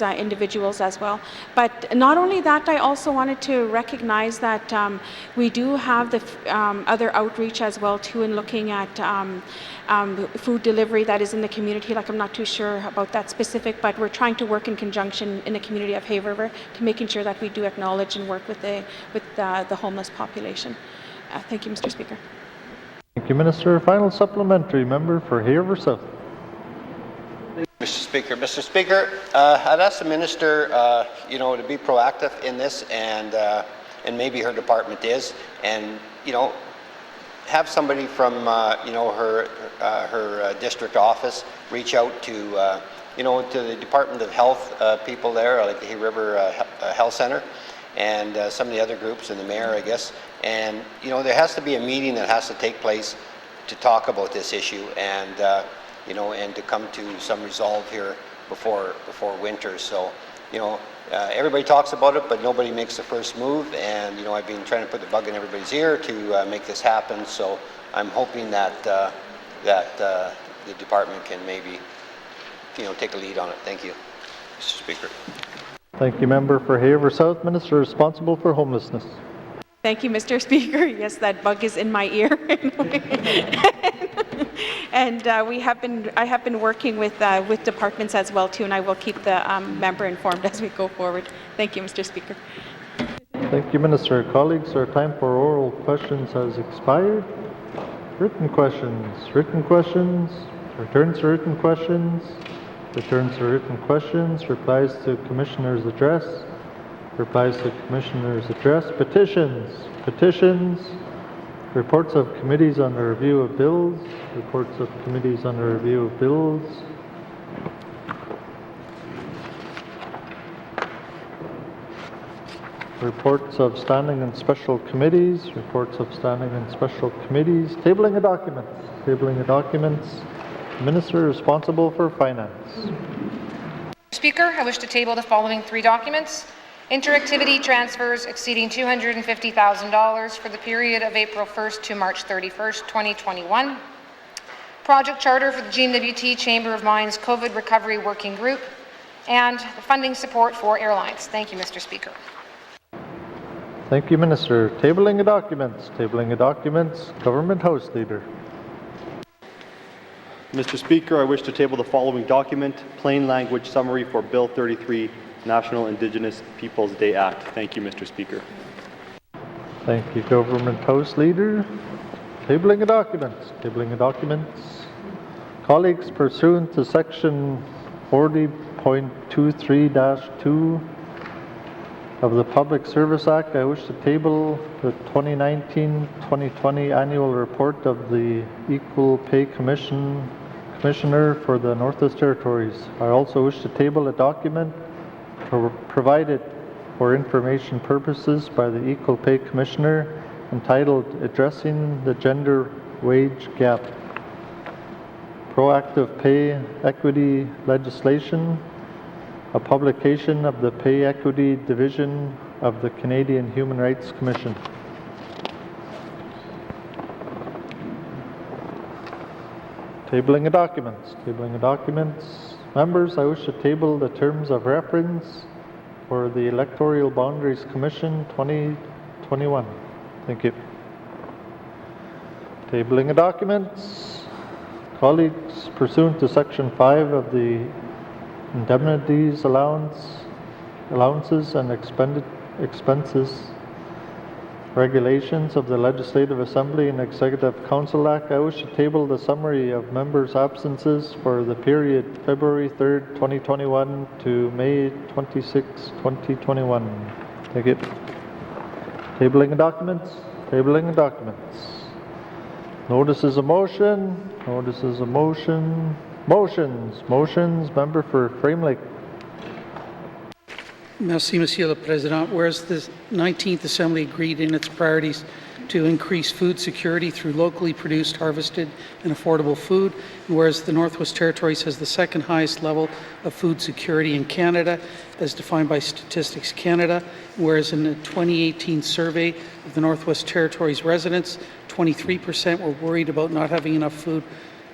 [SPEAKER 18] individuals as well. But not only that, I also wanted to recognize that we do have the other outreach as well too, in looking at food delivery that is in the community. Like, I'm not too sure about that specific, but we're trying to work in conjunction in the community of Hay River to making sure that we do acknowledge and work with the homeless population. Thank you, Mr. Speaker.
[SPEAKER 2] Thank you, Minister. Final supplementary, member for Hay River South.
[SPEAKER 10] Mr. Speaker, I'd ask the Minister, to be proactive in this, and maybe her department is, and have somebody from her district office reach out to to the Department of Health people there, like the Hay River Health Center, and some of the other groups, and the mayor, I guess. And there has to be a meeting that has to take place to talk about this issue, and and to come to some resolve here before winter. So everybody talks about it, but nobody makes the first move. And I've been trying to put the bug in everybody's ear to make this happen. So I'm hoping that the department can maybe take a lead on it. Thank you, Mr. Speaker.
[SPEAKER 2] Thank you, member for Hay River South, Minister responsible for homelessness.
[SPEAKER 18] Thank you, Mr. Speaker. Yes, that bug is in my ear. And I have been working with departments as well too, and I will keep the member informed as we go forward. Thank you, Mr. Speaker.
[SPEAKER 2] Thank you, Minister. Colleagues, our time for oral questions has expired. Written questions, returns to written questions, replies to Commissioner's address, petitions, reports of committees on the review of bills, reports of standing and special committees, tabling of documents, Minister responsible for finance.
[SPEAKER 7] Speaker, I wish to table the following 3 documents. Interactivity transfers exceeding $250,000 for the period of April 1st to March 31st, 2021. Project charter for the N.W.T. Chamber of Mines COVID Recovery Working Group, and funding support for airlines. Thank you, Mr. Speaker.
[SPEAKER 2] Thank you, Minister. Tabling of documents, Government House Leader.
[SPEAKER 16] Mr. Speaker, I wish to table the following document, plain language summary for Bill 33, National Indigenous Peoples Day Act. Thank you, Mr. Speaker.
[SPEAKER 2] Thank you, Government House Leader. Tabling of documents. Colleagues, pursuant to Section 40.23-2 of the Public Service Act, I wish to table the 2019-2020 annual report of the Equal Pay Commissioner for the Northwest Territories. I also wish to table a document provided for information purposes by the Equal Pay Commissioner entitled Addressing the Gender Wage Gap, Proactive Pay Equity Legislation, a publication of the Pay Equity Division of the Canadian Human Rights Commission. Tabling of documents. Members, I wish to table the terms of reference for the Electoral Boundaries Commission 2021. Thank you. Tabling of documents. Colleagues, pursuant to Section 5 of the Indemnities, Allowances and Expenses Regulations of the Legislative Assembly and Executive Council Act, I wish to table the summary of members' absences for the period February 3rd, 2021 to May 26, 2021. Thank you. Tabling of documents. Notices of motion. Motions. Member for Frame Lake.
[SPEAKER 14] Merci, Monsieur le Président. Whereas the 19th Assembly agreed in its priorities to increase food security through locally produced, harvested, and affordable food, and whereas the Northwest Territories has the second highest level of food security in Canada, as defined by Statistics Canada, whereas in the 2018 survey of the Northwest Territories residents, 23% were worried about not having enough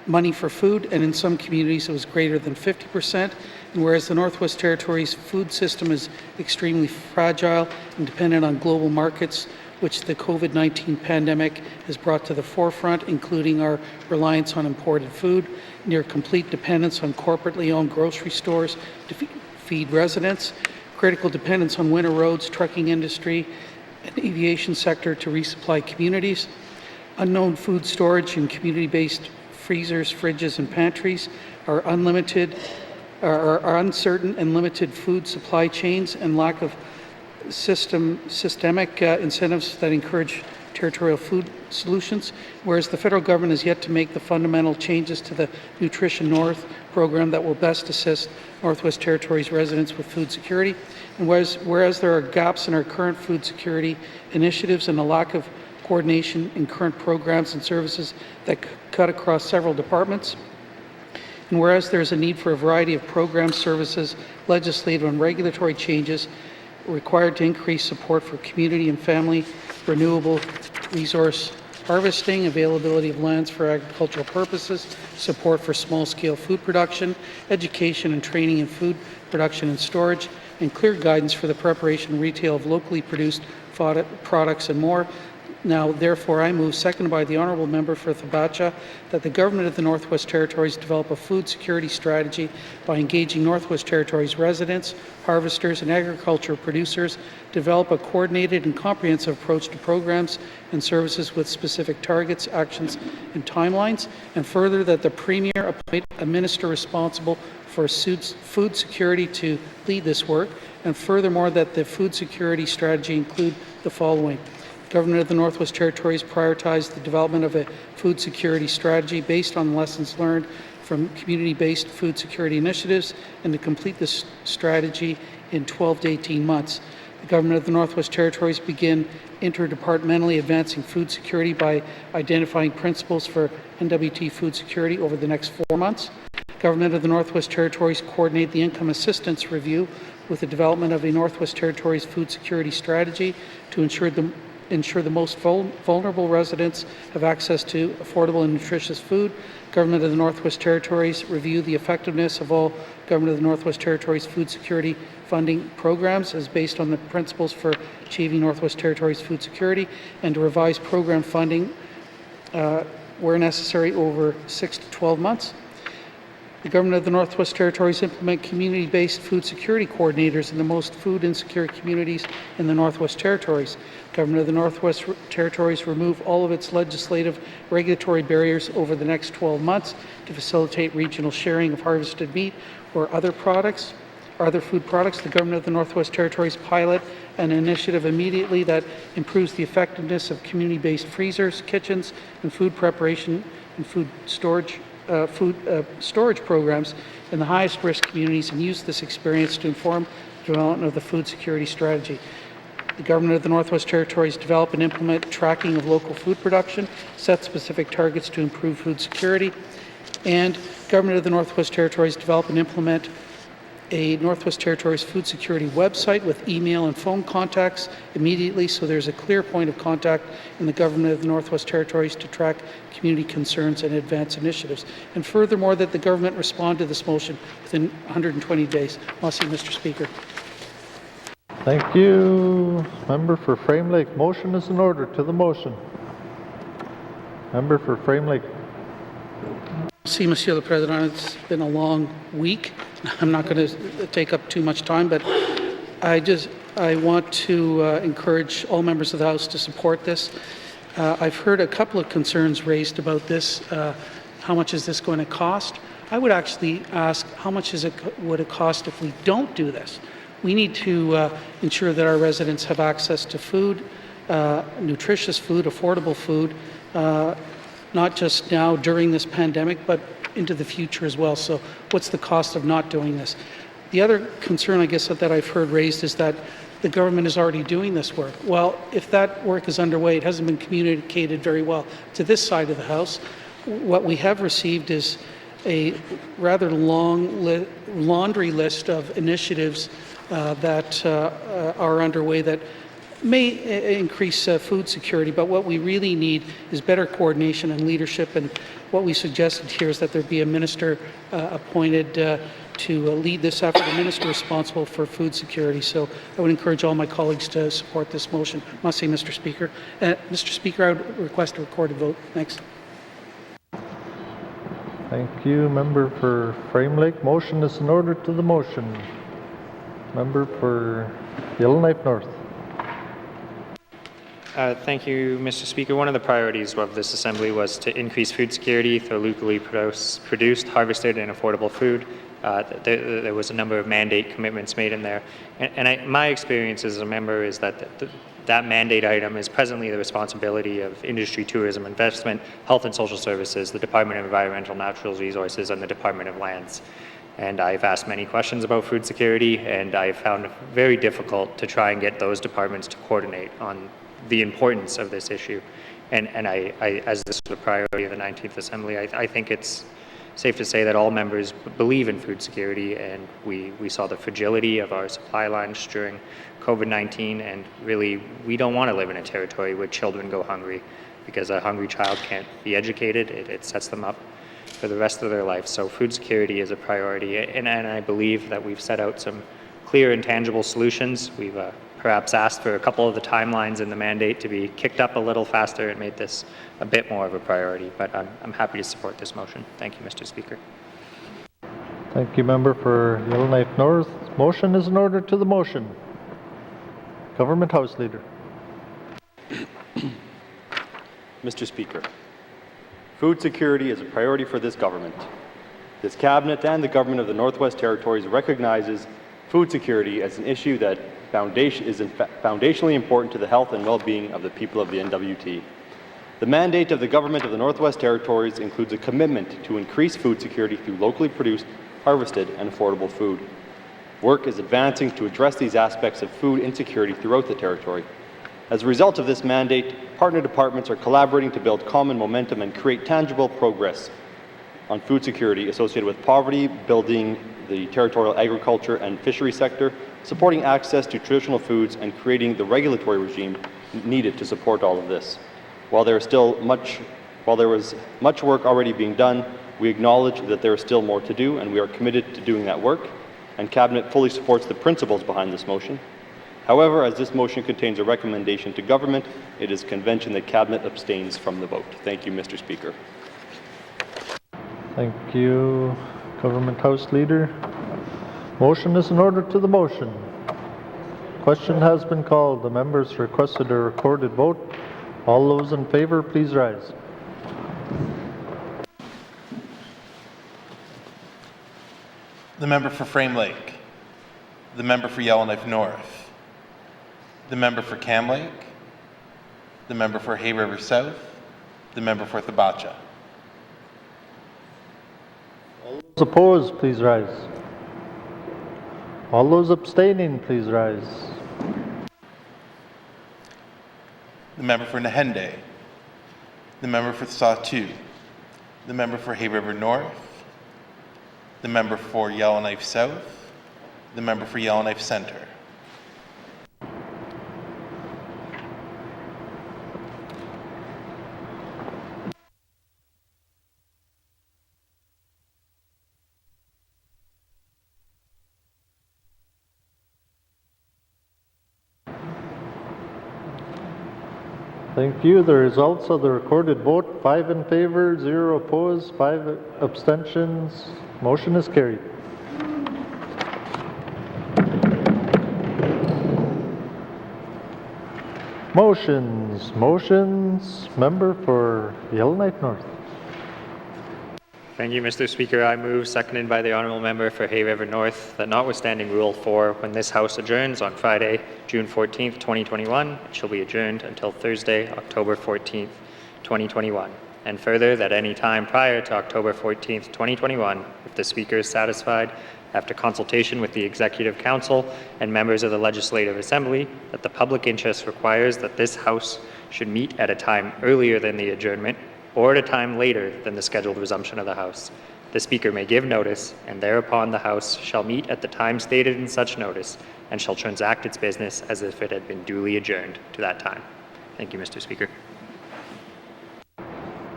[SPEAKER 14] money for food, and in some communities it was greater than 50%. And whereas the Northwest Territories food system is extremely fragile and dependent on global markets, which the COVID-19 pandemic has brought to the forefront, including our reliance on imported food, near complete dependence on corporately owned grocery stores to feed residents, critical dependence on winter roads, trucking industry, and aviation sector to resupply communities, unknown food storage in community-based freezers, fridges, and pantries, are uncertain and limited food supply chains, and lack of systemic incentives that encourage territorial food solutions, whereas the federal government has yet to make the fundamental changes to the Nutrition North program that will best assist Northwest Territories residents with food security, and whereas there are gaps in our current food security initiatives and a lack of coordination in current programs and services that cut across several departments, and whereas there is a need for a variety of programs, services, legislative and regulatory changes required to increase support for community and family renewable resource harvesting, availability of lands for agricultural purposes, support for small-scale food production, education and training in food production and storage, and clear guidance for the preparation and retail of locally produced products and more, Now, therefore, I move, seconded by the Honourable Member for Thabacha, that the Government of the Northwest Territories develop a food security strategy by engaging Northwest Territories residents, harvesters, and agricultural producers, develop a coordinated and comprehensive approach to programs and services with specific targets, actions, and timelines, and further that the Premier appoint a minister responsible for food security to lead this work, and furthermore that the food security strategy include the following. Government of the Northwest Territories prioritize the development of a food security strategy based on lessons learned from community-based food security initiatives and to complete this strategy in 12 to 18 months. The Government of the Northwest Territories begin interdepartmentally advancing food security by identifying principles for N.W.T food security over the next 4 months. Government of the Northwest Territories coordinate the income assistance review with the development of a Northwest Territories food security strategy to ensure the most vulnerable residents have access to affordable and nutritious food. Government of the Northwest Territories review the effectiveness of all Government of the Northwest Territories food security funding programs as based on the principles for achieving Northwest Territories food security, and to revise program funding where necessary over 6 to 12 months. The Government of the Northwest Territories implement community-based food security coordinators in the most food insecure communities in the Northwest Territories. Government of the Northwest Territories remove all of its legislative regulatory barriers over the next 12 months to facilitate regional sharing of harvested meat or other products, or other food products. The Government of the Northwest Territories pilot an initiative immediately that improves the effectiveness of community-based freezers, kitchens, and food preparation and food storage programs in the highest risk communities, and use this experience to inform the development of the food security strategy. The Government of the Northwest Territories develop and implement tracking of local food production, set specific targets to improve food security, and Government of the Northwest Territories develop and implement a Northwest Territories food security website with email and phone contacts immediately, so there's a clear point of contact in the Government of the Northwest Territories to track community concerns and advance initiatives. And furthermore, that the government respond to this motion within 120 days. Merci, Mr. Speaker.
[SPEAKER 2] Thank you. Member for Frame Lake. Motion is in order. To the motion. Member for Frame Lake.
[SPEAKER 14] Merci, Monsieur le Président. It's been a long week. I'm not going to take up too much time, but I want to encourage all members of the House to support this. I've heard a couple of concerns raised about this. How much is this going to cost? I would actually ask, how much would it cost if we don't do this? We need to ensure that our residents have access to food, nutritious food, affordable food, not just now during this pandemic, but into the future as well. So what's the cost of not doing this? The other concern, I guess, that I've heard raised is that the government is already doing this work. Well, if that work is underway, it hasn't been communicated very well to this side of the House. What we have received is a rather long laundry list of initiatives that are underway that may increase food security, but what we really need is better coordination and leadership, and what we suggested here is that there be a minister appointed to lead this effort, a minister responsible for food security. So I would encourage all my colleagues to support this motion. Must say, Mr. Speaker. Mr. Speaker, I would request a recorded vote. Thanks.
[SPEAKER 2] Thank you. Member for Frame Lake. Motion is in order. To the motion. Member for Yellowknife North.
[SPEAKER 13] Thank you, Mr. Speaker. One of the priorities of this Assembly was to increase food security through locally produced, harvested, and affordable food. There was a number of mandate commitments made in there. And my experience as a member is that that mandate item is presently the responsibility of Industry, Tourism, Investment, Health and Social Services, the Department of Environmental Natural Resources, and the Department of Lands. And I've asked many questions about food security, and I've found it very difficult to try and get those departments to coordinate on the importance of this issue. And as this is a priority of the 19th Assembly, I think it's safe to say that all members believe in food security, and we saw the fragility of our supply lines during COVID-19, and really we don't want to live in a territory where children go hungry, because a hungry child can't be educated. It sets them up for the rest of their life. So food security is a priority, and I believe that we've set out some clear and tangible solutions. We've perhaps asked for a couple of the timelines in the mandate to be kicked up a little faster and made this a bit more of a priority. But I'm happy to support this motion. Thank you, Mr. Speaker.
[SPEAKER 2] Thank you, member for Yellowknife North. Motion is in order to the motion. Government House Leader.
[SPEAKER 16] Mr. Speaker, food security is a priority for this government. This cabinet and the government of the Northwest Territories recognizes food security as an issue that is foundationally important to the health and well-being of the people of the N.W.T. The mandate of the government of the Northwest Territories includes a commitment to increase food security through locally produced, harvested, and affordable food. Work is advancing to address these aspects of food insecurity throughout the territory. As a result of this mandate, partner departments are collaborating to build common momentum and create tangible progress on food security associated with poverty, building the territorial agriculture and fishery sector, supporting access to traditional foods, and creating the regulatory regime needed to support all of this. While there was much work already being done, we acknowledge that there is still more to do, and we are committed to doing that work, and Cabinet fully supports the principles behind this motion. However, as this motion contains a recommendation to government, it is convention that Cabinet abstains from the vote. Thank you, Mr. Speaker.
[SPEAKER 2] Thank you, Government House Leader. Motion is in order to the motion. Question has been called. The members requested a recorded vote. All those in favor, please rise.
[SPEAKER 19] The member for Frame Lake. The member for Yellowknife North. The member for Cam Lake. The member for Hay River South. The member for Thabacha.
[SPEAKER 2] All those opposed, please rise. All those abstaining, please rise.
[SPEAKER 19] The member for Nahende. The member for Sawtoo. The member for Hay River North. The member for Yellowknife South. The member for Yellowknife Centre.
[SPEAKER 2] Thank you. The results of the recorded vote, 5 in favor, 0 opposed, 5 abstentions. Motion is carried. Motions. Member for Yellowknife North.
[SPEAKER 13] Thank you, Mr. Speaker. I move, seconded by the Honourable Member for Hay River North, that notwithstanding Rule 4, when this House adjourns on Friday, June 14th, 2021, it shall be adjourned until Thursday, October 14th, 2021. And further, that any time prior to October 14th, 2021, if the Speaker is satisfied, after consultation with the Executive Council and members of the Legislative Assembly, that the public interest requires that this House should meet at a time earlier than the adjournment or at a time later than the scheduled resumption of the House. The Speaker may give notice, and thereupon the House shall meet at the time stated in such notice and shall transact its business as if it had been duly adjourned to that time. Thank you, Mr. Speaker.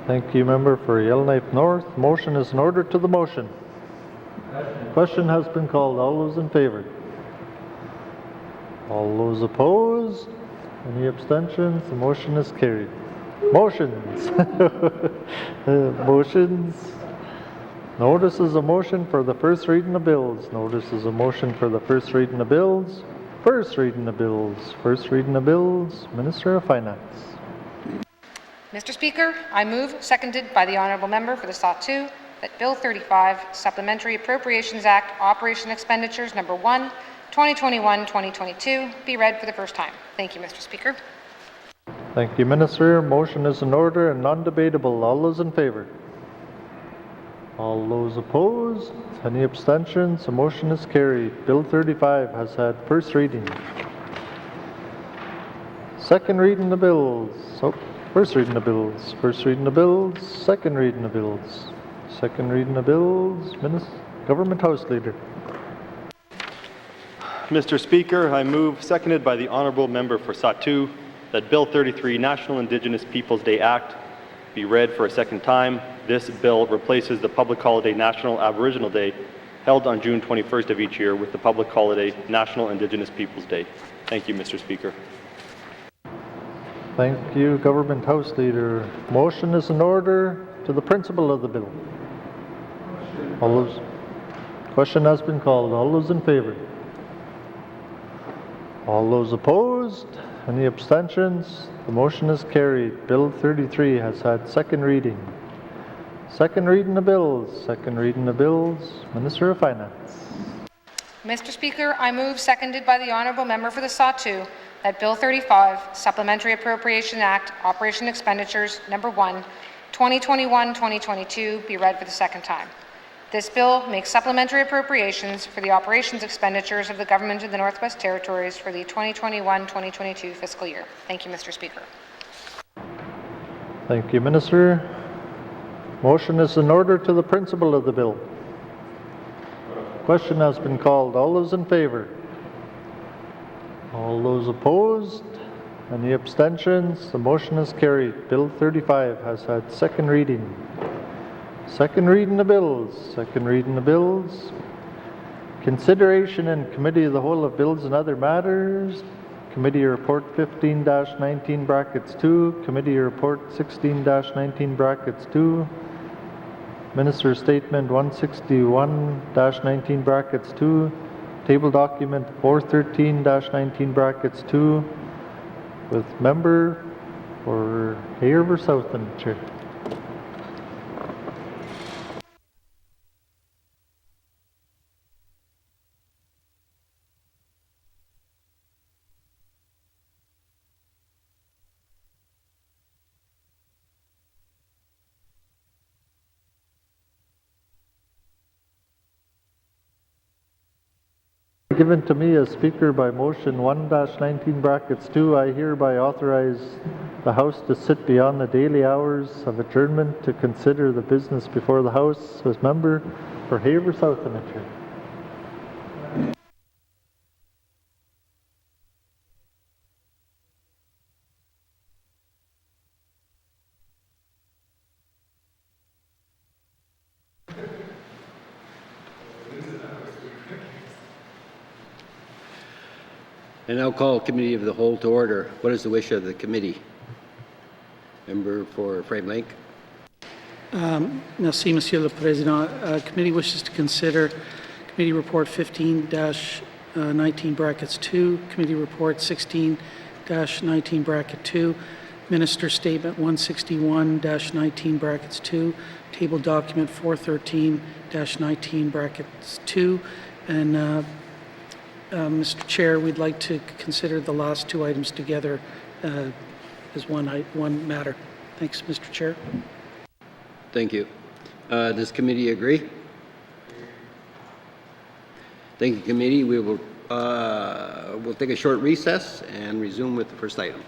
[SPEAKER 2] Thank you, Member for Yellowknife North. Motion is in order to the motion. Question has been called. All those in favor? All those opposed? Any abstentions? The motion is carried. Motions. Motions. Notice is a motion for the first reading of bills. Notice is a motion for the first reading of bills. First reading of bills. First reading of bills. Minister of Finance.
[SPEAKER 7] Mr. Speaker, I move, seconded by the Honourable Member for the Sawtoo, that Bill 35, Supplementary Appropriations Act, Operation Expenditures Number 1, 2021-2022, be read for the first time. Thank you, Mr. Speaker.
[SPEAKER 2] Thank you, Minister. Motion is in order and non-debatable. All those in favor? All those opposed? Any abstentions? The motion is carried. Bill 35 has had first reading. Second reading of bills. First reading of bills. First reading of bills. Second reading of bills. Second reading of bills. Government House Leader.
[SPEAKER 16] Mr. Speaker, I move, seconded by the Honourable Member for Sawtoo, that Bill 33, National Indigenous Peoples Day Act, be read for a second time. This bill replaces the public holiday National Aboriginal Day held on June 21st of each year with the public holiday National Indigenous Peoples Day. Thank you, Mr. Speaker.
[SPEAKER 2] Thank you, Government House Leader. Motion is in order to the principle of the bill. All those. Question has been called. All those in favor? All those opposed? Any abstentions? The motion is carried. Bill 33 has had second reading. Second reading of bills. Second reading of bills. Minister of Finance.
[SPEAKER 7] Mr. Speaker, I move, seconded by the Honourable Member for the Sawtooth, that Bill 35, Supplementary Appropriation Act, Operation Expenditures Number 1, 2021-2022, be read for the second time. This bill makes supplementary appropriations for the operations expenditures of the Government of the Northwest Territories for the 2021-2022 fiscal year. Thank you, Mr. Speaker.
[SPEAKER 2] Thank you, Minister. Motion is in order to the principle of the bill. Question has been called. All those in favor? All those opposed? Any abstentions? The motion is carried. Bill 35 has had second reading. Second reading of bills. Second reading of bills. Consideration in Committee of the Whole of Bills and Other Matters. Committee Report 15-19 brackets 2. Committee Report 16-19 brackets 2. Minister's Statement 161-19 brackets 2. Table Document 413-19 brackets 2. With member for Hay River South in the chair. Given to me as Speaker by motion 1-19 brackets 2, I hereby authorize the House to sit beyond the daily hours of adjournment to consider the business before the House as member for Hay River South in the chair.
[SPEAKER 10] I now call Committee of the Whole to order. What is the wish of the committee? Member for Frame Lake.
[SPEAKER 14] Merci, Monsieur le Président. Committee wishes to consider Committee Report 15-19 brackets 2, Committee Report 16-19 bracket 2, Minister Statement 161-19 brackets 2, Table Document 413-19 brackets 2, and Mr. Chair, we'd like to consider the last two items together as one matter. Thanks, Mr. Chair.
[SPEAKER 10] Thank you. Does committee agree? Thank you, committee. We will we'll take a short recess and resume with the first item.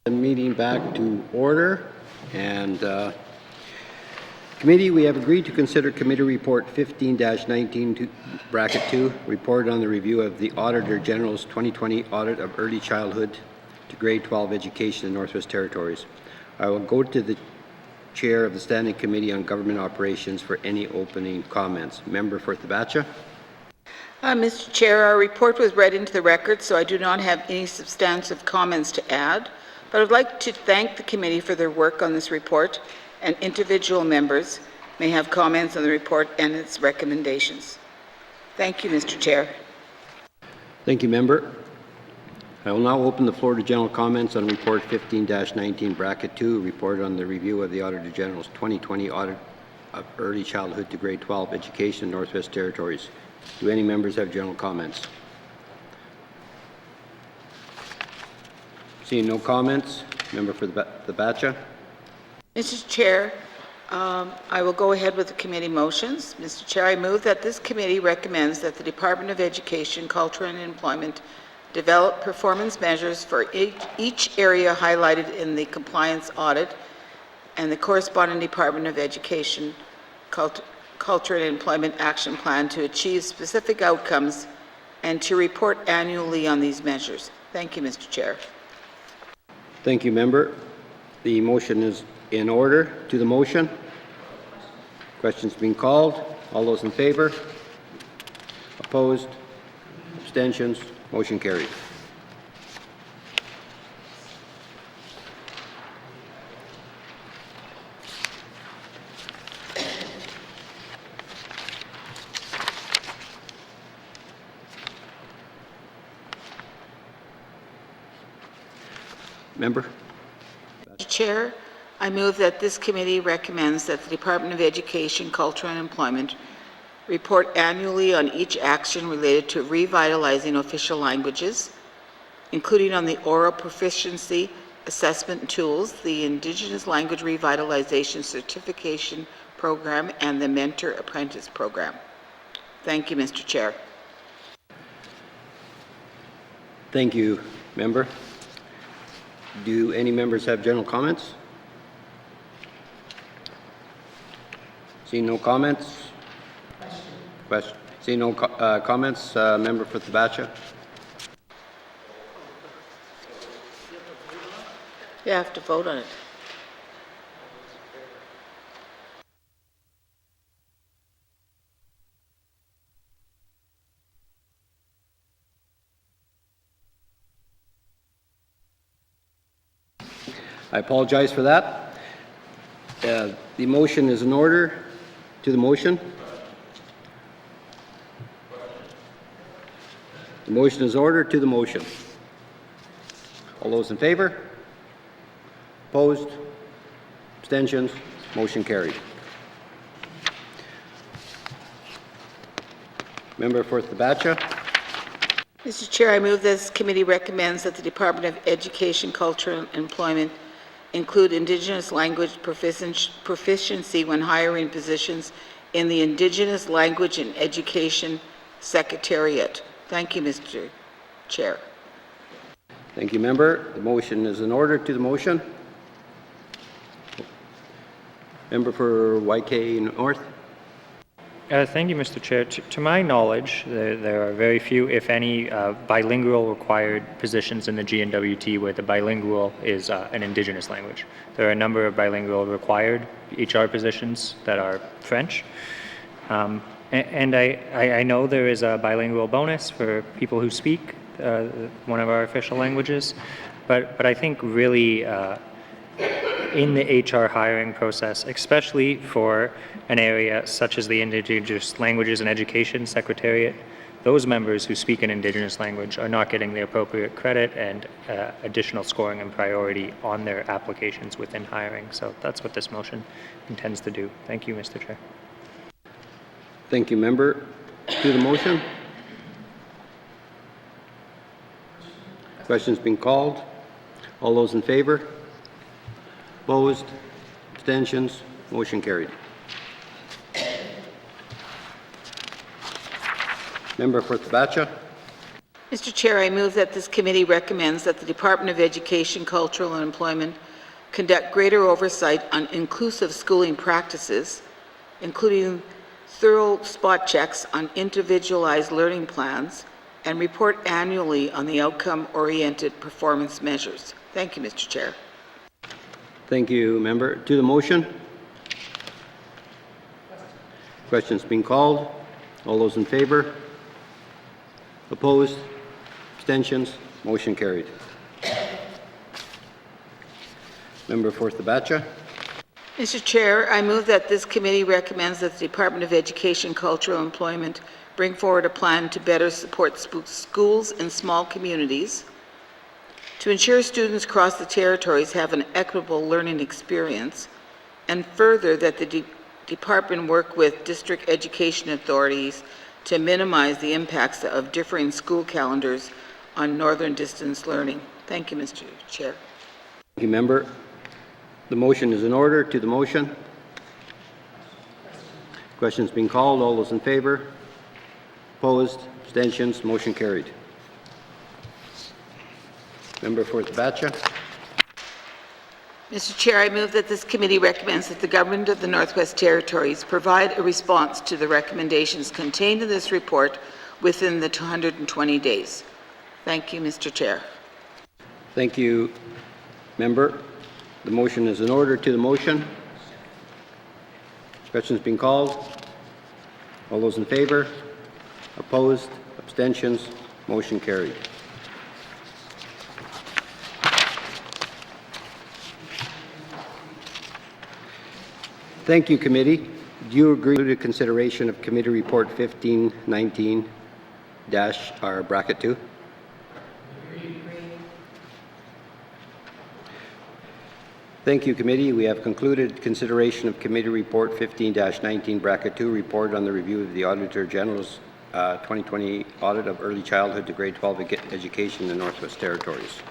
[SPEAKER 10] The meeting back to order. And committee, we have agreed to consider committee report 15-19 bracket 2, report on the review of the Auditor General's 2020 audit of early childhood to grade 12 education in Northwest Territories. I will go to the chair of the Standing Committee on Government Operations for any opening comments. Member for Thabacha.
[SPEAKER 12] Mr. Chair, our report was read into the record, so I do not have any substantive comments to add, but I would like to thank the committee for their work on this report, and individual members may have comments on the report and its recommendations. Thank you, Mr. Chair.
[SPEAKER 10] Thank you, member. I will now open the floor to general comments on report 15-19 bracket 2, report on the review of the Auditor General's 2020 audit of early childhood to grade 12 education in Northwest Territories. Do any members have general comments? Seeing no comments, member for the Thabacha.
[SPEAKER 12] Mr. Chair, I will go ahead with the committee motions. Mr. Chair, I move that this committee recommends that the Department of Education, Culture and Employment develop performance measures for each area highlighted in the compliance audit and the corresponding Department of Education, Culture and Employment Action Plan to achieve specific outcomes and to report annually on these measures. Thank you, Mr. Chair.
[SPEAKER 10] Thank you, member. The motion is in order. To the motion. Questions being called. All those in favor? Opposed? Abstentions? Motion carried. Member?
[SPEAKER 12] Mr. Chair, I move that this committee recommends that the Department of Education, Culture and Employment report annually on each action related to revitalizing official languages, including on the oral proficiency assessment tools, the Indigenous Language Revitalization Certification Program, and the Mentor Apprentice Program. Thank you, Mr. Chair.
[SPEAKER 10] Thank you, member. Do any members have general comments? Seeing no comments? Question. Seeing no comments, member for Thabacha.
[SPEAKER 12] You have to vote on it.
[SPEAKER 10] I apologize for that. The motion is in order. To the motion. The motion is ordered. To the motion. All those in favor? Opposed? Abstentions? Motion carried. Member for Thabacha.
[SPEAKER 12] Mr. Chair, I move this committee recommends that the Department of Education, Culture and Employment include Indigenous language proficiency when hiring positions in the Indigenous Language and Education Secretariat. Thank you, Mr. Chair.
[SPEAKER 10] Thank you, member. The motion is in order. To the motion. Member for YK North.
[SPEAKER 13] Thank you, Mr. Chair. To my knowledge, there are very few, if any, bilingual required positions in the N.W.T where the bilingual is an Indigenous language. There are a number of bilingual required HR positions that are French. And I know there is a bilingual bonus for people who speak one of our official languages, but I think really in the HR hiring process, especially for an area such as the Indigenous Languages and Education Secretariat, those members who speak an Indigenous language are not getting the appropriate credit and additional scoring and priority on their applications within hiring. So that's what this motion intends to do. Thank you, Mr. Chair.
[SPEAKER 10] Thank you, member. To the motion. Questions being called. All those in favor? Opposed? Abstentions? Motion carried. Member for Thabacha.
[SPEAKER 12] Mr. Chair, I move that this committee recommends that the Department of Education, Cultural and Employment conduct greater oversight on inclusive schooling practices, including thorough spot checks on individualized learning plans, and report annually on the outcome-oriented performance measures. Thank you, Mr. Chair.
[SPEAKER 10] Thank you, member. To the motion? Questions being called. All those in favor? Opposed? Abstentions? Motion carried. Member for Thabacha.
[SPEAKER 12] Mr. Chair, I move that this committee recommends that the Department of Education, Cultural and Employment bring forward a plan to better support schools in small communities, to ensure students across the territories have an equitable learning experience, and further that the department work with district education authorities to minimize the impacts of differing school calendars on northern distance learning. Thank you, Mr. Chair.
[SPEAKER 10] Thank you, member. The motion is in order. To the motion. Questions being called. All those in favor? Opposed? Abstentions? Motion carried. Member for Thabacha.
[SPEAKER 12] Mr. Chair, I move that this committee recommends that the Government of the Northwest Territories provide a response to the recommendations contained in this report within the 220 days. Thank you, Mr. Chair.
[SPEAKER 10] Thank you, member. The motion is in order. To the motion. Questions being called. All those in favor? Opposed? Abstentions? Motion carried. Thank you, committee. Do you agree to consideration of committee report 1519-R bracket 2? Thank you, committee. We have concluded consideration of committee report 15-19 bracket 2, report on the review of the Auditor General's 2020 audit of early childhood to grade 12 education in the Northwest Territories.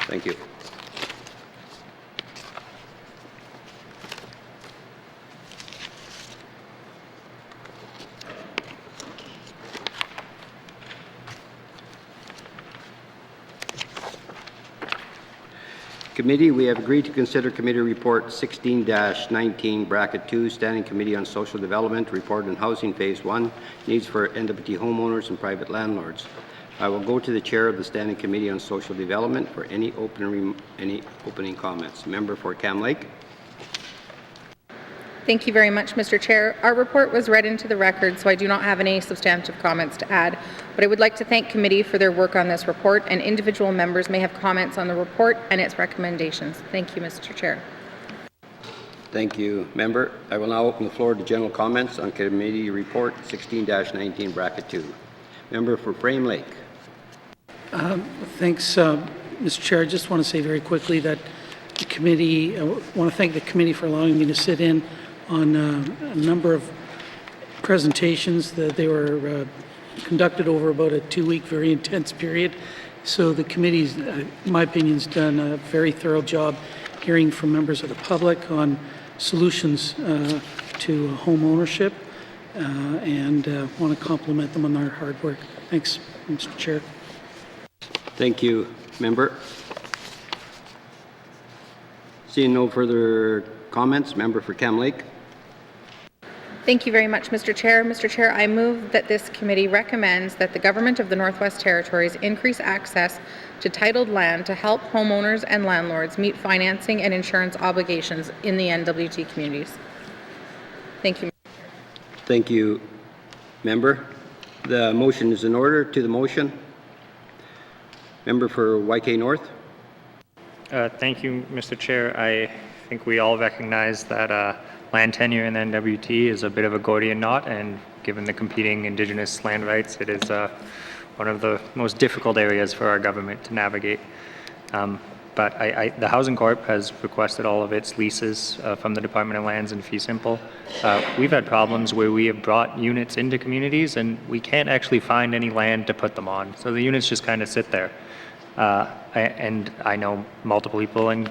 [SPEAKER 10] Thank you. Committee, we have agreed to consider Committee Report 16-19, Bracket 2, Standing Committee on Social Development, Report on Housing Phase 1, Needs for N.W.T homeowners and private landlords. I will go to the Chair of the Standing Committee on Social Development for any opening comments. Member for Cam Lake.
[SPEAKER 17] Thank you very much, Mr. Chair. Our report was read into the record, so I do not have any substantive comments to add, but I would like to thank committee for their work on this report, and individual members may have comments on the report and its recommendations. Thank you, Mr. Chair.
[SPEAKER 10] Thank you, member. I will now open the floor to general comments on Committee Report 16-19, Bracket 2. Member for Frame Lake.
[SPEAKER 14] Thanks, Mr. Chair. I just want to say very quickly that the committee, I want to thank the committee for allowing me to sit in on a number of presentations that they were conducted over about a 2-week very intense period. So the committee's, in my opinion, has done a very thorough job hearing from members of the public on solutions to home ownership, and want to compliment them on their hard work. Thanks, Mr. Chair.
[SPEAKER 10] Thank you, member. Seeing no further comments, member for Cam Lake.
[SPEAKER 17] Thank you very much, Mr. Chair. Mr. Chair, I move that this committee recommends that the Government of the Northwest Territories increase access to titled land to help homeowners and landlords meet financing and insurance obligations in the N.W.T communities. Thank you.
[SPEAKER 10] Thank you, member. The motion is in order. To the motion. Member for YK North.
[SPEAKER 13] Thank you, Mr. Chair. I think we all recognize that land tenure in the N.W.T is a bit of a Gordian knot, and given the competing Indigenous land rights, it is one of the most difficult areas for our government to navigate. But the Housing Corp has requested all of its leases from the Department of Lands in fee simple. We've had problems where we have brought units into communities and we can't actually find any land to put them on. So the units just kind of sit there. And I know multiple people in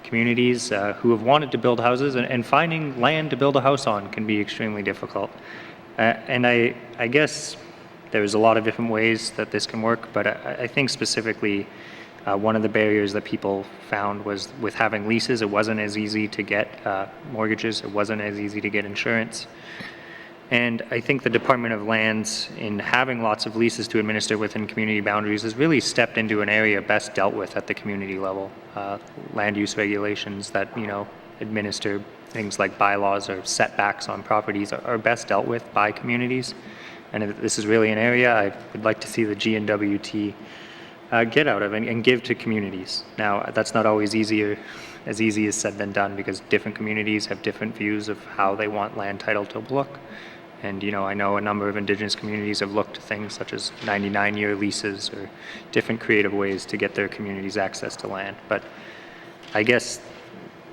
[SPEAKER 13] communities who have wanted to build houses, and finding land to build a house on can be extremely difficult. And I guess there's a lot of different ways that this can work, but I think specifically one of the barriers that people found was with having leases. It wasn't as easy to get mortgages. It wasn't as easy to get insurance. And I think the Department of Lands, in having lots of leases to administer within community boundaries, has really stepped into an area best dealt with at the community level. Land use regulations that, administer things like bylaws or setbacks on properties are best dealt with by communities. And this is really an area I would like to see the N.W.T get out of and give to communities. Now, that's not always easy as said than done, because different communities have different views of how they want land title to look. And, I know a number of Indigenous communities have looked to things such as 99-year leases or different creative ways to get their communities access to land. But I guess,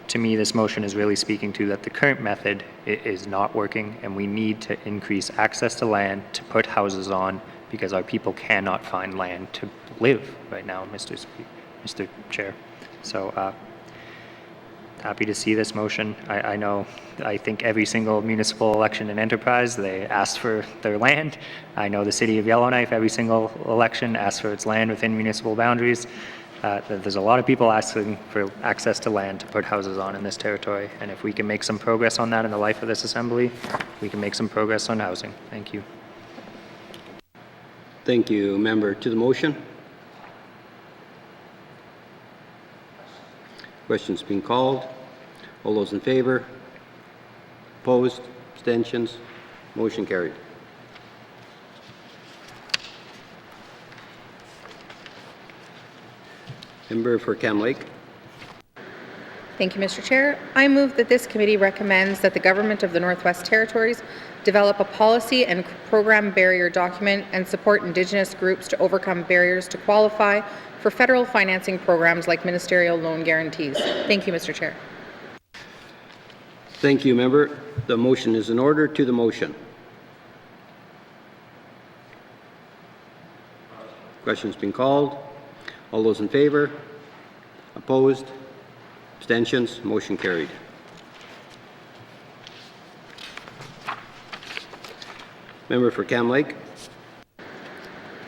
[SPEAKER 13] to me, this motion is really speaking to that the current method is not working, and we need to increase access to land to put houses on, because our people cannot find land to live right now, Mr. Chair. So, happy to see this motion. I think every single municipal election in Enterprise, they asked for their land. I know the city of Yellowknife, every single election asks for its land within municipal boundaries. There's a lot of people asking for access to land to put houses on in this territory. And if we can make some progress on that in the life of this assembly, we can make some progress on housing. Thank you.
[SPEAKER 10] Thank you. Member to the motion. Questions being called. All those in favor? Opposed? Abstentions? Motion carried. Member for Cam Lake.
[SPEAKER 17] Thank you, Mr. Chair. I move that this committee recommends that the Government of the Northwest Territories develop a policy and program barrier document and support Indigenous groups to overcome barriers to qualify for federal financing programs like ministerial loan guarantees. Thank you, Mr. Chair.
[SPEAKER 10] Thank you, member. The motion is in order. To the motion. Questions being called. All those in favor? Opposed? Abstentions? Motion carried. Member for Cam Lake.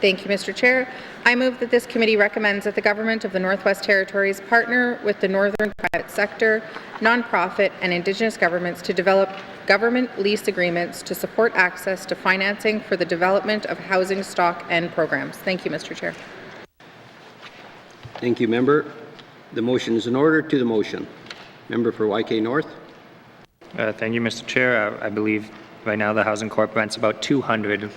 [SPEAKER 17] Thank you, Mr. Chair. I move that this committee recommends that the Government of the Northwest Territories partner with the Northern private sector, nonprofit, and Indigenous governments to develop government lease agreements to support access to financing for the development of housing stock and programs. Thank you, Mr. Chair.
[SPEAKER 10] Thank you, member. The motion is in order. To the motion. Member for YK North.
[SPEAKER 13] Thank you, Mr. Chair. I believe right now the Housing Corp rents about 200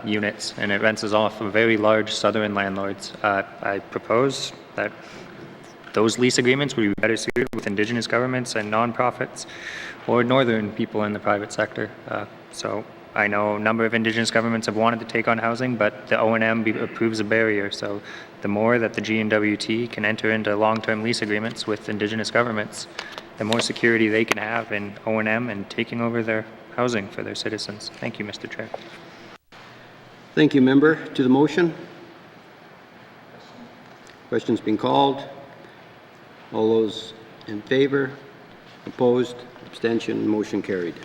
[SPEAKER 13] units, and it rents off of very large southern landlords. I propose that those lease agreements would be better suited with Indigenous governments and nonprofits or northern people in the private sector. So I know a number of Indigenous governments have wanted to take on housing, but the O&M approves a barrier. So the more that the N.W.T can enter into long-term lease agreements with Indigenous governments, the more security they can have in O&M and taking over their housing for their citizens. Thank you, Mr. Chair.
[SPEAKER 10] Thank you, member. To the motion. Questions being called. All those in favor? Opposed? Abstention? Motion carried.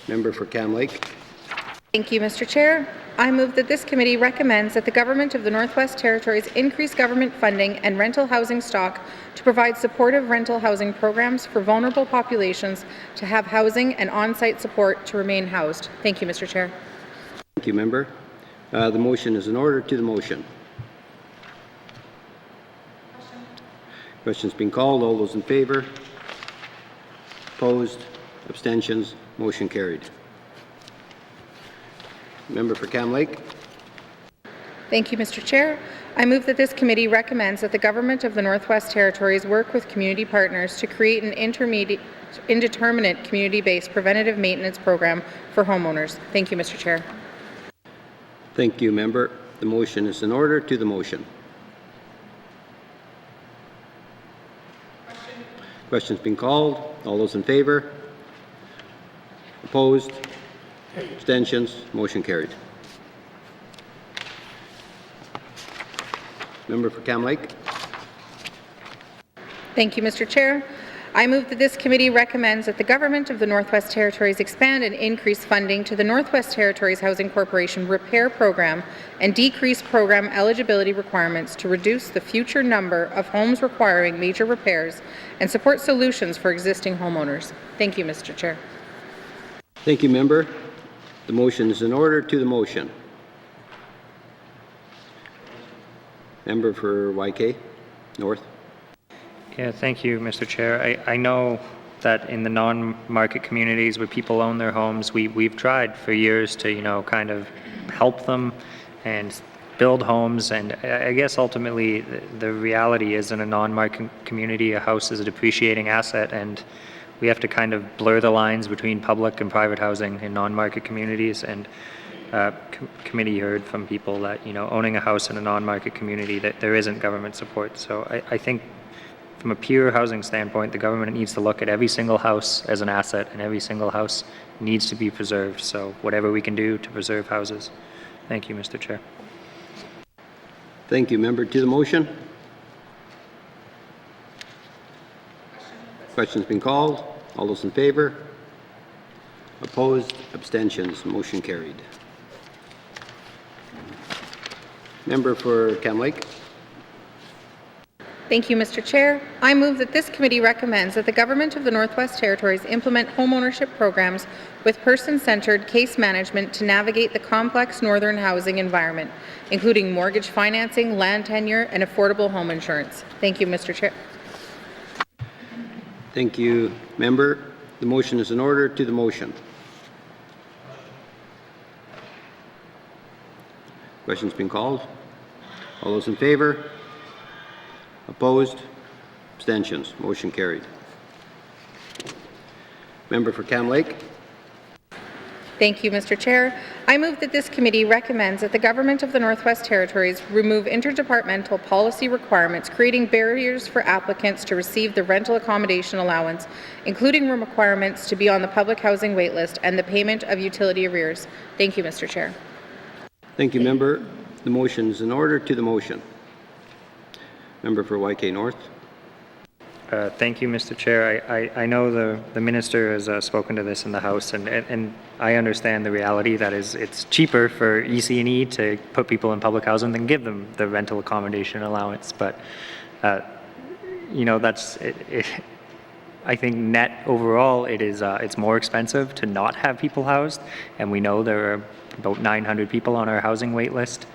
[SPEAKER 10] Member for Cam Lake.
[SPEAKER 17] Thank you, Mr. Chair. I move that this committee recommends that the Government of the Northwest Territories increase government funding and rental housing stock to provide supportive rental housing programs for vulnerable populations to have housing and on-site support to remain housed. Thank you, Mr. Chair.
[SPEAKER 10] Thank you, member. The motion is in order. To the motion. Questions being called. All those in favor? Opposed? Abstentions? Motion carried. Member for Cam Lake.
[SPEAKER 17] Thank you, Mr. Chair. I move that this committee recommends that the Government of the Northwest Territories work with community partners to create an indeterminate community-based preventative maintenance program for homeowners. Thank you, Mr. Chair.
[SPEAKER 10] Thank you, member. The motion is in order. To the motion. Questions being called. All those in favor? Opposed? Abstentions? Motion carried. Member for Cam Lake.
[SPEAKER 17] Thank you, Mr. Chair. I move that this committee recommends that the Government of the Northwest Territories expand and increase funding to the Northwest Territories Housing Corporation Repair Program and decrease program eligibility requirements to reduce the future number of homes requiring major repairs and support solutions for existing homeowners. Thank you, Mr. Chair.
[SPEAKER 10] Thank you, member. The motion is in order. To the motion. Member for YK North.
[SPEAKER 13] Yeah, thank you, Mr. Chair. I know that in the non-market communities where people own their homes, we've tried for years to, kind of help them and build homes. And I guess ultimately the reality is in a non-market community, a house is a depreciating asset, and we have to kind of blur the lines between public and private housing in non-market communities. And committee heard from people that, owning a house in a non-market community, that there isn't government support. So I think from a pure housing standpoint, the government needs to look at every single house as an asset, and every single house needs to be preserved. So whatever we can do to preserve houses. Thank you, Mr. Chair.
[SPEAKER 10] Thank you, member. To the motion. Question's been called. All those in favor? Opposed? Abstentions? Motion carried. Member for Cam Lake.
[SPEAKER 17] Thank you, Mr. Chair. I move that this committee recommends that the Government of the Northwest Territories implement homeownership programs with person-centered case management to navigate the complex northern housing environment, including mortgage financing, land tenure, and affordable home insurance. Thank you, Mr. Chair.
[SPEAKER 10] Thank you, member. The motion is in order. To the motion. Question's been called. All those in favor? Opposed? Abstentions? Motion carried. Member for Cam Lake.
[SPEAKER 17] Thank you, Mr. Chair. I move that this committee recommends that the Government of the Northwest Territories remove interdepartmental policy requirements creating barriers for applicants to receive the rental accommodation allowance, including requirements to be on the public housing waitlist and the payment of utility arrears. Thank you, Mr. Chair.
[SPEAKER 10] Thank you, member. The motion is in order. To the motion. Member for YK North.
[SPEAKER 13] Thank you, Mr. Chair. I know the minister has spoken to this in the House, and I understand the reality that is it's cheaper for EC&E to put people in public housing than give them the rental accommodation allowance. But that's it. I think net overall it's more expensive to not have people housed, and we know there are about 900 people on our housing wait list.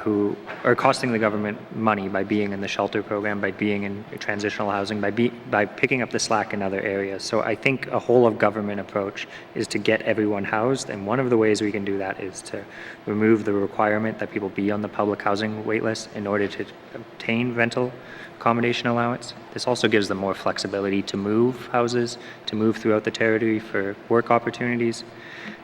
[SPEAKER 13] Who are costing the government money by being in the shelter program, by being in transitional housing, by picking up the slack in other areas. So I think a whole of government approach is to get everyone housed, and one of the ways we can do that is to remove the requirement that people be on the public housing wait list in order to obtain rental accommodation allowance. This also gives them more flexibility to move houses, to move throughout the territory for work opportunities.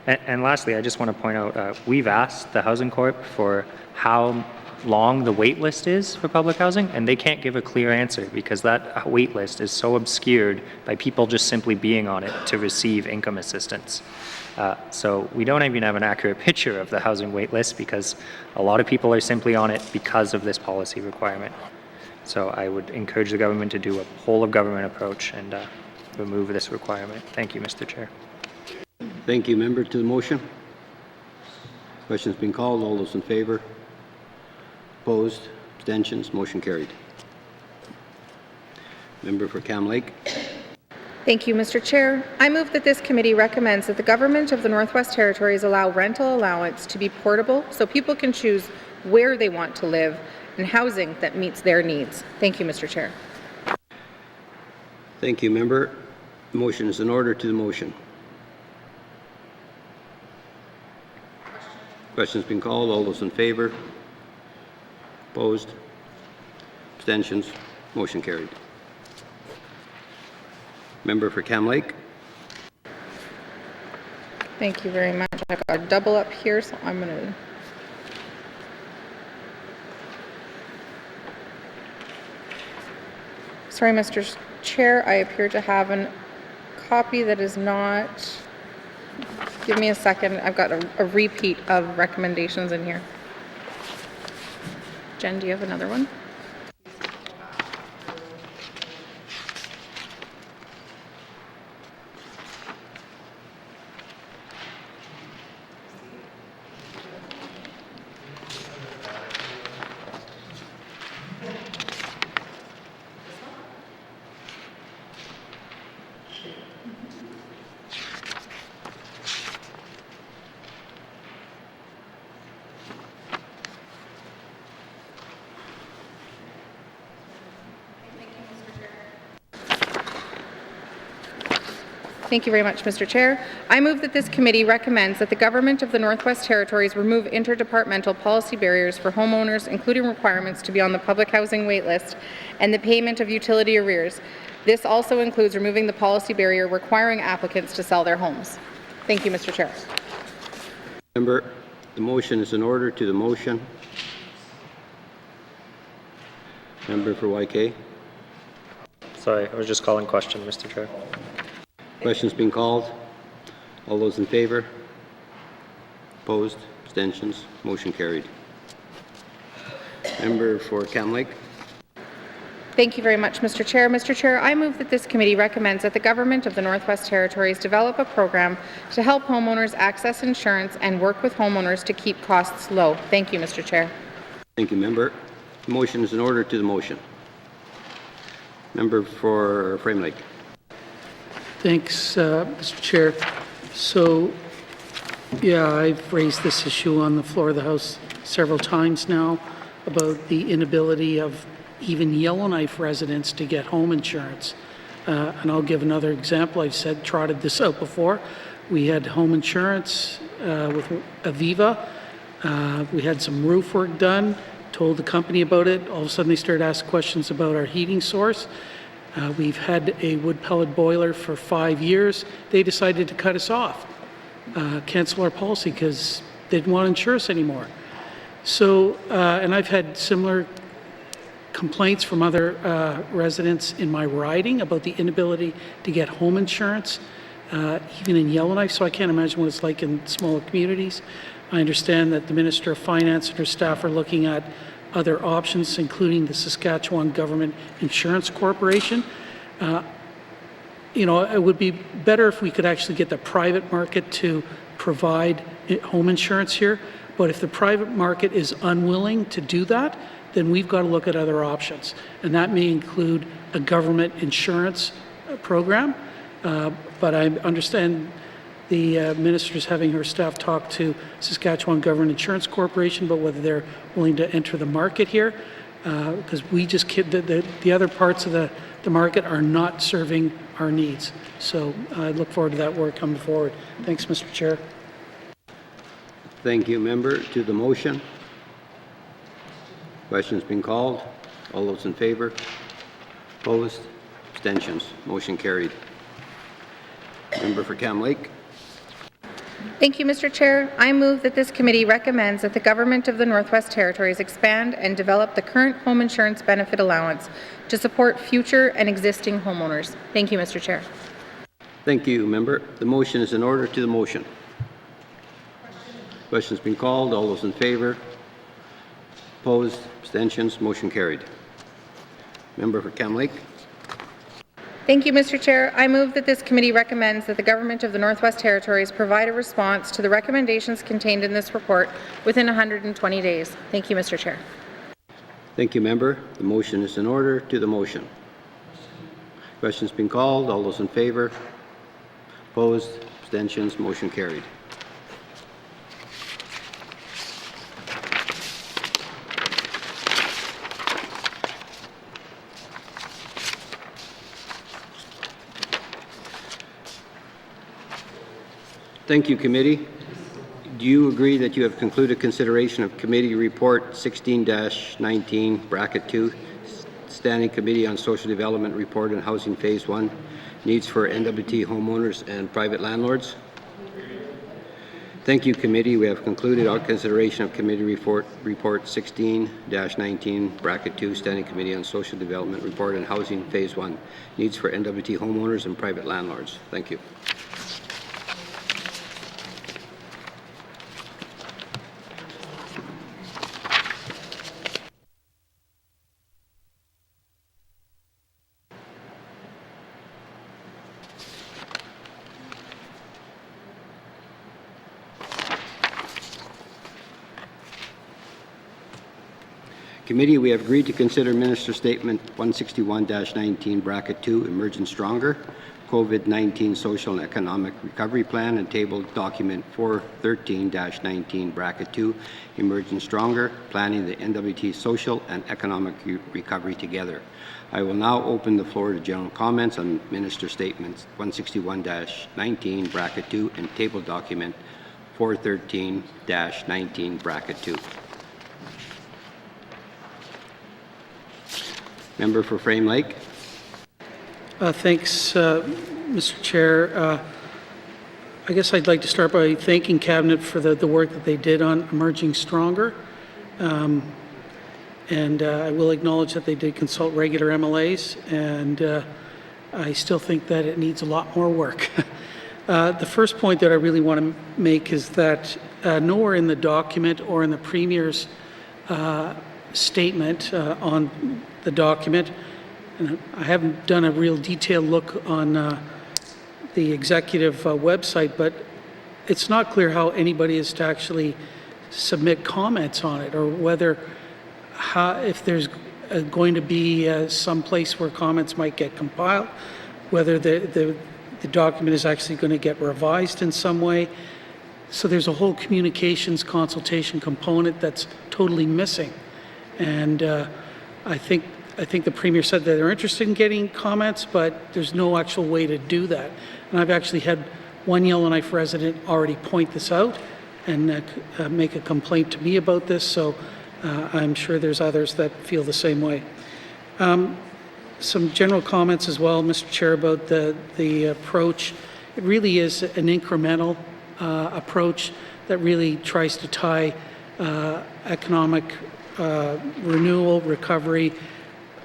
[SPEAKER 13] And lastly, I just want to point out, we've asked the Housing Corp for how long the wait list is for public housing, and they can't give a clear answer because that wait list is so obscured by people just simply being on it to receive income assistance. So we don't even have an accurate picture of the housing wait list because a lot of people are simply on it because of this policy requirement. So I would encourage the government to do a whole of government approach and remove this requirement. Thank you, Mr. Chair.
[SPEAKER 10] Thank you, member. To the motion. Question's been called. All those in favor? Opposed? Abstentions? Motion carried. Member for Cam Lake.
[SPEAKER 17] Thank you, Mr. Chair. I move that this committee recommends that the Government of the Northwest Territories allow rental allowance to be portable so people can choose where they want to live and housing that meets their needs. Thank you, Mr. Chair.
[SPEAKER 10] Thank you, member. The motion is in order. To the motion. Question's been called. All those in favor? Opposed? Abstentions? Motion carried. Member for Cam Lake.
[SPEAKER 17] Thank you very much. I've got a double up here, so I'm going to... Sorry, Mr. Chair, I appear to have a copy that is not... Give me a second. I've got a repeat of recommendations in here. Jen, do you have another one? Thank you very much, Mr. Chair. I move that this committee recommends that the Government of the Northwest Territories remove interdepartmental policy barriers for homeowners, including requirements to be on the public housing wait list and the payment of utility arrears. This also includes removing the policy barrier requiring applicants to sell their homes. Thank you, Mr. Chair.
[SPEAKER 10] Member, the motion is in order to the motion. Member for YK.
[SPEAKER 13] Sorry, I was just calling question, Mr. Chair.
[SPEAKER 10] Question's been called. All those in favor? Opposed? Abstentions? Motion carried. Member for Cam Lake.
[SPEAKER 17] Thank you very much, Mr. Chair. Mr. Chair, I move that this committee recommends that the Government of the Northwest Territories develop a program to help homeowners access insurance and work with homeowners to keep costs low. Thank you, Mr. Chair.
[SPEAKER 10] Thank you, member. The motion is in order to the motion. Member for Frame Lake.
[SPEAKER 14] Thanks, Mr. Chair. So, yeah, I've raised this issue on the floor of the House several times now about the inability of even Yellowknife residents to get home insurance. And I'll give another example. I've trotted this out before. We had home insurance with Aviva. We had some roof work done, told the company about it. All of a sudden they started asking questions about our heating source. We've had a wood pellet boiler for 5 years. They decided to cut us off, cancel our policy because they didn't want to insure us anymore. So, and I've had similar complaints from other residents in my riding about the inability to get home insurance, even in Yellowknife, so I can't imagine what it's like in smaller communities. I understand that the Minister of Finance and her staff are looking at other options, including the Saskatchewan Government Insurance Corporation. You know, it would be better if we could actually get the private market to provide home insurance here, but if the private market is unwilling to do that, then we've got to look at other options. And that may include a government insurance program, but I understand the minister's having her staff talk to Saskatchewan Government Insurance Corporation about whether they're willing to enter the market here, because we just can't, the other parts of the market are not serving our needs. So I look forward to that work coming forward. Thanks, Mr. Chair.
[SPEAKER 10] Thank you, member. To the motion. Question's been called. All those in favor? Opposed? Abstentions? Motion carried. Member for Cam Lake.
[SPEAKER 17] Thank you, Mr. Chair. I move that this committee recommends that the Government of the Northwest Territories expand and develop the current home insurance benefit allowance to support future and existing homeowners. Thank you, Mr. Chair.
[SPEAKER 10] Thank you, member. The motion is in order to the motion. Question's been called. All those in favor? Opposed? Abstentions? Motion carried. Member for Cam Lake.
[SPEAKER 17] Thank you, Mr. Chair. I move that this committee recommends that the Government of the Northwest Territories provide a response to the recommendations contained in this report within 120 days. Thank you, Mr. Chair.
[SPEAKER 10] Thank you, member. The motion is in order to the motion. Question's been called. All those in favor? Opposed? Abstentions? Motion carried. Thank you, committee. Do you agree that you have concluded consideration of committee report 16-19, bracket 2, Standing Committee on Social Development Report and Housing Phase 1, needs for N.W.T homeowners and private landlords? Thank you, committee. We have concluded our consideration of committee report 16-19, bracket 2, Standing Committee on Social Development Report and Housing Phase 1, needs for N.W.T homeowners and private landlords. Thank you. Committee, we have agreed to consider Minister Statement 161-19, bracket 2, Emerging Stronger, COVID-19 Social and Economic Recovery Plan and tabled document 413-19 bracket 2, Emerging Stronger, planning the N.W.T. social and economic recovery together. I will now open the floor to general comments on Minister Statements 161-19 bracket 2 and table document 413-19 bracket 2. Member for Frame Lake.
[SPEAKER 14] Thanks, Mr. Chair. I guess I'd like to start by thanking Cabinet for the work that they did on Emerging Stronger. And I will acknowledge that they did consult regular MLAs, and I still think that it needs a lot more work. The first point that I really want to make is that nowhere in the document or in the Premier's statement on the document, and I haven't done a real detailed look on the executive website, but it's not clear how anybody is to actually submit comments on it, or whether if there's going to be some place where comments might get compiled, whether the document is actually going to get revised in some way. So there's a whole communications consultation component that's totally missing. And I think the Premier said that they're interested in getting comments, but there's no actual way to do that. And I've actually had one Yellowknife resident already point this out and make a complaint to me about this, so I'm sure there's others that feel the same way. Some general comments as well, Mr. Chair, about the approach. It really is an incremental approach that really tries to tie economic renewal, recovery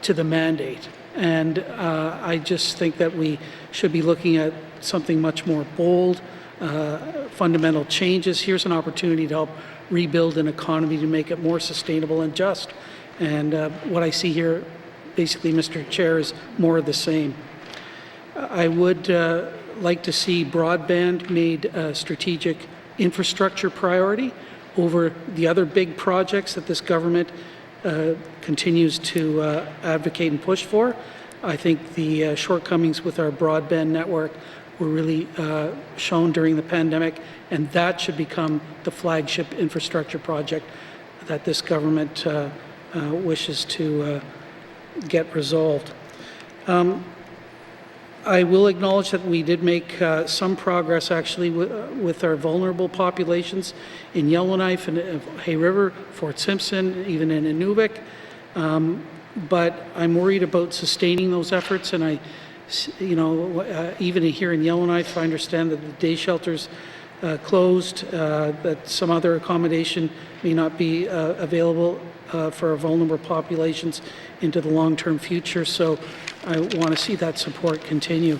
[SPEAKER 14] to the mandate. And I just think that we should be looking at something much more bold, fundamental changes. Here's an opportunity to help rebuild an economy to make it more sustainable and just. And what I see here, basically, Mr. Chair, is more of the same. I would like to see broadband made a strategic infrastructure priority over the other big projects that this government continues to advocate and push for. I think the shortcomings with our broadband network were really shown during the pandemic, and that should become the flagship infrastructure project that this government wishes to get resolved. I will acknowledge that we did make some progress actually with our vulnerable populations in Yellowknife and Hay River, Fort Simpson, even in Inuvik. But I'm worried about sustaining those efforts, and even here in Yellowknife, I understand that the day shelters closed, that some other accommodation may not be available for our vulnerable populations into the long-term future. So I want to see that support continue.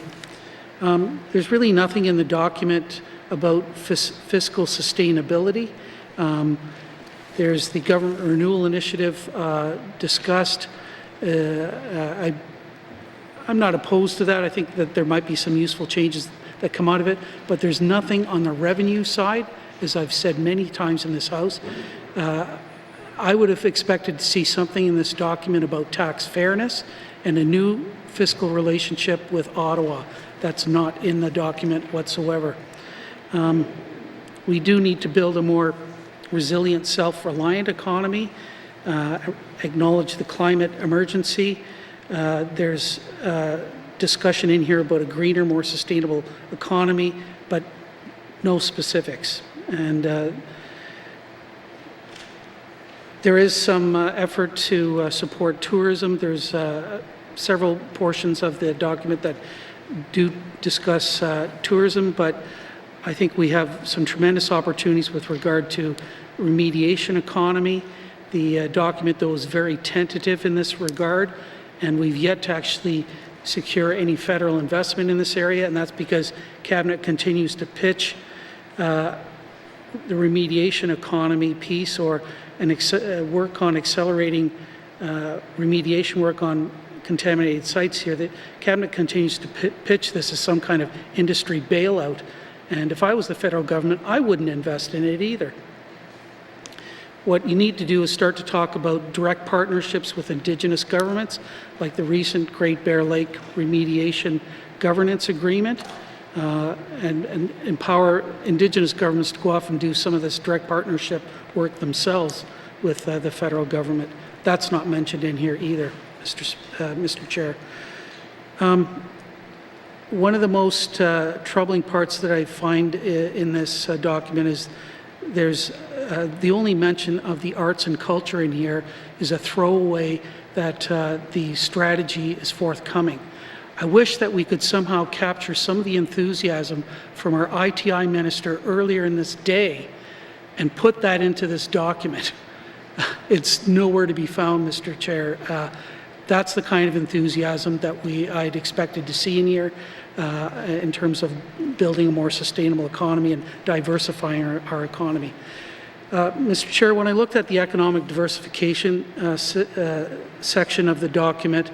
[SPEAKER 14] There's really nothing in the document about fiscal sustainability. There's the government renewal initiative discussed. I'm not opposed to that. I think that there might be some useful changes that come out of it, but there's nothing on the revenue side, as I've said many times in this House. I would have expected to see something in this document about tax fairness and a new fiscal relationship with Ottawa. That's not in the document whatsoever. We do need to build a more resilient, self-reliant economy, acknowledge the climate emergency. There's discussion in here about a greener, more sustainable economy, but no specifics. And there is some effort to support tourism. There's several portions of the document that do discuss tourism, but I think we have some tremendous opportunities with regard to remediation economy. The document, though, is very tentative in this regard, and we've yet to actually secure any federal investment in this area, and that's because Cabinet continues to pitch the remediation economy piece or work on accelerating remediation work on contaminated sites here. The Cabinet continues to pitch this as some kind of industry bailout, and if I was the federal government, I wouldn't invest in it either. What you need to do is start to talk about direct partnerships with Indigenous governments, like the recent Great Bear Lake remediation governance agreement and empower Indigenous governments to go off and do some of this direct partnership work themselves with the federal government. That's not mentioned in here either, Mr. Chair. One of the most troubling parts that I find in this document is there's the only mention of the arts and culture in here is a throwaway that the strategy is forthcoming. I wish that we could somehow capture some of the enthusiasm from our ITI minister earlier in this day and put that into this document. It's nowhere to be found, Mr. Chair. That's the kind of enthusiasm that I'd expected to see in here in terms of building a more sustainable economy and diversifying our economy. Mr. Chair, when I looked at the economic diversification section of the document,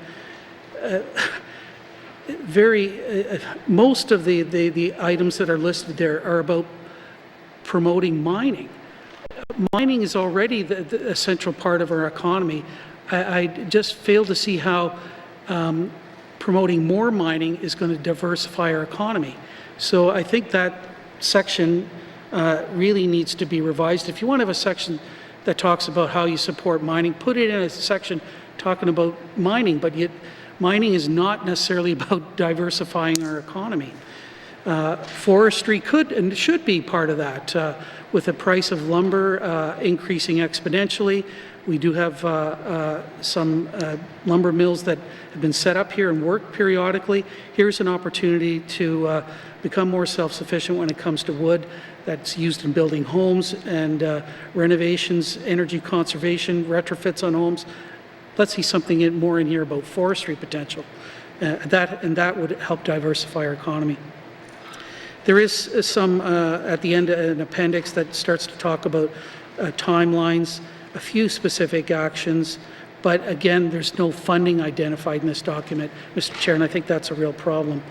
[SPEAKER 14] most of the items that are listed there are about promoting mining. Mining is already a central part of our economy. I just fail to see how promoting more mining is going to diversify our economy. So I think that section really needs to be revised. If you want to have a section that talks about how you support mining, put it in a section talking about mining, but yet mining is not necessarily about diversifying our economy. Forestry could and should be part of that. With the price of lumber increasing exponentially, we do have some lumber mills that have been set up here and work periodically. Here's an opportunity to become more self-sufficient when it comes to wood that's used in building homes and renovations, energy conservation, retrofits on homes. Let's see something more in here about forestry potential. That would help diversify our economy. There is some, at the end, an appendix that starts to talk about timelines, a few specific actions, but again, there's no funding identified in this document, Mr. Chair, and I think that's a real problem.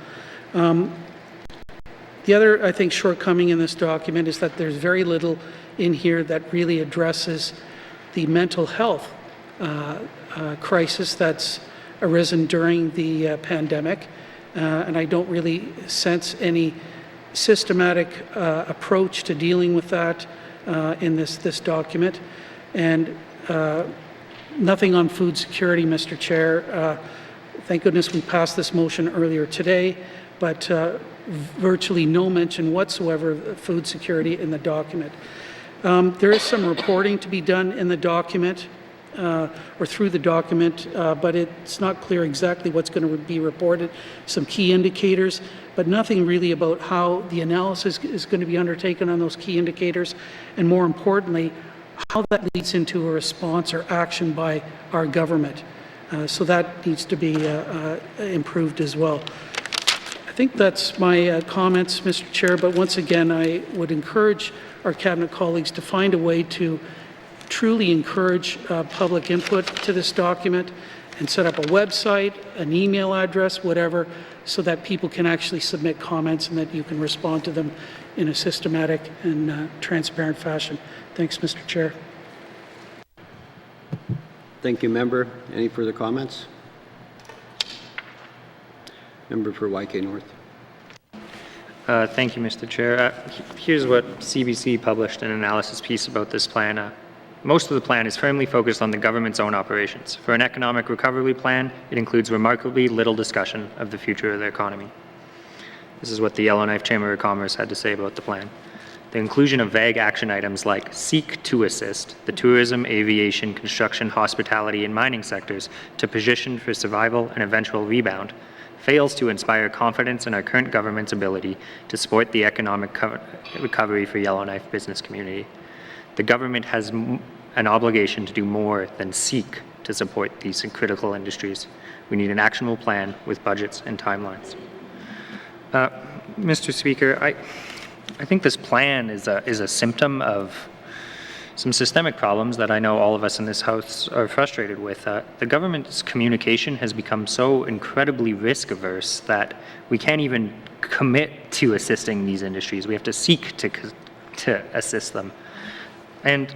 [SPEAKER 14] The other, I think, shortcoming in this document is that there's very little in here that really addresses the mental health crisis that's arisen during the pandemic, and I don't really sense any systematic approach to dealing with that in this document, and nothing on food security, Mr. Chair. Thank goodness we passed this motion earlier today, but virtually no mention whatsoever of food security in the document. There is some reporting to be done in the document or through the document, but it's not clear exactly what's going to be reported. Some key indicators, but nothing really about how the analysis is going to be undertaken on those key indicators, and more importantly, how that leads into a response or action by our government. So that needs to be improved as well. I think that's my comments, Mr. Chair, but once again, I would encourage our Cabinet colleagues to find a way to truly encourage public input to this document and set up a website, an email address, whatever, so that people can actually submit comments and that you can respond to them in a systematic and transparent fashion. Thanks, Mr. Chair.
[SPEAKER 20] Thank you, Member. Any further comments? Member for YK North.
[SPEAKER 13] Thank you, Mr. Chair. Here's what CBC published an analysis piece about this plan. Most of the plan is firmly focused on the government's own operations. For an economic recovery plan, it includes remarkably little discussion of the future of the economy. This is what the Yellowknife Chamber of Commerce had to say about the plan. The inclusion of vague action items like seek to assist the tourism, aviation, construction, hospitality, and mining sectors to position for survival and eventual rebound fails to inspire confidence in our current government's ability to support the economic recovery for Yellowknife business community. The government has an obligation to do more than seek to support these critical industries. We need an actionable plan with budgets and timelines. Mr. Speaker, I think this plan is a symptom of some systemic problems that I know all of us in this House are frustrated with. The government's communication has become so incredibly risk averse that we can't even commit to assisting these industries. We have to seek to assist them. And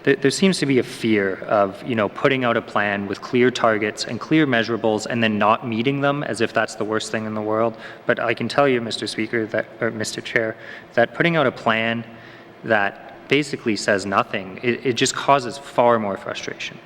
[SPEAKER 13] there seems to be a fear of, putting out a plan with clear targets and clear measurables and then not meeting them as if that's the worst thing in the world. But I can tell you, Mr. Speaker, or Mr. Chair, that putting out a plan that basically says nothing, it just causes far more frustration.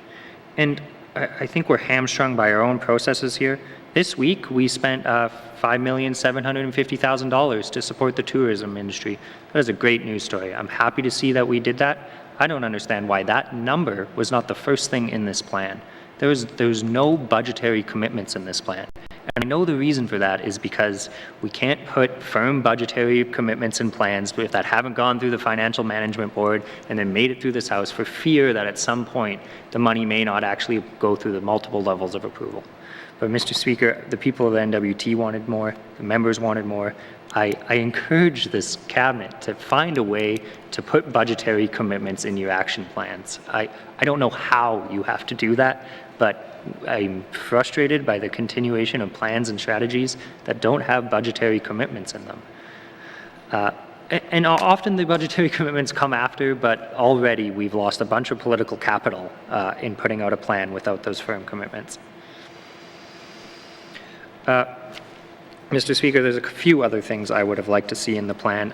[SPEAKER 13] And I think we're hamstrung by our own processes here. This week, we spent $5,750,000 to support the tourism industry. That is a great news story. I'm happy to see that we did that. I don't understand why that number was not the first thing in this plan. There was no budgetary commitments in this plan. And I know the reason for that is because we can't put firm budgetary commitments in plans that haven't gone through the Financial Management Board and then made it through this House for fear that at some point the money may not actually go through the multiple levels of approval. But Mr. Speaker, the people of the N.W.T. wanted more, the members wanted more. I encourage this cabinet to find a way to put budgetary commitments in your action plans. I don't know how you have to do that, but I'm frustrated by the continuation of plans and strategies that don't have budgetary commitments in them. And often the budgetary commitments come after, but already we've lost a bunch of political capital in putting out a plan without those firm commitments. Mr. Speaker, there's a few other things I would have liked to see in the plan.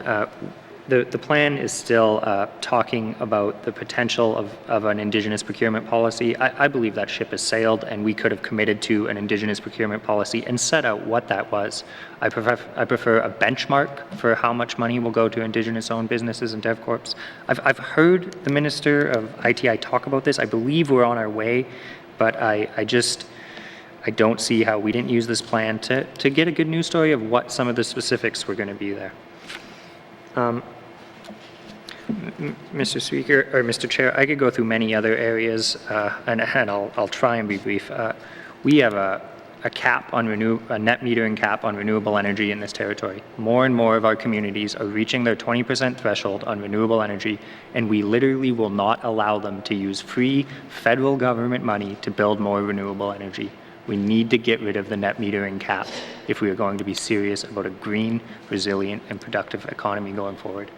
[SPEAKER 13] The plan is still talking about the potential of an Indigenous procurement policy. I believe that ship has sailed, and we could have committed to an Indigenous procurement policy and set out what that was. I prefer a benchmark for how much money will go to Indigenous-owned businesses and DevCorps. I've heard the Minister of ITI talk about this. I believe we're on our way, but I don't see how we didn't use this plan to get a good news story of what some of the specifics were going to be there. Mr. Speaker, or Mr. Chair, I could go through many other areas, and I'll try and be brief. We have a cap on a net metering cap on renewable energy in this territory. More and more of our communities are reaching their 20% threshold on renewable energy, and we literally will not allow them to use free federal government money to build more renewable energy. We need to get rid of the net metering cap if we are going to be serious about a green, resilient, and productive economy going forward.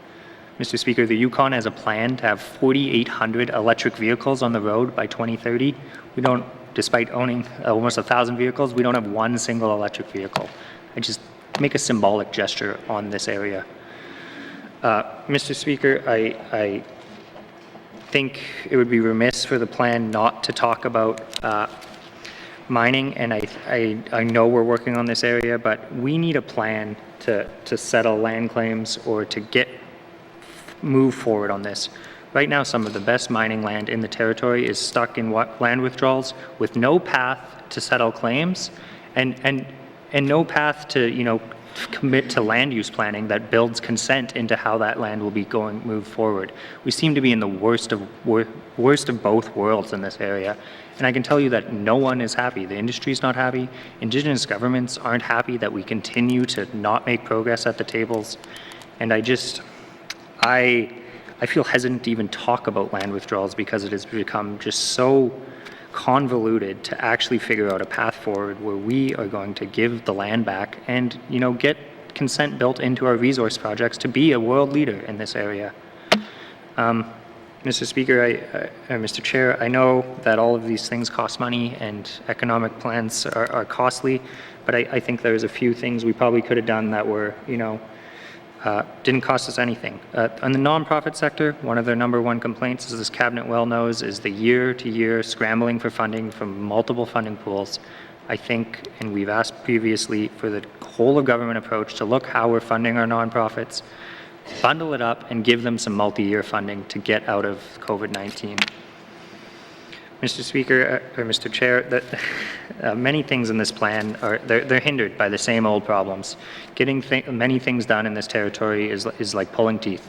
[SPEAKER 13] Mr. Speaker, the Yukon has a plan to have 4,800 electric vehicles on the road by 2030. We don't, despite owning almost 1,000 vehicles, we don't have one single electric vehicle. I just make a symbolic gesture on this area. Mr. Speaker, I think it would be remiss for the plan not to talk about mining, and I know we're working on this area, but we need a plan to settle land claims or to move forward on this. Right now, some of the best mining land in the territory is stuck in land withdrawals with no path to settle claims and no path to commit to land use planning that builds consent into how that land will be moved forward. We seem to be in the worst of both worlds in this area. And I can tell you that no one is happy. The industry is not happy. Indigenous governments aren't happy that we continue to not make progress at the tables. And I feel hesitant to even talk about land withdrawals because it has become just so convoluted to actually figure out a path forward where we are going to give the land back and get consent built into our resource projects to be a world leader in this area. Mr. Speaker, Mr. Chair, I know that all of these things cost money and economic plans are costly, but I think there's a few things we probably could have done that were, didn't cost us anything. On the nonprofit sector, one of their #1 complaints, as this cabinet well knows, is the year-to-year scrambling for funding from multiple funding pools. I think, and we've asked previously for the whole of government approach to look how we're funding our nonprofits, bundle it up and give them some multi-year funding to get out of COVID-19. Mr. Speaker, or Mr. Chair, many things in this plan they're hindered by the same old problems. Getting many things done in this territory is like pulling teeth,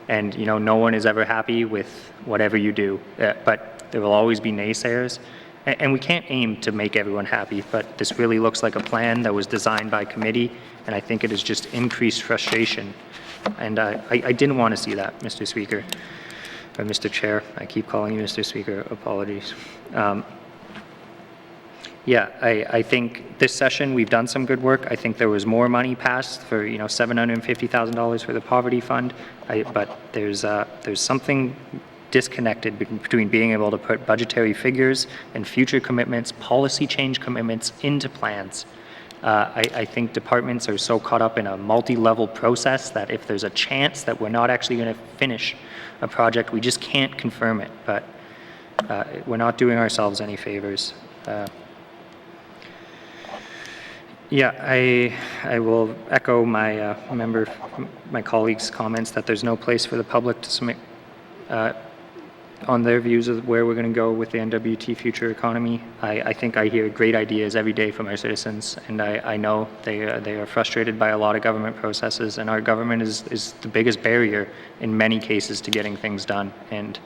[SPEAKER 13] and no one is ever happy with whatever you do. But there will always be naysayers, and we can't aim to make everyone happy. But this really looks like a plan that was designed by committee, and I think it has just increased frustration. And I didn't want to see that, Mr. Speaker. Or Mr. Chair, I keep calling you Mr. Speaker, apologies. I think this session we've done some good work. I think there was more money passed for $750,000 for the poverty fund, but there's something disconnected between being able to put budgetary figures and future commitments, policy change commitments into plans. I think departments are so caught up in a multi-level process that if there's a chance that we're not actually going to finish a project, we just can't confirm it. But we're not doing ourselves any favors. Yeah, I will echo my my colleagues' comments that there's no place for the public to submit on their views of where we're going to go with the N.W.T. future economy. I think I hear great ideas every day from our citizens, and I know they are frustrated by a lot of government processes, and our government is the biggest barrier in many cases to getting things done. And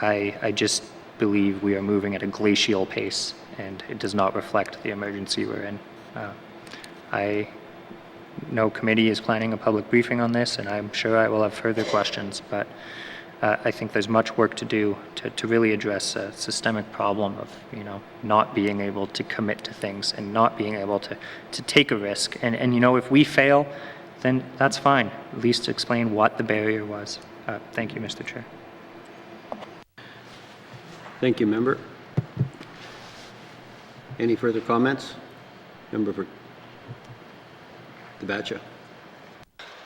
[SPEAKER 13] I just believe we are moving at a glacial pace, and it does not reflect the emergency we're in. I know committee is planning a public briefing on this, and I'm sure I will have further questions, but I think there's much work to do to really address a systemic problem of, not being able to commit to things and not being able to take a risk. And if we fail, then that's fine. At least explain what the barrier was. Thank you, Mr. Chair.
[SPEAKER 20] Thank you, member. Any further comments? Member for N.W.T.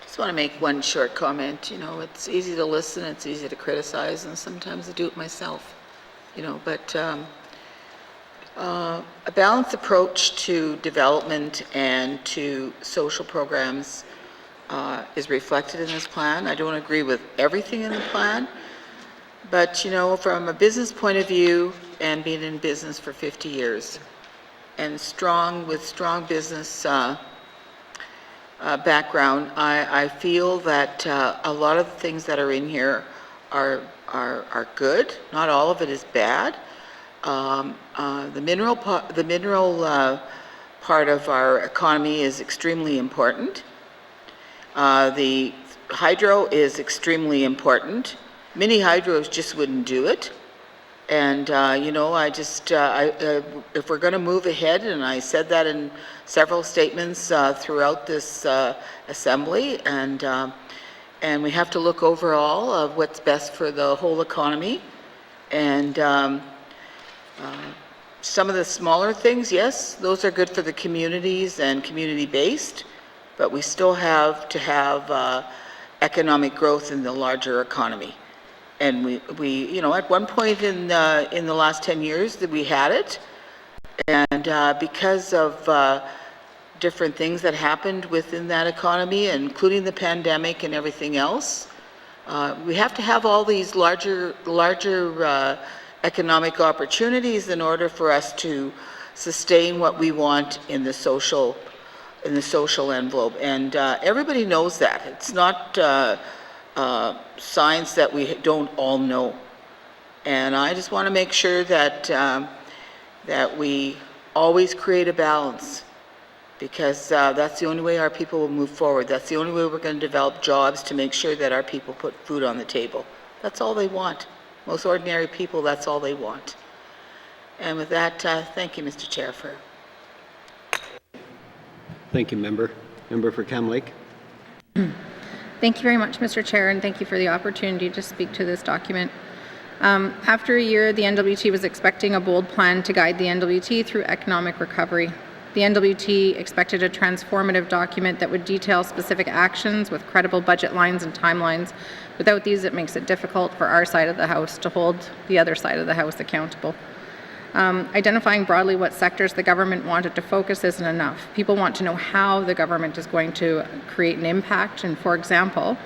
[SPEAKER 12] Just want to make one short comment. It's easy to listen, it's easy to criticize, and sometimes I do it myself. But a balanced approach to development and to social programs is reflected in this plan. I don't agree with everything in the plan, but from a business point of view, and being in business for 50 years, and with strong business background, I feel that a lot of the things that are in here are good. Not all of it is bad. The mineral part of our economy is extremely important. The hydro is extremely important. Mini hydros just wouldn't do it. And, if we're going to move ahead, and I said that in several statements throughout this assembly, and we have to look overall of what's best for the whole economy. And some of the smaller things, yes, those are good for the communities and community-based, but we still have to have economic growth in the larger economy. And we at one point in the last 10 years that we had it, and because of different things that happened within that economy, including the pandemic and everything else, we have to have all these larger economic opportunities in order for us to sustain what we want in the social envelope. And everybody knows that. It's not science that we don't all know. And I just want to make sure that that we always create a balance, because that's the only way our people will move forward. That's the only way we're going to develop jobs to make sure that our people put food on the table. That's all they want. Most ordinary people, that's all they want. And with that, thank you, Mr. Chair.
[SPEAKER 20] Thank you, member. Member for Cam Lake.
[SPEAKER 17] Thank you very much, Mr. Chair, and thank you for the opportunity to speak to this document. After a year, the N.W.T. was expecting a bold plan to guide the N.W.T. through economic recovery. The N.W.T. expected a transformative document that would detail specific actions with credible budget lines and timelines. Without these, it makes it difficult for our side of the House to hold the other side of the House accountable. Identifying broadly what sectors the government wanted to focus isn't enough. People want to know how the government is going to create an impact, and for example,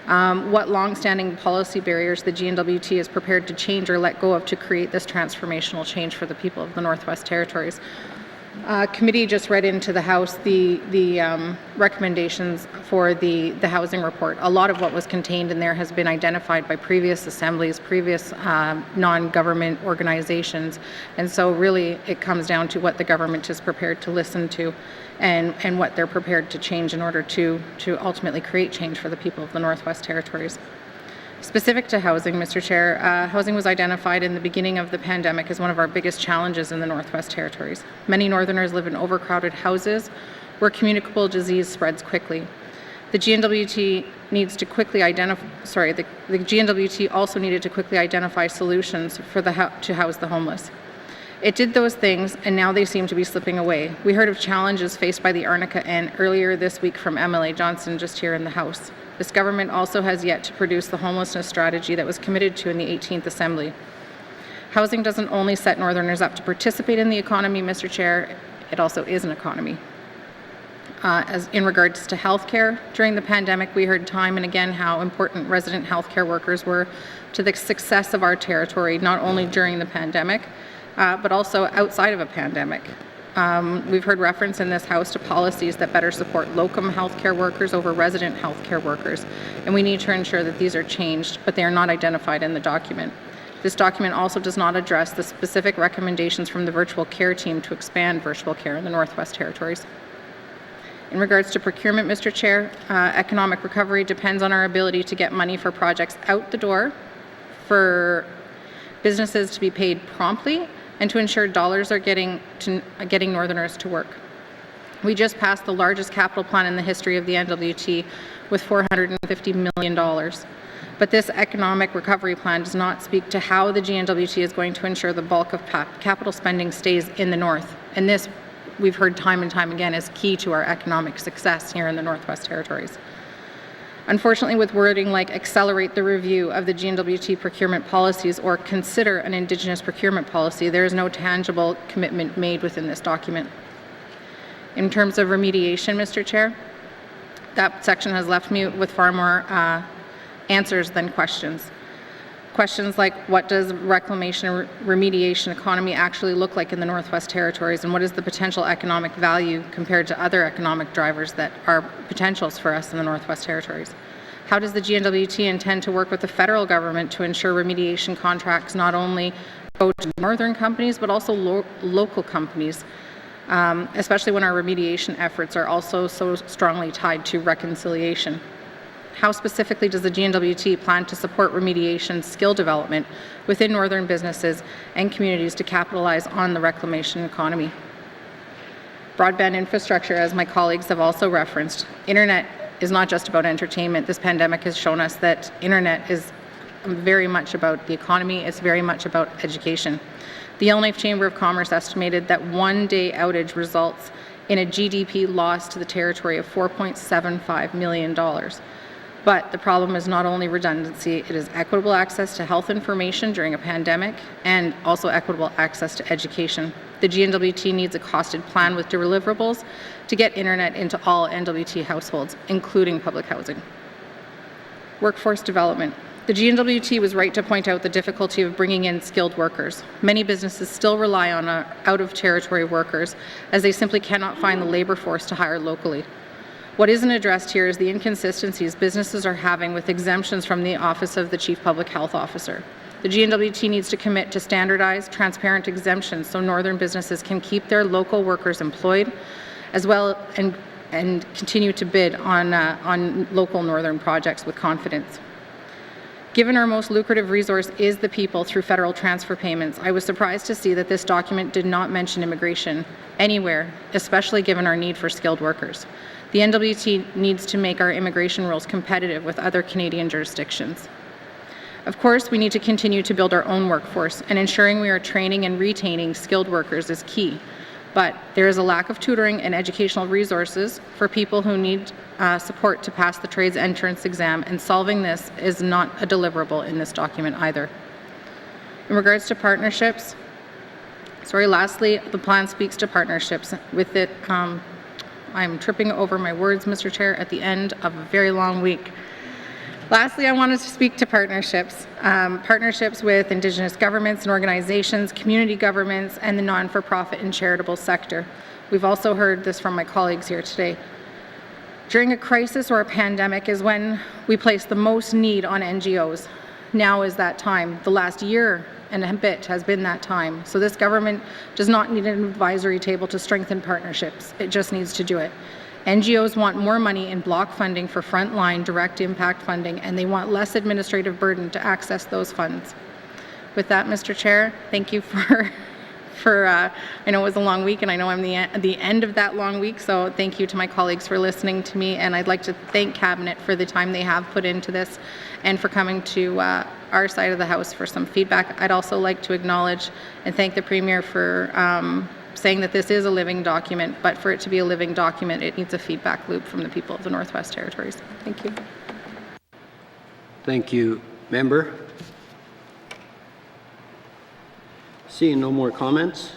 [SPEAKER 17] what long-standing policy barriers the N.W.T. is prepared to change or let go of to create this transformational change for the people of the Northwest Territories. Committee just read into the House the recommendations for the housing report. A lot of what was contained in there has been identified by previous assemblies, previous non-government organizations, and so really it comes down to what the government is prepared to listen to and what they're prepared to change in order to ultimately create change for the people of the Northwest Territories. Specific to housing, Mr. Chair, housing was identified in the beginning of the pandemic as one of our biggest challenges in the Northwest Territories. Many Northerners live in overcrowded houses where communicable disease spreads quickly. The GNWT needs to quickly identify, the GNWT also needed to quickly identify solutions for to house the homeless. It did those things, and now they seem to be slipping away. We heard of challenges faced by the Arnica N earlier this week from MLA Johnson just here in the House. This government also has yet to produce the homelessness strategy that was committed to in the 18th Assembly. Housing doesn't only set Northerners up to participate in the economy, Mr. Chair, it also is an economy. As in regards to healthcare, during the pandemic, we heard time and again how important resident healthcare workers were to the success of our territory, not only during the pandemic, but also outside of a pandemic. We've heard reference in this House to policies that better support locum healthcare workers over resident healthcare workers, and we need to ensure that these are changed, but they are not identified in the document. This document also does not address the specific recommendations from the virtual care team to expand virtual care in the Northwest Territories. In regards to procurement, Mr. Chair, economic recovery depends on our ability to get money for projects out the door, for businesses to be paid promptly, and to ensure dollars are getting Northerners to work. We just passed the largest capital plan in the history of the N.W.T. with $450 million. But this economic recovery plan does not speak to how the GNWT is going to ensure the bulk of capital spending stays in the North. And this, we've heard time and time again, is key to our economic success here in the Northwest Territories. Unfortunately, with wording like accelerate the review of the GNWT procurement policies or consider an Indigenous procurement policy, there is no tangible commitment made within this document. In terms of remediation, Mr. Chair, that section has left me with far more answers than questions. Questions like what does reclamation and remediation economy actually look like in the Northwest Territories, and what is the potential economic value compared to other economic drivers that are potentials for us in the Northwest Territories? How does the GNWT intend to work with the federal government to ensure remediation contracts not only go to northern companies but also local companies, especially when our remediation efforts are also so strongly tied to reconciliation? How specifically does the GNWT plan to support remediation skill development within northern businesses and communities to capitalize on the reclamation economy? Broadband infrastructure, as my colleagues have also referenced, internet is not just about entertainment. This pandemic has shown us that internet is very much about the economy, it's very much about education. The Yellowknife Chamber of Commerce estimated that one-day outage results in a GDP loss to the territory of $4.75 million. But the problem is not only redundancy, it is equitable access to health information during a pandemic and also equitable access to education. The GNWT needs a costed plan with deliverables to get internet into all NWT households, including public housing. Workforce development. The GNWT was right to point out the difficulty of bringing in skilled workers. Many businesses still rely on out-of-territory workers as they simply cannot find the labor force to hire locally. What isn't addressed here is the inconsistencies businesses are having with exemptions from the Office of the Chief Public Health Officer. The GNWT needs to commit to standardized, transparent exemptions so northern businesses can keep their local workers employed, as well and continue to bid on local northern projects with confidence. Given our most lucrative resource is the people through federal transfer payments, I was surprised to see that this document did not mention immigration anywhere, especially given our need for skilled workers. The NWT needs to make our immigration rules competitive with other Canadian jurisdictions. Of course, we need to continue to build our own workforce, and ensuring we are training and retaining skilled workers is key. But there is a lack of tutoring and educational resources for people who need support to pass the trades entrance exam, and solving this is not a deliverable in this document either. In regards to partnerships, lastly, the plan speaks to partnerships. With it, I'm tripping over my words, Mr. Chair, at the end of a very long week. Lastly, I wanted to speak to partnerships. Partnerships with Indigenous governments and organizations, community governments, and the non-for-profit and charitable sector. We've also heard this from my colleagues here today. During a crisis or a pandemic is when we place the most need on NGOs. Now is that time. The last year and a bit has been that time. So this government does not need an advisory table to strengthen partnerships. It just needs to do it. NGOs want more money in block funding for frontline direct impact funding, and they want less administrative burden to access those funds. With that, Mr. Chair, thank you for for, I know it was a long week, and I know I'm the end of that long week, so thank you to my colleagues for listening to me, and I'd like to thank Cabinet for the time they have put into this and for coming to our side of the House for some feedback. I'd also like to acknowledge and thank the Premier for saying that this is a living document, but for it to be a living document, it needs a feedback loop from the people of the Northwest Territories. Thank you.
[SPEAKER 20] Thank you, member. Seeing no more comments,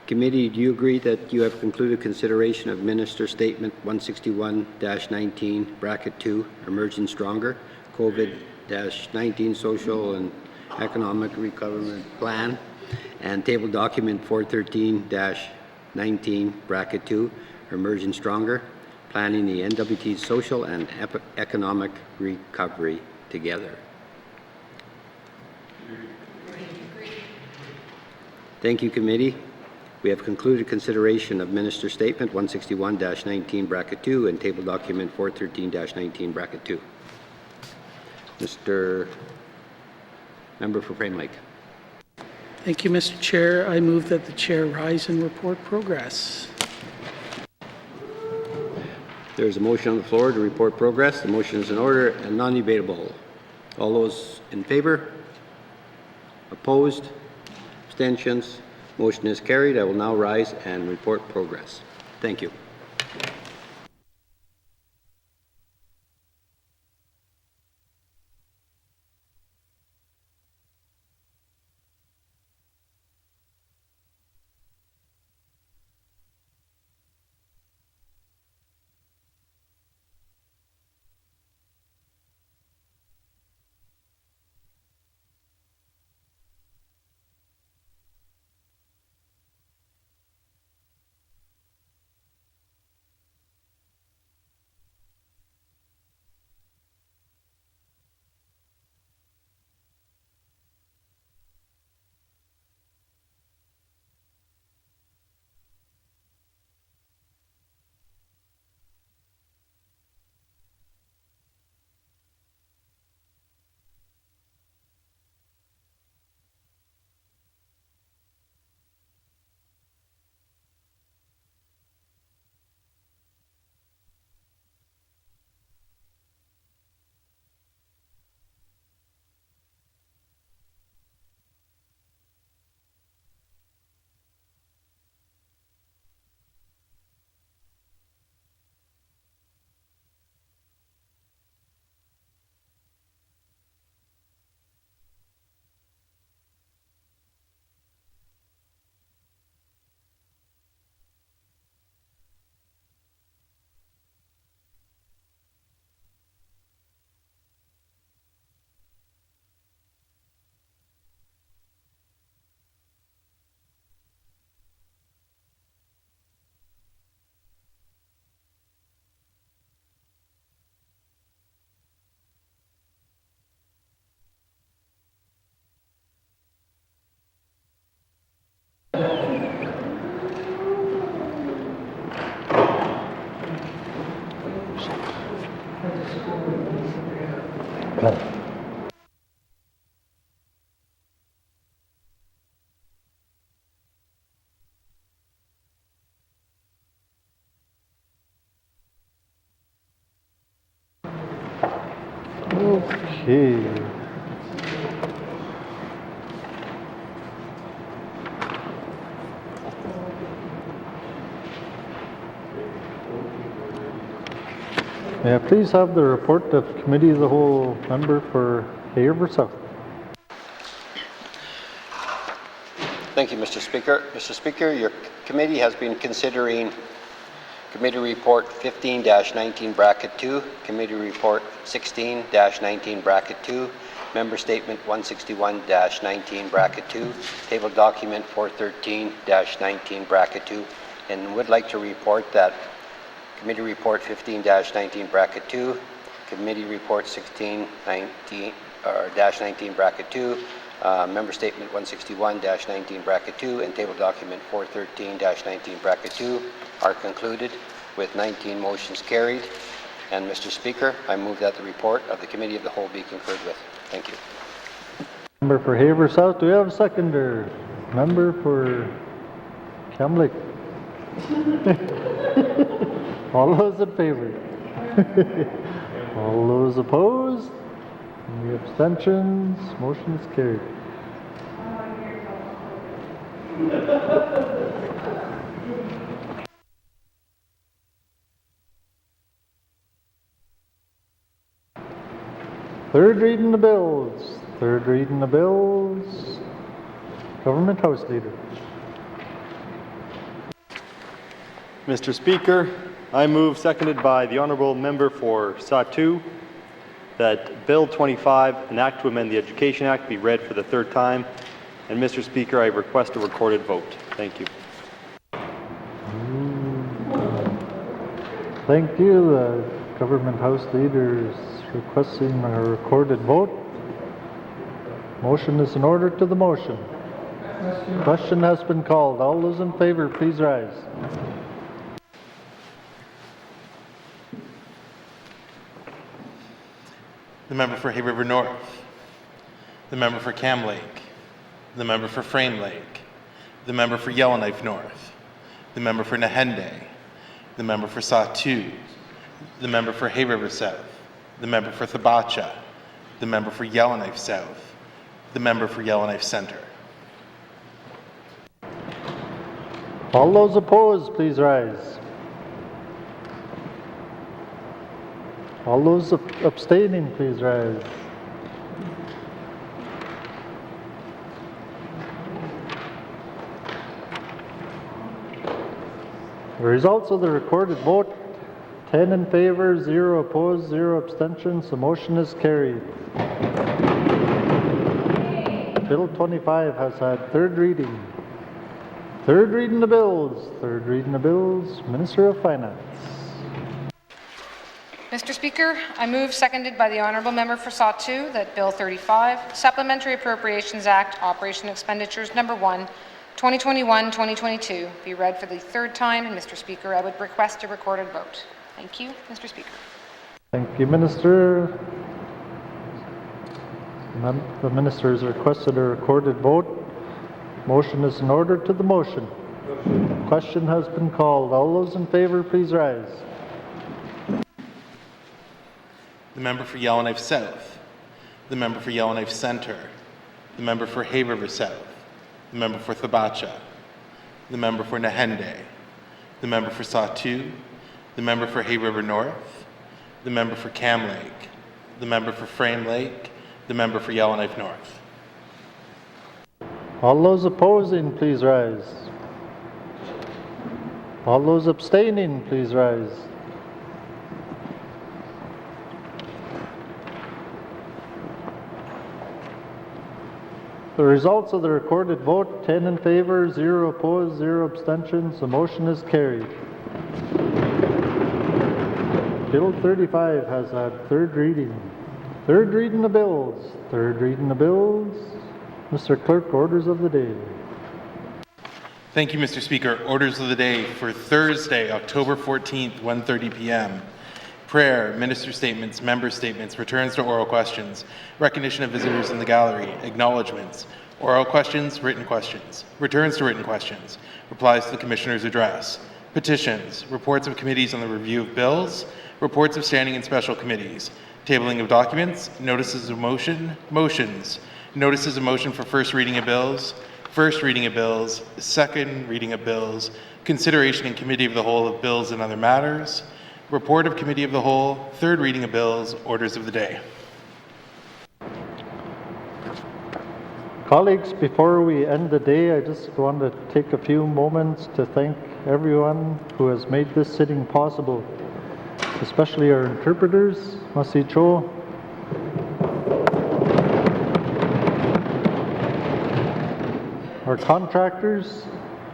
[SPEAKER 20] committee, do you agree that you have concluded consideration of Minister Statement 161-19, bracket 2, Emerging Stronger, COVID-19 Social and Economic Recovery Plan, and Table Document 413-19, bracket 2, Emerging Stronger, planning the N.W.T social and economic recovery together? Thank you, committee. We have concluded consideration of Minister Statement 161-19, bracket 2, and Table Document 413-19, bracket 2. Mr. Member for Frame Lake.
[SPEAKER 14] Thank you, Mr. Chair. I move that the Chair rise and report progress.
[SPEAKER 20] There is a motion on the floor to report progress. The motion is in order and non-debatable. All those in favor? Opposed? Abstentions? Motion is carried. I will now rise and report progress. Thank you.
[SPEAKER 2] Okay. May I please have the report of Committee of the Whole member for Hay River South?
[SPEAKER 10] Thank you, Mr. Speaker. Mr. Speaker, your committee has been considering Committee Report 15-19 bracket 2, Committee Report 16-19 bracket 2, Member Statement 161-19 bracket 2, Table Document 413-19 bracket 2, and would like to report that Committee Report 15-19 bracket 2, Committee Report 16-19 bracket 2, Member Statement 161-19 bracket 2, and Table Document 413-19 bracket 2 are concluded with 19 motions carried. And Mr. Speaker, I move that the report of the Committee of the Whole be concurred with. Thank you.
[SPEAKER 2] Member for Hay River South, do we have a seconder? Member for Kamlik. All those in favor? All those opposed? Any abstentions? Motion is carried. Third reading the bills. Third reading the bills. Government House Leader.
[SPEAKER 16] Mr. Speaker, I move, seconded by the Honourable Member for Satu, that Bill 25, an act to amend the Education Act, be read for the third time. And Mr. Speaker, I request a recorded vote. Thank you.
[SPEAKER 2] Thank you. The Government House Leader is requesting a recorded vote. Motion is in order to the motion. Question has been called. All those in favor, please rise.
[SPEAKER 19] The member for Hay River North. The member for Cam Lake. The member for Frame Lake. The member for Yellowknife North. The member for Nahende. The member for Satu. The member for Hay River South. The member for Thabacha. The member for Yellowknife South. The member for Yellowknife Center.
[SPEAKER 2] All those opposed, please rise. All those abstaining, please rise. The results of the recorded vote, 10 in favor, 0 opposed, 0 abstentions. The motion is carried. Bill 25 has had third reading. Third reading the bills. Third reading the bills. Minister of Finance.
[SPEAKER 7] Mr. Speaker, I move, seconded by the Honourable Member for Satu, that Bill 35, Supplementary Appropriations Act, Operation Expenditures Number 1, 2021-2022, be read for the third time. And Mr. Speaker, I would request a recorded vote. Thank you, Mr. Speaker.
[SPEAKER 2] Thank you, Minister. The Minister has requested a recorded vote. Motion is in order to the motion. Question has been called. All those in favor, please rise.
[SPEAKER 19] The member for Yellowknife South. The member for Yellowknife Center. The member for Hay River South. The member for Thabacha. The member for Nahende. The member for Satu. The member for Hay River North. The member for Cam Lake. The member for Frame Lake. The member for Yellowknife North.
[SPEAKER 2] All those opposing, please rise. All those abstaining, please rise. The results of the recorded vote, 10 in favor, 0 opposed, 0 abstentions. The motion is carried. Bill 35 has had third reading. Third reading the bills. Third reading the bills. Mr. Clerk, orders of the day.
[SPEAKER 19] Thank you, Mr. Speaker. Orders of the day for Thursday, October 14th, 1:30 p.m. Prayer, minister statements, member statements, returns to oral questions, recognition of visitors in the gallery, acknowledgements, oral questions, written questions, returns to written questions, replies to the Commissioner's address, petitions, reports of committees on the review of bills, reports of standing and special committees, tabling of documents, notices of motion, motions, notices of motion for first reading of bills, first reading of bills, second reading of bills, consideration in committee of the whole of bills and other matters, report of committee of the whole, third reading of bills, orders of the day.
[SPEAKER 2] Colleagues, before we end the day, I just want to take a few moments to thank everyone who has made this sitting possible, especially our interpreters, Masi Cho, our contractors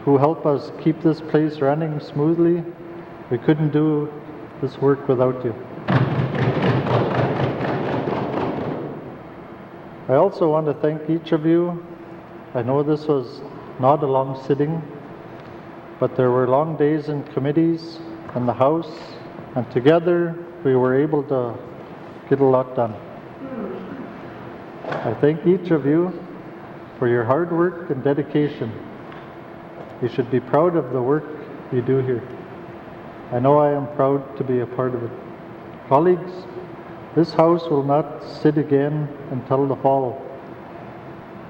[SPEAKER 2] who help us keep this place running smoothly. We couldn't do this work without you. I also want to thank each of you. I know this was not a long sitting, but there were long days in committees and the House, and together we were able to get a lot done. I thank each of you, for your hard work and dedication. You should be proud of the work you do here. I know I am proud to be a part of it. Colleagues, this House will not sit again until the fall,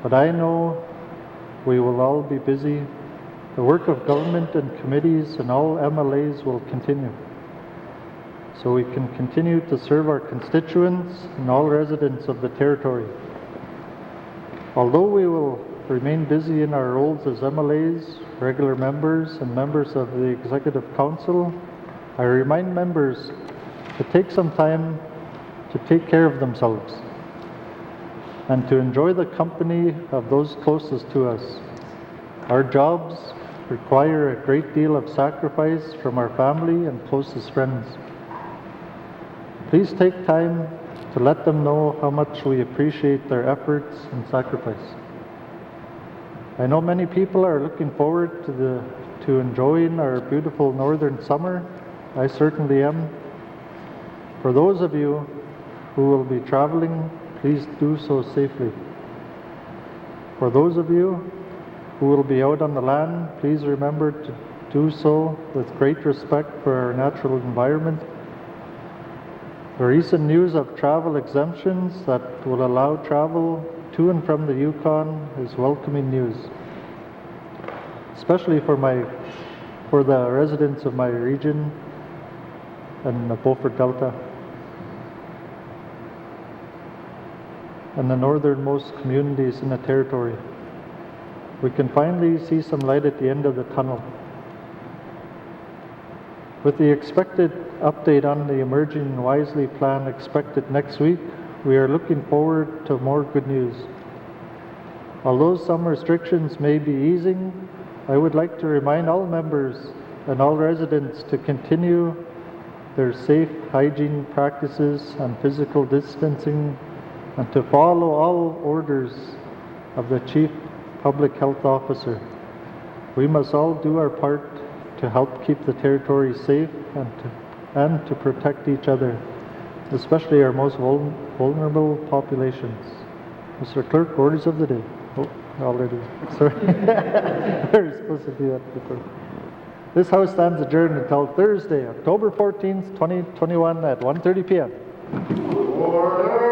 [SPEAKER 2] but I know we will all be busy. The work of government and committees and all MLAs will continue, so we can continue to serve our constituents and all residents of the territory. Although we will remain busy in our roles as MLAs, regular members, and members of the Executive Council, I remind members to take some time to take care of themselves and to enjoy the company of those closest to us. Our jobs require a great deal of sacrifice from our family and closest friends. Please take time to let them know how much we appreciate their efforts and sacrifice. I know many people are looking forward to enjoying our beautiful northern summer. I certainly am. For those of you who will be traveling, please do so safely. For those of you who will be out on the land, please remember to do so with great respect for our natural environment. The recent news of travel exemptions that will allow travel to and from the Yukon is welcoming news, especially for the residents of my region and the Beaufort Delta and the northernmost communities in the territory. We can finally see some light at the end of the tunnel. With the expected update on the Emerging Wisely plan expected next week, we are looking forward to more good news. Although some restrictions may be easing, I would like to remind all members and all residents to continue their safe hygiene practices and physical distancing and to follow all orders of the Chief Public Health Officer. We must all do our part to help keep the territory safe and to protect each other, especially our most vulnerable populations. Mr. Clerk, orders of the day. Oh, already. Sorry. We're supposed to do that before. This House stands adjourned until Thursday, October 14th, 2021 at 1:30 p.m. Order!